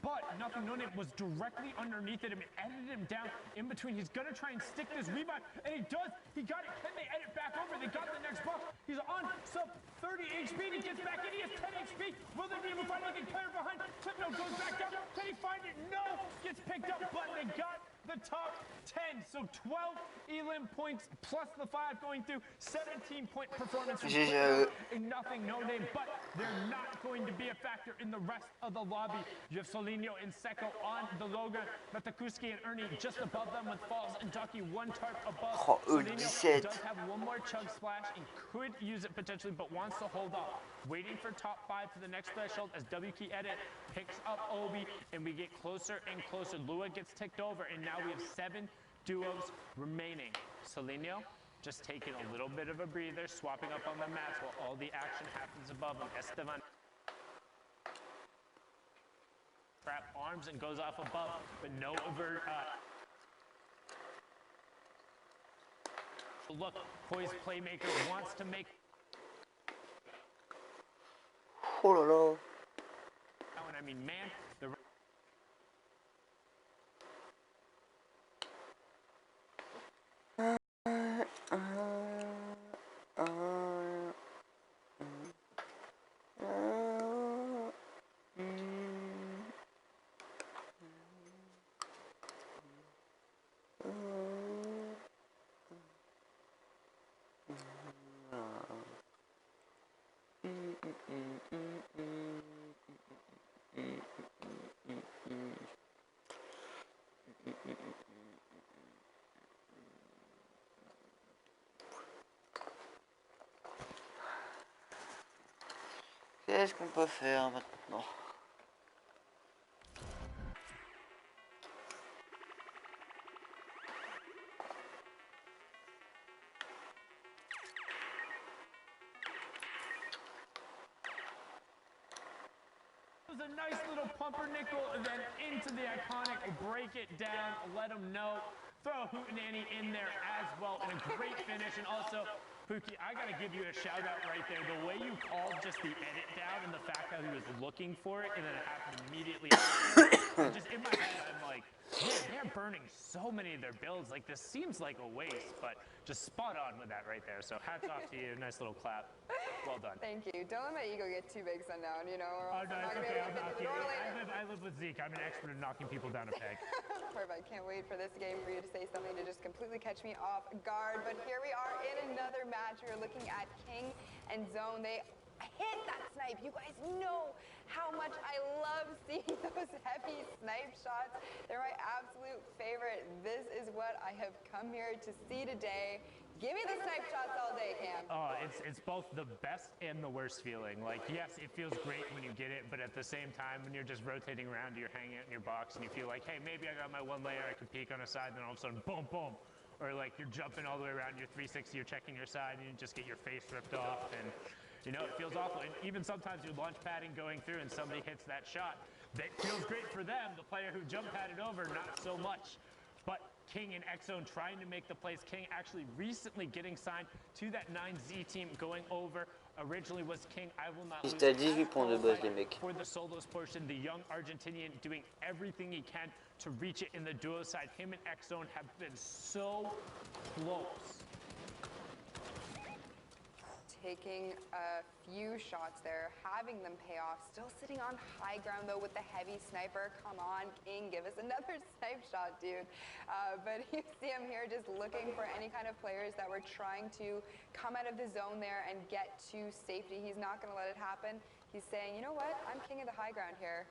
B: but Nothing No Name was directly underneath it and edited him down in between. He's gonna try and stick this revive, and he does. He got it. Can they edit back over? They got the next buff. He's on sub 30 HP. He gets back in. He has 10 HP. Will they be able to find anything? Player behind. Tipno goes back down. Can he find it? No. Gets picked up, but they got the top 10. So 12 elim points plus the 5 going through. 17-point performance from Nothing No Name, but they're not going to be a factor in the rest of the lobby. You have Solinho and Seko on the Logan. Matakuski and Ernie just above them with Falls and Ducky one tarp above. Solinho does have one more chug splash and could use it potentially, but wants to hold off. Waiting for top 5 for the next threshold as WK Edit picks up Obi, and we get closer and closer. Lua gets ticked over, and now we have 7 duos remaining. Solinho just taking a little bit of a breather, swapping up on the mats while all the action happens above him. Esteban trap arms and goes off above, but no over. Look, Poise Playmaker wants to make.
E: Oh là là.
B: And I mean, man, the.
E: Qu'est-ce qu'on peut faire maintenant?
B: It was a nice little pumpernickel, and then into the iconic, break it down, let them know, throw a hootenanny in there as well, and a great finish, and also, Pookie, I gotta give you a shout out right there. The way you called just the edit down and the fact that he was looking for it and then it happened immediately after, just in my head, I'm like, man, they're burning so many of their builds. Like, this seems like a waste, but just spot on with that right there. So hats off to you. Nice little clap. Well done.
J: Thank you. Don't let my ego get too big, Sundown, you know, or else
B: no,
J: I'm not
B: it's
J: going to
B: okay.
J: be able to get to the door later.
B: I live with Zeke. I'm an expert at knocking people down a peg.
J: Perfect. Can't wait for this game for you to say something to just completely catch me off guard. But here we are in another match. We're looking at King and Zone. They hit that snipe. You guys know how much I love seeing those heavy snipe shots. They're my absolute favorite. This is what I have come here to see today. Give me the snipe shots all day, Cam.
B: Oh, it's both the best and the worst feeling. Like, yes, it feels great when you get it, but at the same time, when you're just rotating around, you're hanging out in your box, and you feel like, hey, maybe I got my one layer, I can peek on a side, then all of a sudden, boom, boom. Or like you're jumping all the way around, you're 360, you're checking your side, and you just get your face ripped off, and you know, it feels awful. And even sometimes you're launch padding going through, and somebody hits that shot. That feels great for them. The player who jump padded over, not so much. But King and X-Zone trying to make the plays. King actually recently getting signed to that 9Z team going over. Originally was King. I will not lose.
E: J'étais à 18 points de buzz, les mecs.
B: For the solos portion, the young Argentinian doing everything he can to reach it in the duo side. Him and X-Zone have been so close.
J: Taking a few shots there, having them pay off. Still sitting on high ground, though, with the heavy sniper. Come on, King, give us another snipe shot, dude. But you see him here just looking for any kind of players that were trying to come out of the zone there and get to safety. He's not going to let it happen. He's saying, you know what? I'm king of the high ground here.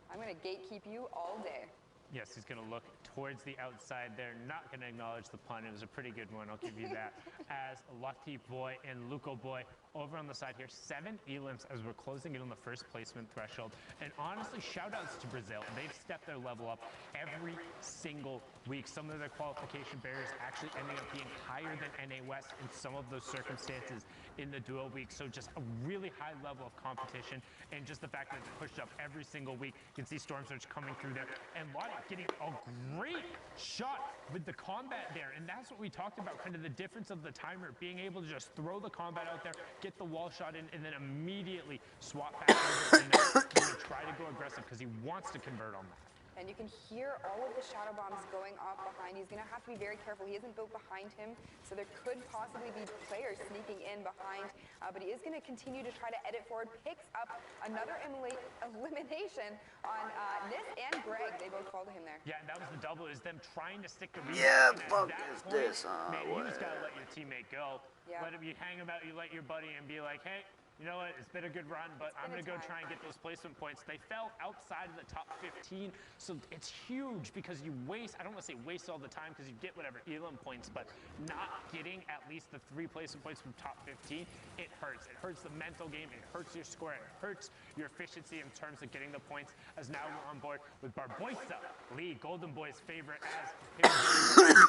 J: I'm going to gatekeep you all day.
B: Yes, he's going to look towards the outside there. Not going to acknowledge the pun. It was a pretty good one. I'll give you that. As Lucky Boy and Luco Boy over on the side here. 7 elims as we're closing in on the first placement threshold. And honestly, shout outs to Brazil. They've stepped their level up every single weeks. Some of the qualification barriers actually ending up being higher than NA West in some of those circumstances in the dual week. So just a really high level of competition, and just the fact that it's pushed up every single week. You can see Storm Surge coming through there, and Lottie getting a great shot with the combat there. And that's what we talked about, kind of the difference of the timer, being able to just throw the combat out there, get the wall shot in, and then immediately swap back over and then try to go aggressive because he wants to convert on that.
J: And you can hear all of the shadow bombs going off behind. He's going to have to be very careful. He isn't built behind him, so there could possibly be players sneaking in behind. But he is going to continue to try to edit forward. Picks up another elimination on Nis and Greg. They both fall to him there.
B: Yeah, and that was the double, is them trying to stick the
E: Yeah, fuck is this?
B: Man, you just got to let your teammate go.
J: Yeah.
B: Let him, you hang him out, you let your buddy and be like, hey, you know what, it's been a good run, but I'm going to go try and get those placement points. They fell outside of the top 15, so it's huge because you waste, I don't want to say waste all the time because you get whatever Elam points, but not getting at least the 3 placement points from top 15, it hurts. It hurts the mental game, it hurts your score, it hurts your efficiency in terms of getting the points, as now we're on board with Barboisa, Lee, Golden Boy's favorite, as him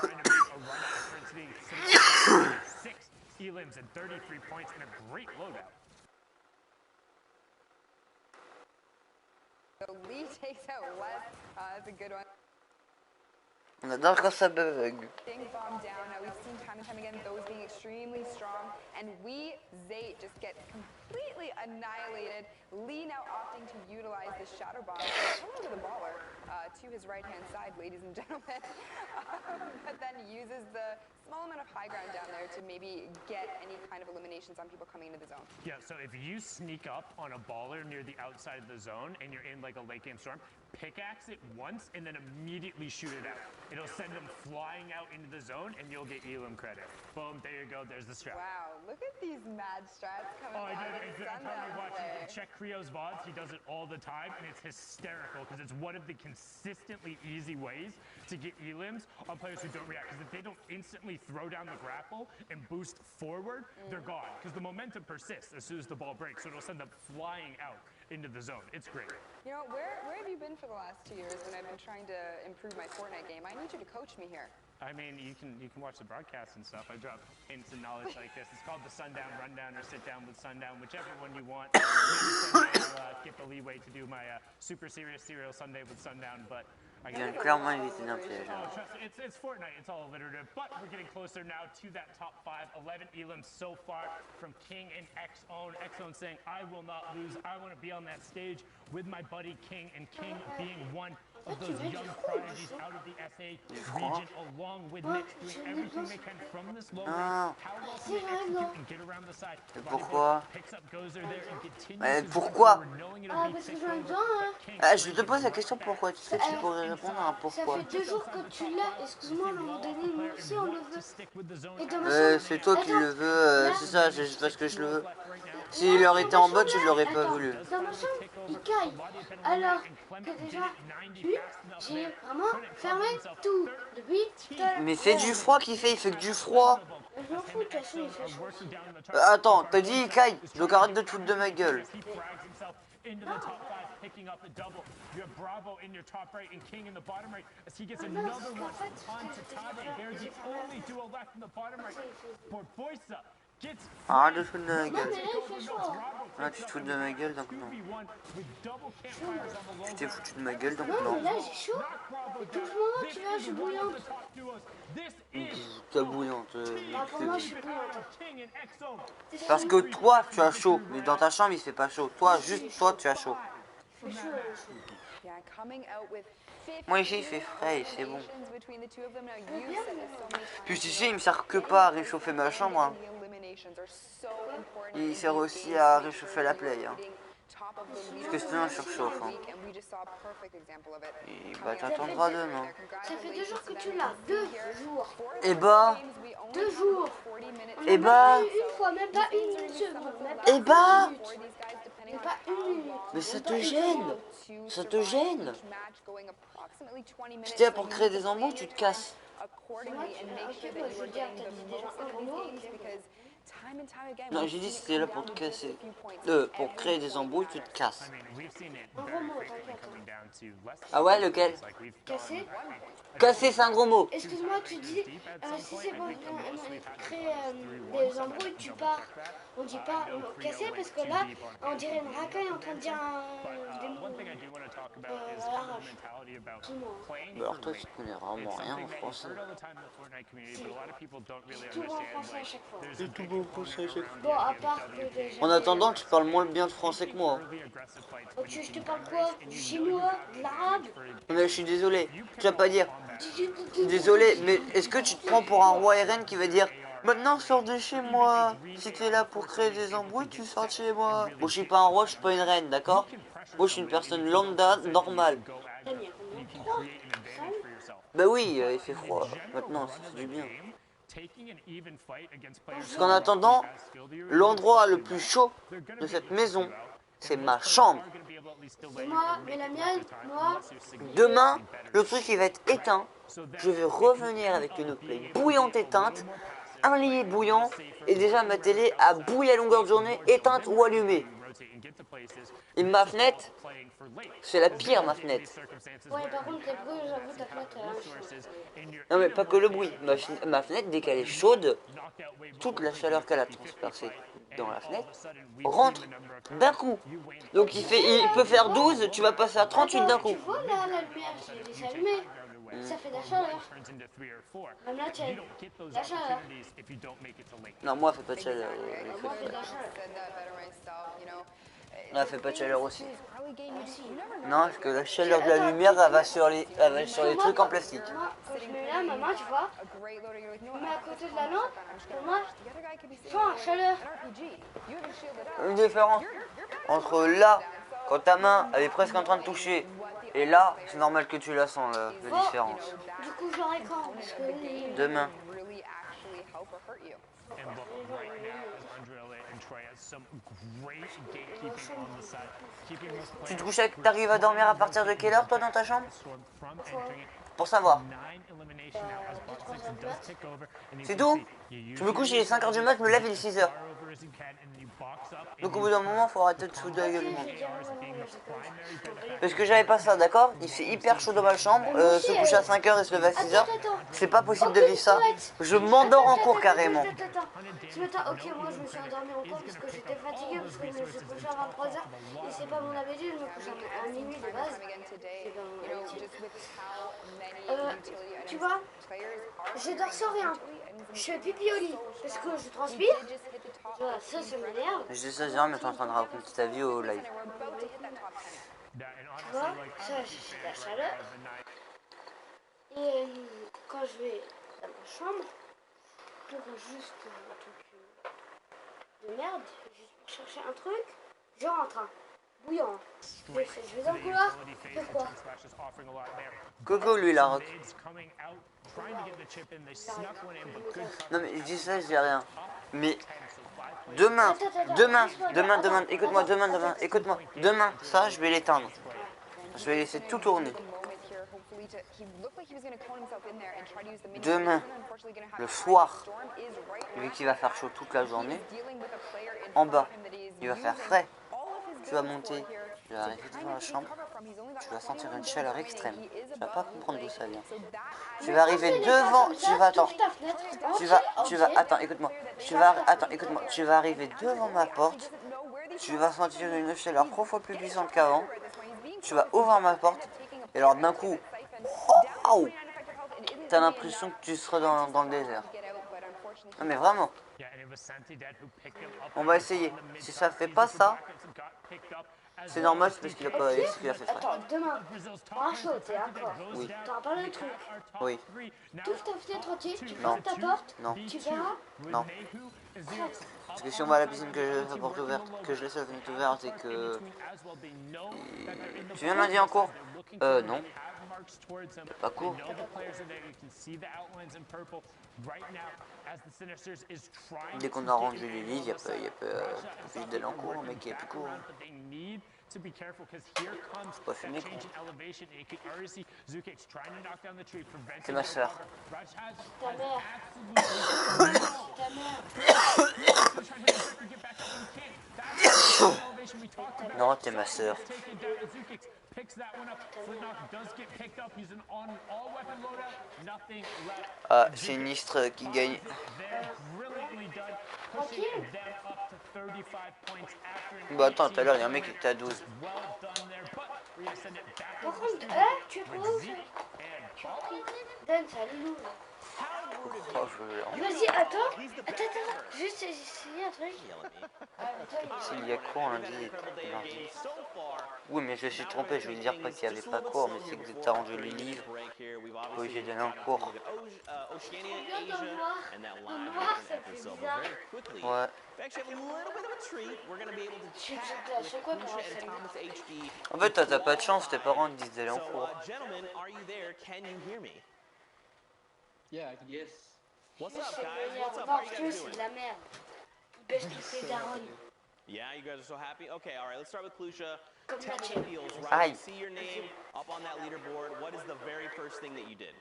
B: trying to make a run after it's being 6 Elims and 33 points and a great loadout.
J: So Lee takes out West. That's a good one.
E: On adore quand ça bug.
J: Big bomb down. Now we've seen time and time again those being extremely strong, and Zate just gets completely annihilated. Lee now opting to utilize the shadow bomb. Come over the baller to his right-hand side, ladies and gentlemen, but then uses the small amount of high ground down there to maybe get any kind of eliminations on people coming into the zone.
B: Yeah, so if you sneak up on a baller near the outside of the zone and you're in like a late game storm, pickaxe it once and then immediately shoot it out. It'll send them flying out into the zone and you'll get Elam credit. Boom, there you go, there's the strat.
J: Wow, look at these mad strats coming out of the Sundown play.
B: Check Creo's VODs, he does it all the time, and it's hysterical because it's one of the consistently easy ways to get Elims on players who don't react. Because if they don't instantly throw down the grapple and boost forward, they're gone. Because the momentum persists as soon as the ball breaks, so it'll send them flying out into the zone. It's great.
J: You know, where have you been for the last 2 years when I've been trying to improve my Fortnite game? I need you to coach me here.
B: I mean, you can watch the broadcast and stuff. I drop hints and knowledge like this. It's called the Sundown Rundown or Sit Down with Sundown, whichever one you want. Maybe I'll get the leeway to do my super serious serial Sunday with Sundown, but I
E: viens clairement éviter d'un piège.
B: Oh, trust me, it's Fortnite. It's all alliterative. But we're getting closer now to that top 5. 11 Elims so far from King and X-Own. X-Own saying, I will not lose. I want to be on that stage with my buddy King, and King being one of those young prodigies out of the SA region, along with Nick, doing everything they can from this low range. How well can they execute and get around the side?
E: Pourquoi?
B: Picks up Gozer there and continues
E: pourquoi?
K: Parce que j'en ai besoin,
E: Je te pose la question pourquoi. Tu sais que tu pourrais répondre à un pourquoi.
K: Ça fait 2 jours que tu l'as. Excuse-moi, à un moment donné, nous aussi on le veut.
E: C'est toi qui le veux, c'est ça, c'est parce que je le veux. S'il aurait été en bot, je l'aurais pas voulu.
K: Dans ma chambre, il caille. Alors que déjà, lui, j'ai vraiment fermé tout. Depuis tout à l'heure.
E: Mais c'est du froid qu'il fait, il fait que du froid.
K: Je m'en fous, de toute façon, il fait chaud.
E: Attends, t'as dit il caille, donc arrête de te foutre de ma gueule.
B: Into the top 5, picking up the double. You have Bravo in your top right and King in the bottom right as he gets another one on to Tade. They're the only duo left in the bottom right. Barboisa gets
E: arrête de te foutre de ma gueule. Là, tu te fous de ma gueule, donc non. Tu t'es foutu de ma gueule, donc non.
K: Non, mais là, j'ai chaud. Et tout ce moment, tu vois, je suis bouillante.
E: T'es bouillante.
K: Pour moi, je suis bouillante.
E: Parce que toi, tu as chaud. Mais dans ta chambre, il fait pas chaud. Toi, juste toi, tu as chaud. Moi, ici, il fait frais et c'est bon. Puis ici, il me sert que pas à réchauffer ma chambre. Hein. Il sert aussi à réchauffer la play. Hein. Parce que sinon, je surchauffe. Hein. Et bah, t'attendras demain.
K: Ça fait 2 jours que tu l'as. 2 jours.
E: Et bah.
K: 2 jours.
E: Et bah.
K: Une fois, même pas une seconde.
E: Et bah.
K: Même pas une minute.
E: Mais ça te gêne. Ça te gêne. J'étais là pour créer des embrouilles, tu te casses. Non, j'ai dit si t'es là pour te casser. Pour créer des embrouilles, tu te casses.
K: Un gros mot, t'inquiète.
E: Ah ouais, lequel?
K: Casser?
E: Casser, c'est un gros mot.
K: Excuse-moi, tu dis, si c'est pour créer des embrouilles, tu pars. On dit pas casser parce que là, on dirait une racaille en train de dire des mots.
E: Alors toi, tu connais vraiment rien en français.
K: C'est tout en français à chaque fois.
E: C'est tout bon français à chaque fois.
K: Bon, à part que déjà...
E: En attendant, tu parles moins bien de français que moi.
K: Oh, je te parle quoi? Du chinois? De l'arabe?
E: Mais je suis désolé, tu vas pas dire. Désolé, mais est-ce que tu te prends pour un roi RN qui va dire maintenant sors de chez moi. Si t'es là pour créer des embrouilles, tu sors de chez moi. Bon, je suis pas un roi, je suis pas une reine, d'accord? Moi, je suis une personne lambda, normale. Bah oui, il fait froid. Maintenant, ça fait du bien. Parce qu'en attendant, l'endroit le plus chaud de cette maison, c'est ma chambre.
K: Moi, mais la mienne, moi...
E: Demain, le truc il va être éteint. Je vais revenir avec une plaie bouillante éteinte, un lit bouillant, et déjà ma télé a bouilli à longueur de journée, éteinte ou allumée. Et ma fenêtre, c'est la pire, ma fenêtre.
K: Ouais, par contre, les bruits, j'avoue, ta fenêtre,
E: Non mais pas que le bruit. Ma fenêtre, dès qu'elle est chaude, toute la chaleur qu'elle a transpercée dans la fenêtre rentre d'un coup. Donc il peut faire 12, tu vas passer à 38 d'un coup.
K: Tu vois là, la lumière, c'est allumé. Ça fait de la chaleur. Même là, tu as de la chaleur.
E: Non, moi, elle fait pas de chaleur.
K: Moi, elle fait de la chaleur.
E: Non, elle fait pas de chaleur aussi. Non, parce que la chaleur de la lumière, elle va sur les trucs en plastique.
K: Moi, quand je mets là, ma main, tu vois, je mets à côté de la lampe, pour moi, je sens la chaleur.
E: Une différence entre là, quand ta main, elle est presque en train de toucher, et là, c'est normal que tu la sens, la différence.
K: Du coup, je l'aurai quand? Parce que...
E: Demain. Tu te couches avec, t'arrives à dormir à partir de quelle heure, toi, dans ta chambre? Pour savoir. C'est tout? Je me couche, il est 5h du mat, je me lève, il est 6h. Donc au bout d'un moment, il faut arrêter de se foutre de la gueule. Parce que j'avais pas ça, d'accord? Il fait hyper chaud dans ma chambre, se coucher à 5h et se lever à 6h. C'est pas possible de vivre ça. Je m'endors en cours carrément.
K: Ce matin, ok, moi je me suis endormie en cours parce que j'étais fatiguée, parce que je me suis couchée à 23h. Et c'est pas mon habitude, je me couche à minuit de base. C'est pas mon habitude. Tu vois, je dors sans rien. Je fais pipi au lit parce que je transpire. Tu vois, ça m'énerve.
E: Je dis ça, mais t'es en train de raconter ta vie au live.
K: Tu vois, ça c'est la chaleur. Et quand je vais dans ma chambre, pour juste un truc de merde, juste pour chercher un truc, je rentre. Bouillant. Je vais dans le couloir, pourquoi?
E: Coco, lui, la rock. Non mais je dis ça, je dis rien. Mais demain, écoute-moi, demain, ça, je vais l'éteindre. Je vais laisser tout tourner. Demain, le soir, vu qu'il va faire chaud toute la journée, en bas, il va faire frais. Tu vas monter, tu vas arriver devant la chambre, tu vas sentir une chaleur extrême. Tu vas pas comprendre d'où ça vient. Tu vas arriver devant, attends, écoute-moi. Tu vas arriver devant ma porte, tu vas sentir une chaleur 3 fois plus puissante qu'avant. Tu vas ouvrir ma porte, et alors d'un coup, oh, t'as l'impression que tu seras dans le désert. Non mais vraiment. On va essayer. Si ça fait pas ça, c'est normal, c'est parce qu'il a pas fait frais.
K: Attends, demain, t'auras chaud, t'es encore.
E: Oui.
K: T'auras pas le truc.
E: Oui.
K: T'ouvres ta fenêtre entière, tu
E: Non.
K: fermes ta porte,
E: Non.
K: tu verras.
E: Non. Parce que si on va à la piscine, que je laisse la porte ouverte, que je laisse la fenêtre ouverte et que... Tu viens lundi en cours? Non. Pas court. Dès qu'on a rendu les livres, il y a plus d'aller en cours, mais qui est plus court. Faut pas fumer, quoi. C'est ma soeur.
K: Ta mère. Ta mère.
E: Non, t'es ma sœur. Ah, Sinistre qui gagne. Bah attends, tout à l'heure, il y a un mec qui était à 12.
K: Par contre, tu es pas où ça? Dan, ça allait où?
E: Oh, je...
K: Vas-y, attends, juste essayer un truc.
E: Il y a cours lundi. Oui, mais je suis trompé, je vais dire pas qu'il n'y avait pas cours, mais c'est que t'as rangé les livres. Oui, j'ai donné un cours. Ouais. En fait, t'as pas de chance, tes parents te disent d'aller en cours.
N: Yes.
C: What's up, guys? What's up?
K: Non, c'est de la merde. Il baisse toutes les darons.
C: Yeah, you guys are so happy? Okay, all right, let's start with Plusha.
K: Comme
C: Tell
K: la
C: me
K: chaîne.
C: the feels, right? You see your name up on that leaderboard. What is the very first thing that you did?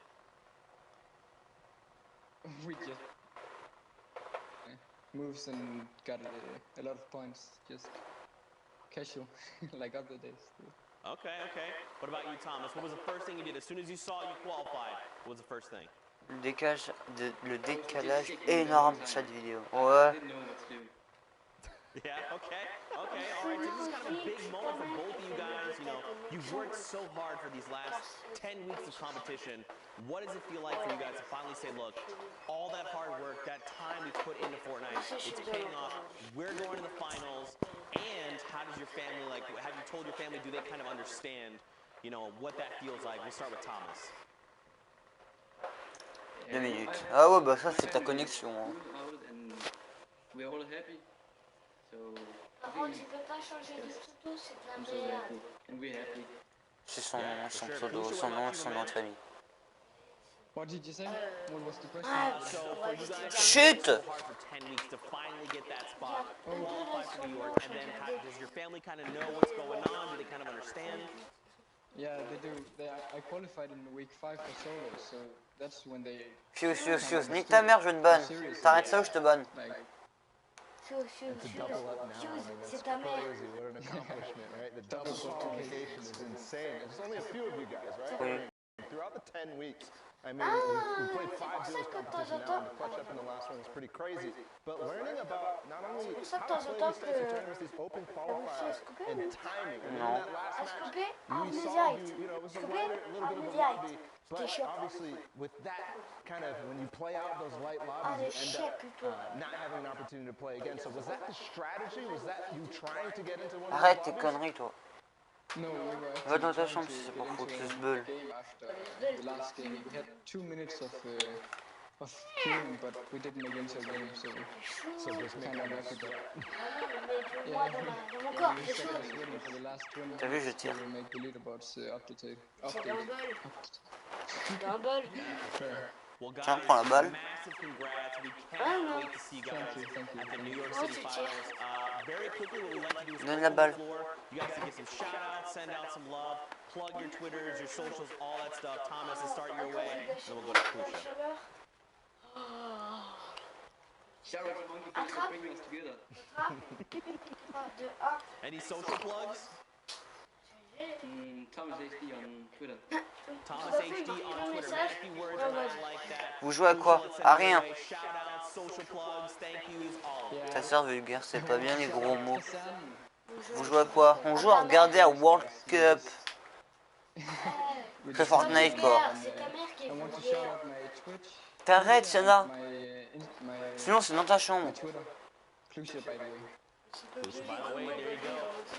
N: We just moves and got a lot of points. Just casual, like other days.
C: Okay, okay. What about you, Thomas? What was the first thing you did? As soon as you saw you qualified, what was the first thing?
E: Le décalage énorme de cette vidéo. Ouais.
C: Yeah, okay, okay, all right. So this is kind of a big moment for both of you guys. You know, you've worked so hard for these last 10 weeks of competition. What does it feel like for you guys to finally say, look, all that hard work, that time we put into Fortnite, it's paying off. We're going to the finals. And how does your family, like, have you told your family, do they kind of understand, you know, what that feels like? We'll start with Thomas.
E: 2 minutes. Ah ouais, bah ça c'est ta connexion. Hein.
K: Par contre, tu peux pas changer de pseudo, c'est de la merde.
E: C'est son pseudo, son nom et son nom de famille.
N: What did you say? What was the question?
E: Chut!
C: So hard for 10 weeks to finally get that spot, qualify for New York, and then does your family kind of know what's going on? Do they kind of understand?
N: Yeah, they do. I qualified in week 5 for solo, so that's when they.
E: Fuse, nique ta mère, je te banne. T'arrêtes ça ou je te banne.
K: Fuse, c'est ta mère.
D: What an accomplishment, right? The double qualification is insane. There's only a few of you guys, right? Throughout the 10 weeks, I mean, we played 5 duels competition now, and the clutch up in the last one was pretty crazy. But learning about not only how to play these types of tournaments, these open qualifiers, and timing. And in that last match, we saw you know, it was a little bit of a lobby. But obviously, with that kind of, when you play out those light lobbies, you end up not having an opportunity to play again. So was that the strategy? Was that you trying to get into one of
E: Arrête
D: those
E: tes conneries, toi.
N: No, we were
E: Va dans ta chambre si c'est pour foutre ce bull.
N: after the last game. We had 2 minutes of queuing, but we didn't make into a game, so just kind of wrapped it up. Yeah, we set us winning for the last 20
E: T'as vu, je
N: minutes
E: tire.
N: to make the leaderboards update.
C: Well, guys,
E: Tiens, prends la balle.
C: massive congrats. We cannot wait to see you guys at the New York City Finals. Very quickly, what we like to do is
E: Donne
C: come
E: la
C: on the
E: balle.
C: floor. You guys can get some shout outs, send out some love, plug your Twitters, your socials, all that stuff. Thomas, let's start your way, and then we'll go to Plusha. Any social plugs?
Q: Thomas HD on Twitter.
C: Thomas HD on Twitter. Man, a few words around like that.
E: Vous jouez à quoi? À rien.
C: Shout outs, social plugs, thank yous, all.
E: Ta sœur vulgaire, c'est pas bien les gros mots. Vous jouez à quoi? On joue à regarder à World Cup. C'est Fortnite quoi.
N: I want to shout out my Twitch,
E: T'arrêtes, Sienna.
N: my
E: Sinon c'est dans ta chambre.
N: Twitter. Plusha, by the way.
C: By the way, there you go.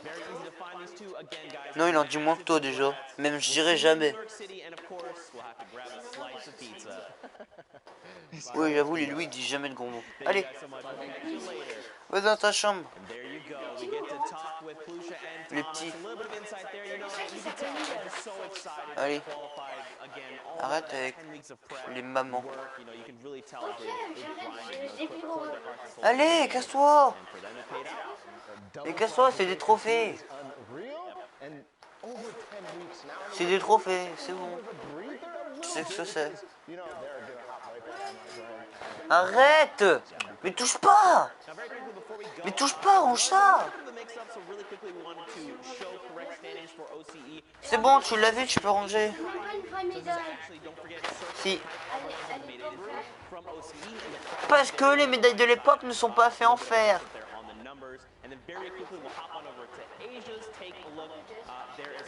C: Very easy to find these two. Again, guys.
E: Non, il en dit moins que toi déjà. Même je dirais jamais.
C: New York City, and of course, we'll have to grab a slice of pizza.
E: Oui, j'avoue, les Louis disent jamais de gros mots.
C: Thank
E: Allez,
C: you guys so much. We'll catch you later.
E: va dans ta chambre.
C: And there you go. We get to talk with Plusha and
E: Les
C: Thomas.
E: petits.
C: A little bit of insight there. You know, you can tell they're just so excited
E: Allez.
C: to qualify again. All
E: Arrête
C: that
E: avec
C: 10 weeks of prep,
E: les mamans.
C: work. You know, you can really tell they grinded. You know, poured their hearts and souls
E: Allez,
C: into it.
E: casse-toi.
C: And for them, it paid out.
E: Et casse-toi, c'est des trophées. C'est des trophées, c'est bon. Tu sais ce que c'est. Arrête! Mais touche pas! Mais touche pas, on chat! C'est bon, tu l'as vu, tu peux ranger. Si. Parce que les médailles de l'époque ne sont pas faites en fer.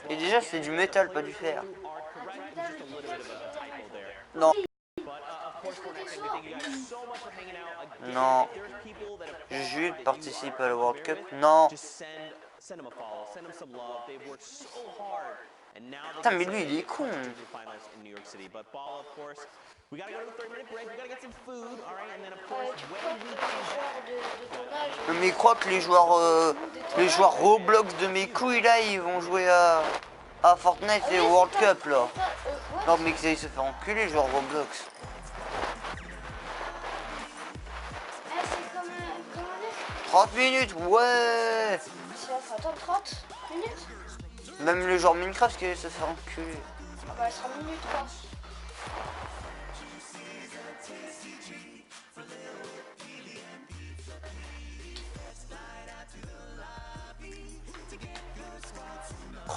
E: Et déjà, c'est du métal, pas du fer. Non. Non. Jules participe à la World Cup. Non. Putain, mais lui, il est con. Mais il croit que les joueurs Roblox de mes couilles là, ils vont jouer à Fortnite et au World Cup là. Non mais qu'ils aillent se faire enculer les joueurs Roblox. 30 minutes, ouais.
K: Ça va attendre 30 minutes.
E: Même les joueurs Minecraft qui allaient se faire enculer.
K: Ah bah elle sera minute quoi.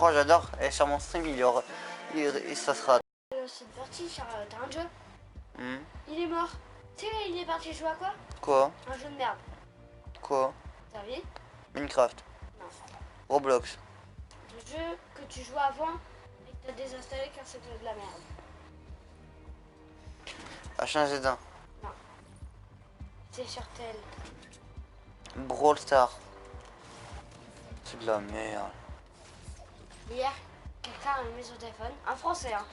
E: Oh j'adore, et sur mon stream ça sera.
K: C'est parti, t'as un jeu. Il est mort. Tu sais, il est parti jouer à quoi?
E: Quoi?
K: Un jeu de merde.
E: Quoi?
K: T'as vu?
E: Minecraft.
K: Non.
E: Roblox.
K: Le jeu que tu jouais avant et que t'as désinstallé car c'était de la merde.
E: H1Z1.
K: Non. C'est sur tel.
E: Brawl Stars. C'est de la merde.
K: Hier, quelqu'un a mis son téléphone, un français hein.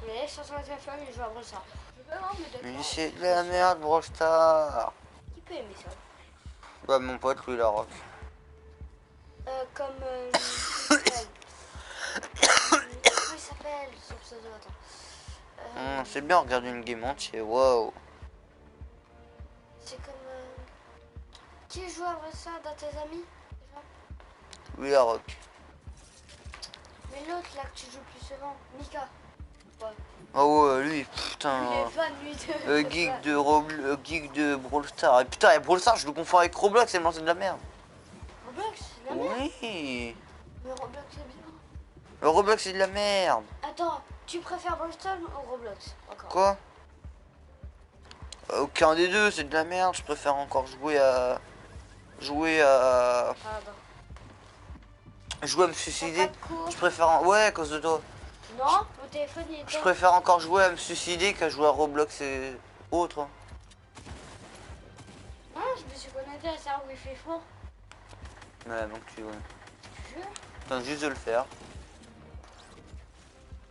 K: Il est sur son téléphone, il joue à Brawl Stars.
E: Mais c'est de la merde, Brawl Stars.
K: Qui peut aimer ça?
E: Ouais, mon pote, lui, la rock.
K: Comme... comment il s'appelle son pseudo? Attends.
E: C'est bien, regarder une game entière, wow.
K: C'est comme... Qui joue à Brawl Stars dans tes amis déjà?
E: Lui, la rock.
K: Mais l'autre là que tu joues plus souvent, Mika. Ouais.
E: Oh ouais, lui, putain.
K: Il est fan, lui, de...
E: Geek de Brawl Stars. Et putain, et Brawl Stars, je le confonds avec Roblox, c'est de la merde.
K: Roblox, c'est de la merde?
E: Oui.
K: Mais Roblox, c'est bien.
E: Le Roblox, c'est de la merde.
K: Attends, tu préfères Brawl Stars ou Roblox encore?
E: Quoi? Aucun des deux, c'est de la merde. Je préfère encore jouer à...
K: Pardon.
E: Jouer à me suicider. Je préfère... Ouais, à cause de toi.
K: Non, mon téléphone il est...
E: Je préfère encore jouer à me suicider qu'à jouer à Roblox et autres.
K: Ah, je me suis connecté à ça Wi-Fi fort.
E: Ouais, donc tu vois.
K: Tu jures?
E: Attends juste de le faire.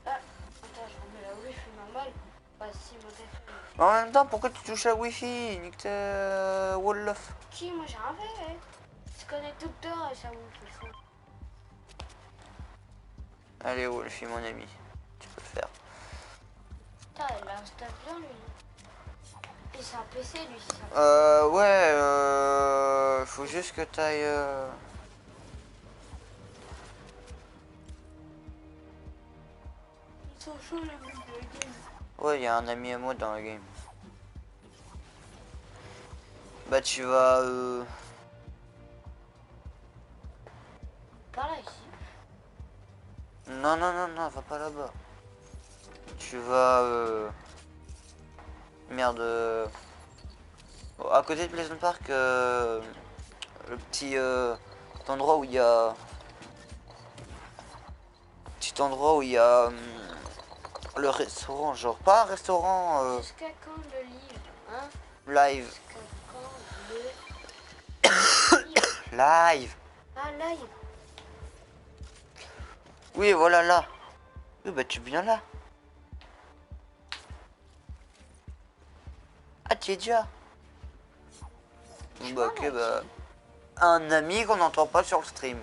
K: Ah, attends, je remets la Wi-Fi normale. Bah si, mon téléphone...
E: En même temps, pourquoi tu touches à Wi-Fi? Nique ta Wall-Off.
K: Qui? Moi j'ai un fait. Je connecte tout le temps à ça Wi-Fi fort.
E: Allez, Wolfie, mon ami. Tu peux le faire.
K: Putain, il installe bien lui. Et c'est un PC lui, c'est ça.
E: Ouais, faut juste que t'ailles.
K: Ils sont chauds les mecs de la game.
E: Ouais, il y a un ami à moi dans la game. Bah, tu vas.
K: Par là ici.
E: Non, va pas là-bas. Tu vas... Merde... à côté de Pleasant Park, le petit endroit où il y a... Petit endroit où il y a... le restaurant, genre pas un restaurant...
K: Jusqu'à quand le livre, hein?
E: Live.
K: Jusqu'à quand le livre?
E: Live.
K: Ah, live.
E: Oui, voilà, là. Oui, bah tu viens là. Ah, tu es déjà. Bah ok, bah... Un ami qu'on n'entend pas sur le stream.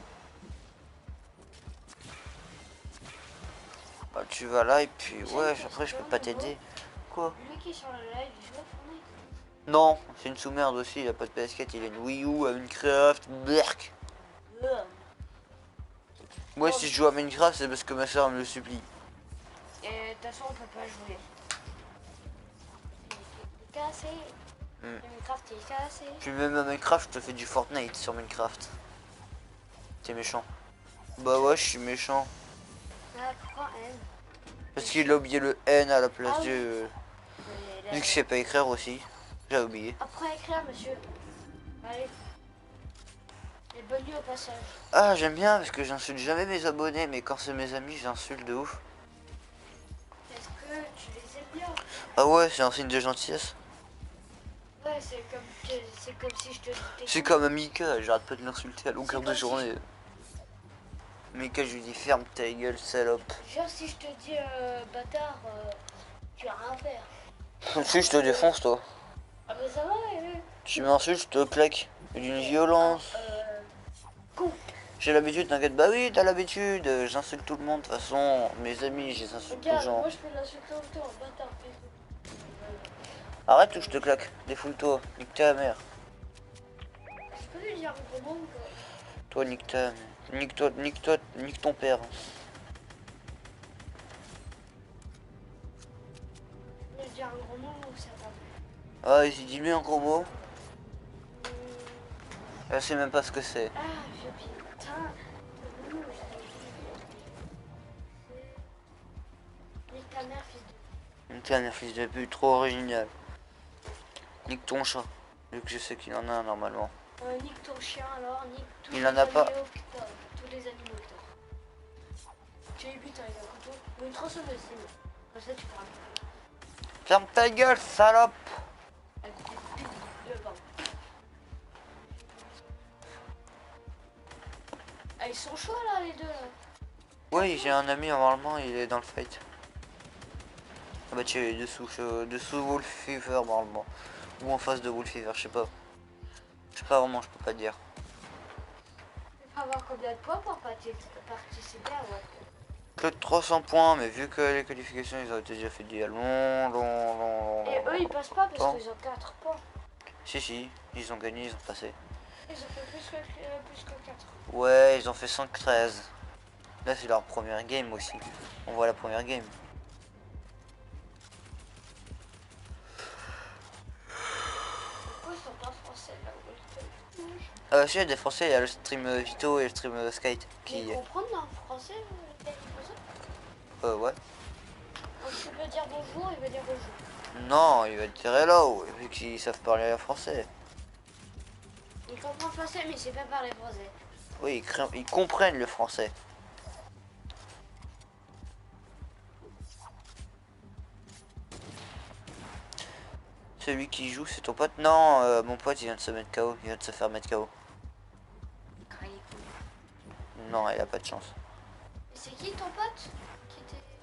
E: Bah tu vas là et puis ouais, après je peux pas t'aider. Quoi?
K: Lui qui est sur le live, il joue à Fortnite.
E: Non, c'est une sous-merde aussi, il a pas de PS4, il a une Wii U, à Minecraft, berk. Moi si je joue à Minecraft c'est parce que ma soeur me le supplie.
K: Et de toute façon on peut pas jouer. Il est cassé. Le Minecraft il est cassé.
E: Puis même à Minecraft je te fais du Fortnite sur Minecraft. T'es méchant. Bah ouais je suis méchant.
K: Ah, pourquoi N?
E: Parce qu'il a oublié le N à la place
K: Ah oui.
E: du...
K: Mais
E: Vu que je sais pas écrire aussi. J'ai oublié.
K: après écrire, monsieur. Allez. Et bonne nuit au passage.
E: Ah, j'aime bien parce que j'insulte jamais mes abonnés, mais quand c'est mes amis, j'insulte de ouf.
K: Est-ce que tu les aimes bien?
E: Ah ouais, c'est un signe de gentillesse.
K: Ouais, c'est comme si je te disais.
E: C'est comme Mika, j'arrête pas de l'insulter à longueur de journée. Mika, je lui dis ferme ta gueule, salope.
K: Genre, si je te dis bâtard, tu vas rien faire.
E: Si je te défonce, toi.
K: Ah, bah ça va,
E: Tu m'insultes, je te claque. D'une violence.
K: Con.
E: J'ai l'habitude, t'inquiète. Bah oui, t'as l'habitude. J'insulte tout le monde. De toute façon, mes amis, je les insulte tout le
K: Regarde,
E: gens.
K: moi je peux l'insulter autant, bâtard.
E: Arrête ou je te claque. Défoule-toi. Nique ta mère.
K: Je peux lui dire un gros mot ou pas?
E: Toi, nique ta mère. Nique ton père.
K: Je peux lui dire un gros mot ou ça va?
E: Ah, vas-y, dis-lui un gros mot. Elle sait même pas ce que c'est.
K: Ah, putain. Nique ta mère, fils de...
E: Nique ta mère, fils de pute. Trop original. Nique ton chat. Vu que je sais qu'il en a un normalement.
K: Nique ton chien alors, nique tous
E: Il
K: les
E: en a pas.
K: animaux que t'as. Tous les animaux que t'as. Tu es putain, il a un couteau. Mais une tronçonneuse, c'est mieux. Comme ça, tu pourras.
E: Ferme ta gueule, salope.
K: Elle coupe des pipes de pain. Ah, ils sont chauds là, les deux là.
E: Oui, j'ai un ami normalement, il est dans le fight. Ah bah tu es dessous Wolf Fever normalement. Ou en face de Wolf Fever, je sais pas. Je sais pas vraiment, je peux pas te dire.
K: Il faut avoir combien de points pour participer à World Cup?
E: Que de 300 points, mais vu que les qualifications ils ont été déjà faites il y a long.
K: Et eux ils passent pas parce qu'ils ont 4 points.
E: Si, ils ont gagné, ils ont passé.
K: Ils ont fait plus que 4.
E: Ouais, ils ont fait 5-13. Là c'est leur première game aussi. On voit la première game.
K: Pourquoi ils sont pas français là, World Cup?
E: Si, il y a des français, il y a le stream Vito et le stream Skate qui...
K: Ils comprennent en français les français?
E: Ouais.
K: Quand tu veux dire bonjour, il veut dire bonjour.
E: Non, il va dire hello, vu qu'ils savent parler français.
K: Ils comprennent français mais ils savent pas parler français.
E: Oui, ils comprennent le français. Celui qui joue, c'est ton pote? Non, mon pote, il vient de se mettre KO. Il vient de se faire mettre KO. Non, il a pas de chance.
K: C'est qui ton pote?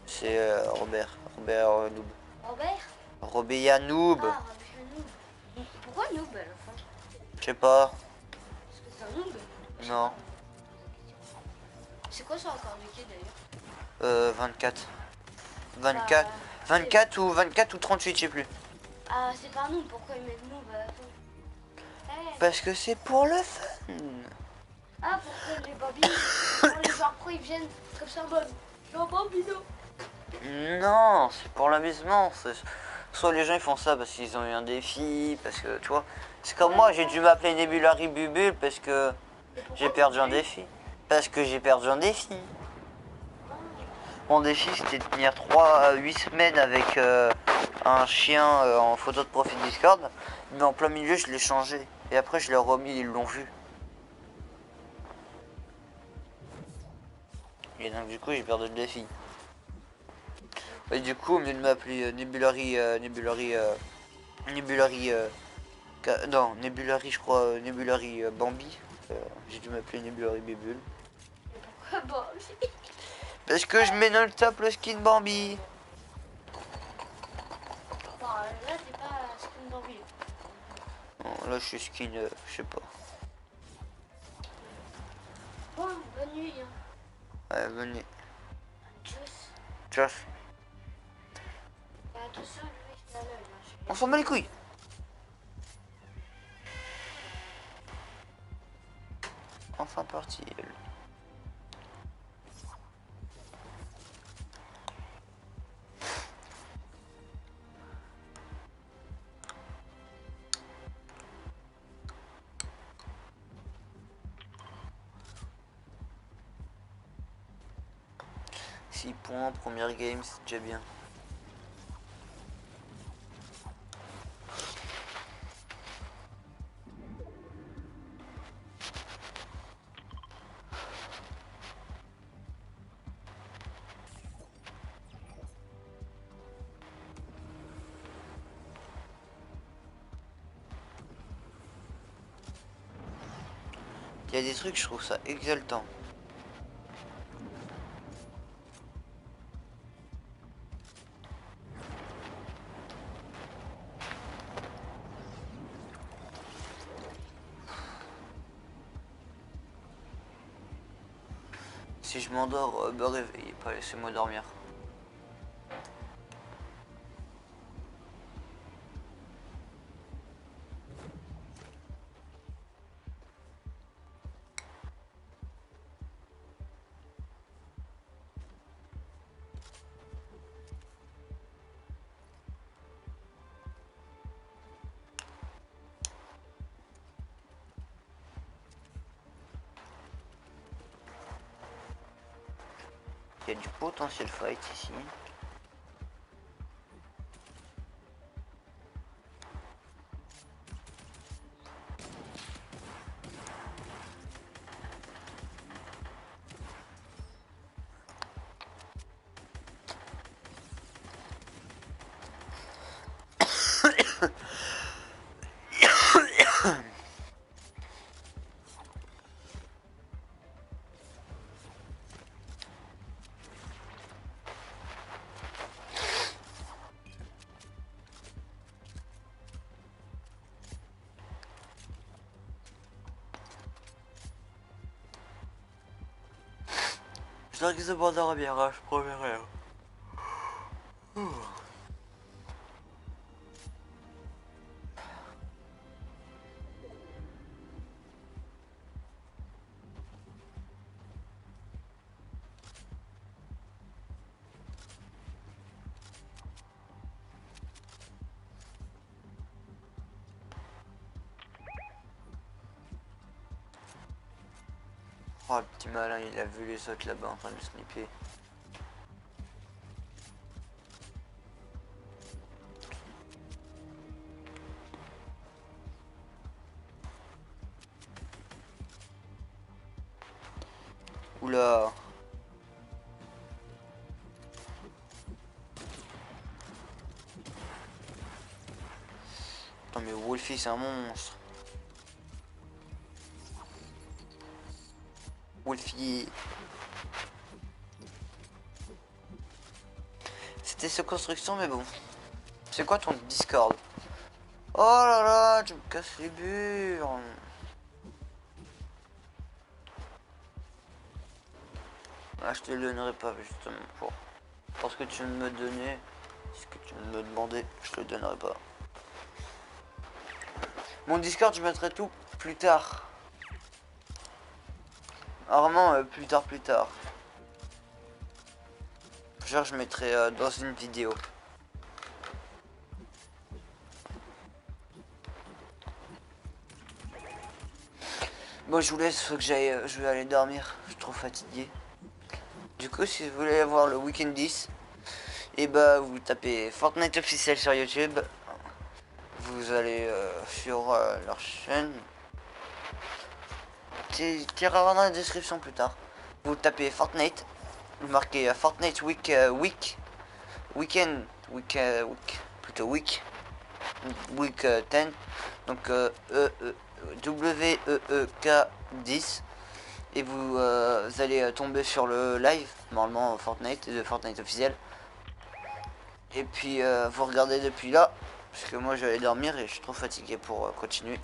E: C'est Robert. Robert Noob.
K: Robert?
E: Robéa Noob.
K: Ah, Robert Noob. Pourquoi Noob à la fin?
E: Je sais pas.
K: Parce que c'est un Noob?
E: Non.
K: C'est quoi son record de qui d'ailleurs?
E: 24. 24 ou 38, je sais plus.
K: Ah, c'est pas Noob, pourquoi ils mettent Noob à la fin?
E: Parce que c'est pour le fun.
K: Ah, pour que les bambines, quand les joueurs pro ils viennent comme ça en mode genre bambino.
E: Non, c'est pour l'amusement. Soit les gens ils font ça parce qu'ils ont eu un défi, parce que tu vois. C'est comme moi, j'ai dû m'appeler Nebulari Bubule parce que j'ai perdu un défi. Parce que j'ai perdu un défi. Mon défi c'était de tenir 8 semaines avec un chien en photo de profil Discord. Mais en plein milieu je l'ai changé. Et après je l'ai remis, ils l'ont vu. Et donc du coup j'ai perdu le défi. Et du coup au lieu de m'appeler Nebulari je crois Nebulari Bambi, j'ai dû m'appeler Nebulari Bubule.
K: Pourquoi Bambi?
E: Parce que je mets dans le top le skin Bambi.
K: Bon, là t'es pas skin Bambi.
E: Non, là je suis skin, je sais pas.
K: Bon, bonne nuit. Hein.
E: Ouais, venez.
K: Tchuss.
E: Tchuss.
K: Attention, lui, il fait à l'œil. Hein.
E: On s'en bat les couilles. Enfin parti. 6 points, première game, c'est déjà bien. Il y a des trucs, je trouve ça exaltant. Si je m'endors, me réveillez pas, laissez-moi dormir. Il y a du potentiel fight ici. J'espère que ça m'endort bien, je promets rien. Oh le petit malin, il a vu les autres là-bas en train de snipper. Oula. Attends mais Wolfie c'est un monstre. Wolfie. C'était sa construction mais bon. C'est quoi ton Discord? Oh là là, tu me casses les burnes. Ah, je te le donnerai pas justement pour parce que tu me donnais, ce que tu me demandais, je te le donnerai pas. Mon Discord, je mettrai tout plus tard. Vraiment plus tard. Genre je mettrai dans une vidéo. Bon je vous laisse, faut que j'aille, je vais aller dormir, je suis trop fatigué. Du coup si vous voulez avoir le Weekend 10, et bah vous tapez Fortnite officiel sur YouTube. Vous allez sur leur chaîne. Tirera dans la description plus tard. Vous tapez Fortnite, vous marquez Fortnite Week 10, donc WEEK 10, et vous allez tomber sur le live normalement Fortnite officiel, et puis vous regardez depuis là parce que moi j'allais dormir et je suis trop fatigué pour continuer.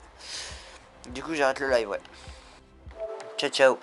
E: Du coup j'arrête le live, ouais. Ciao ciao.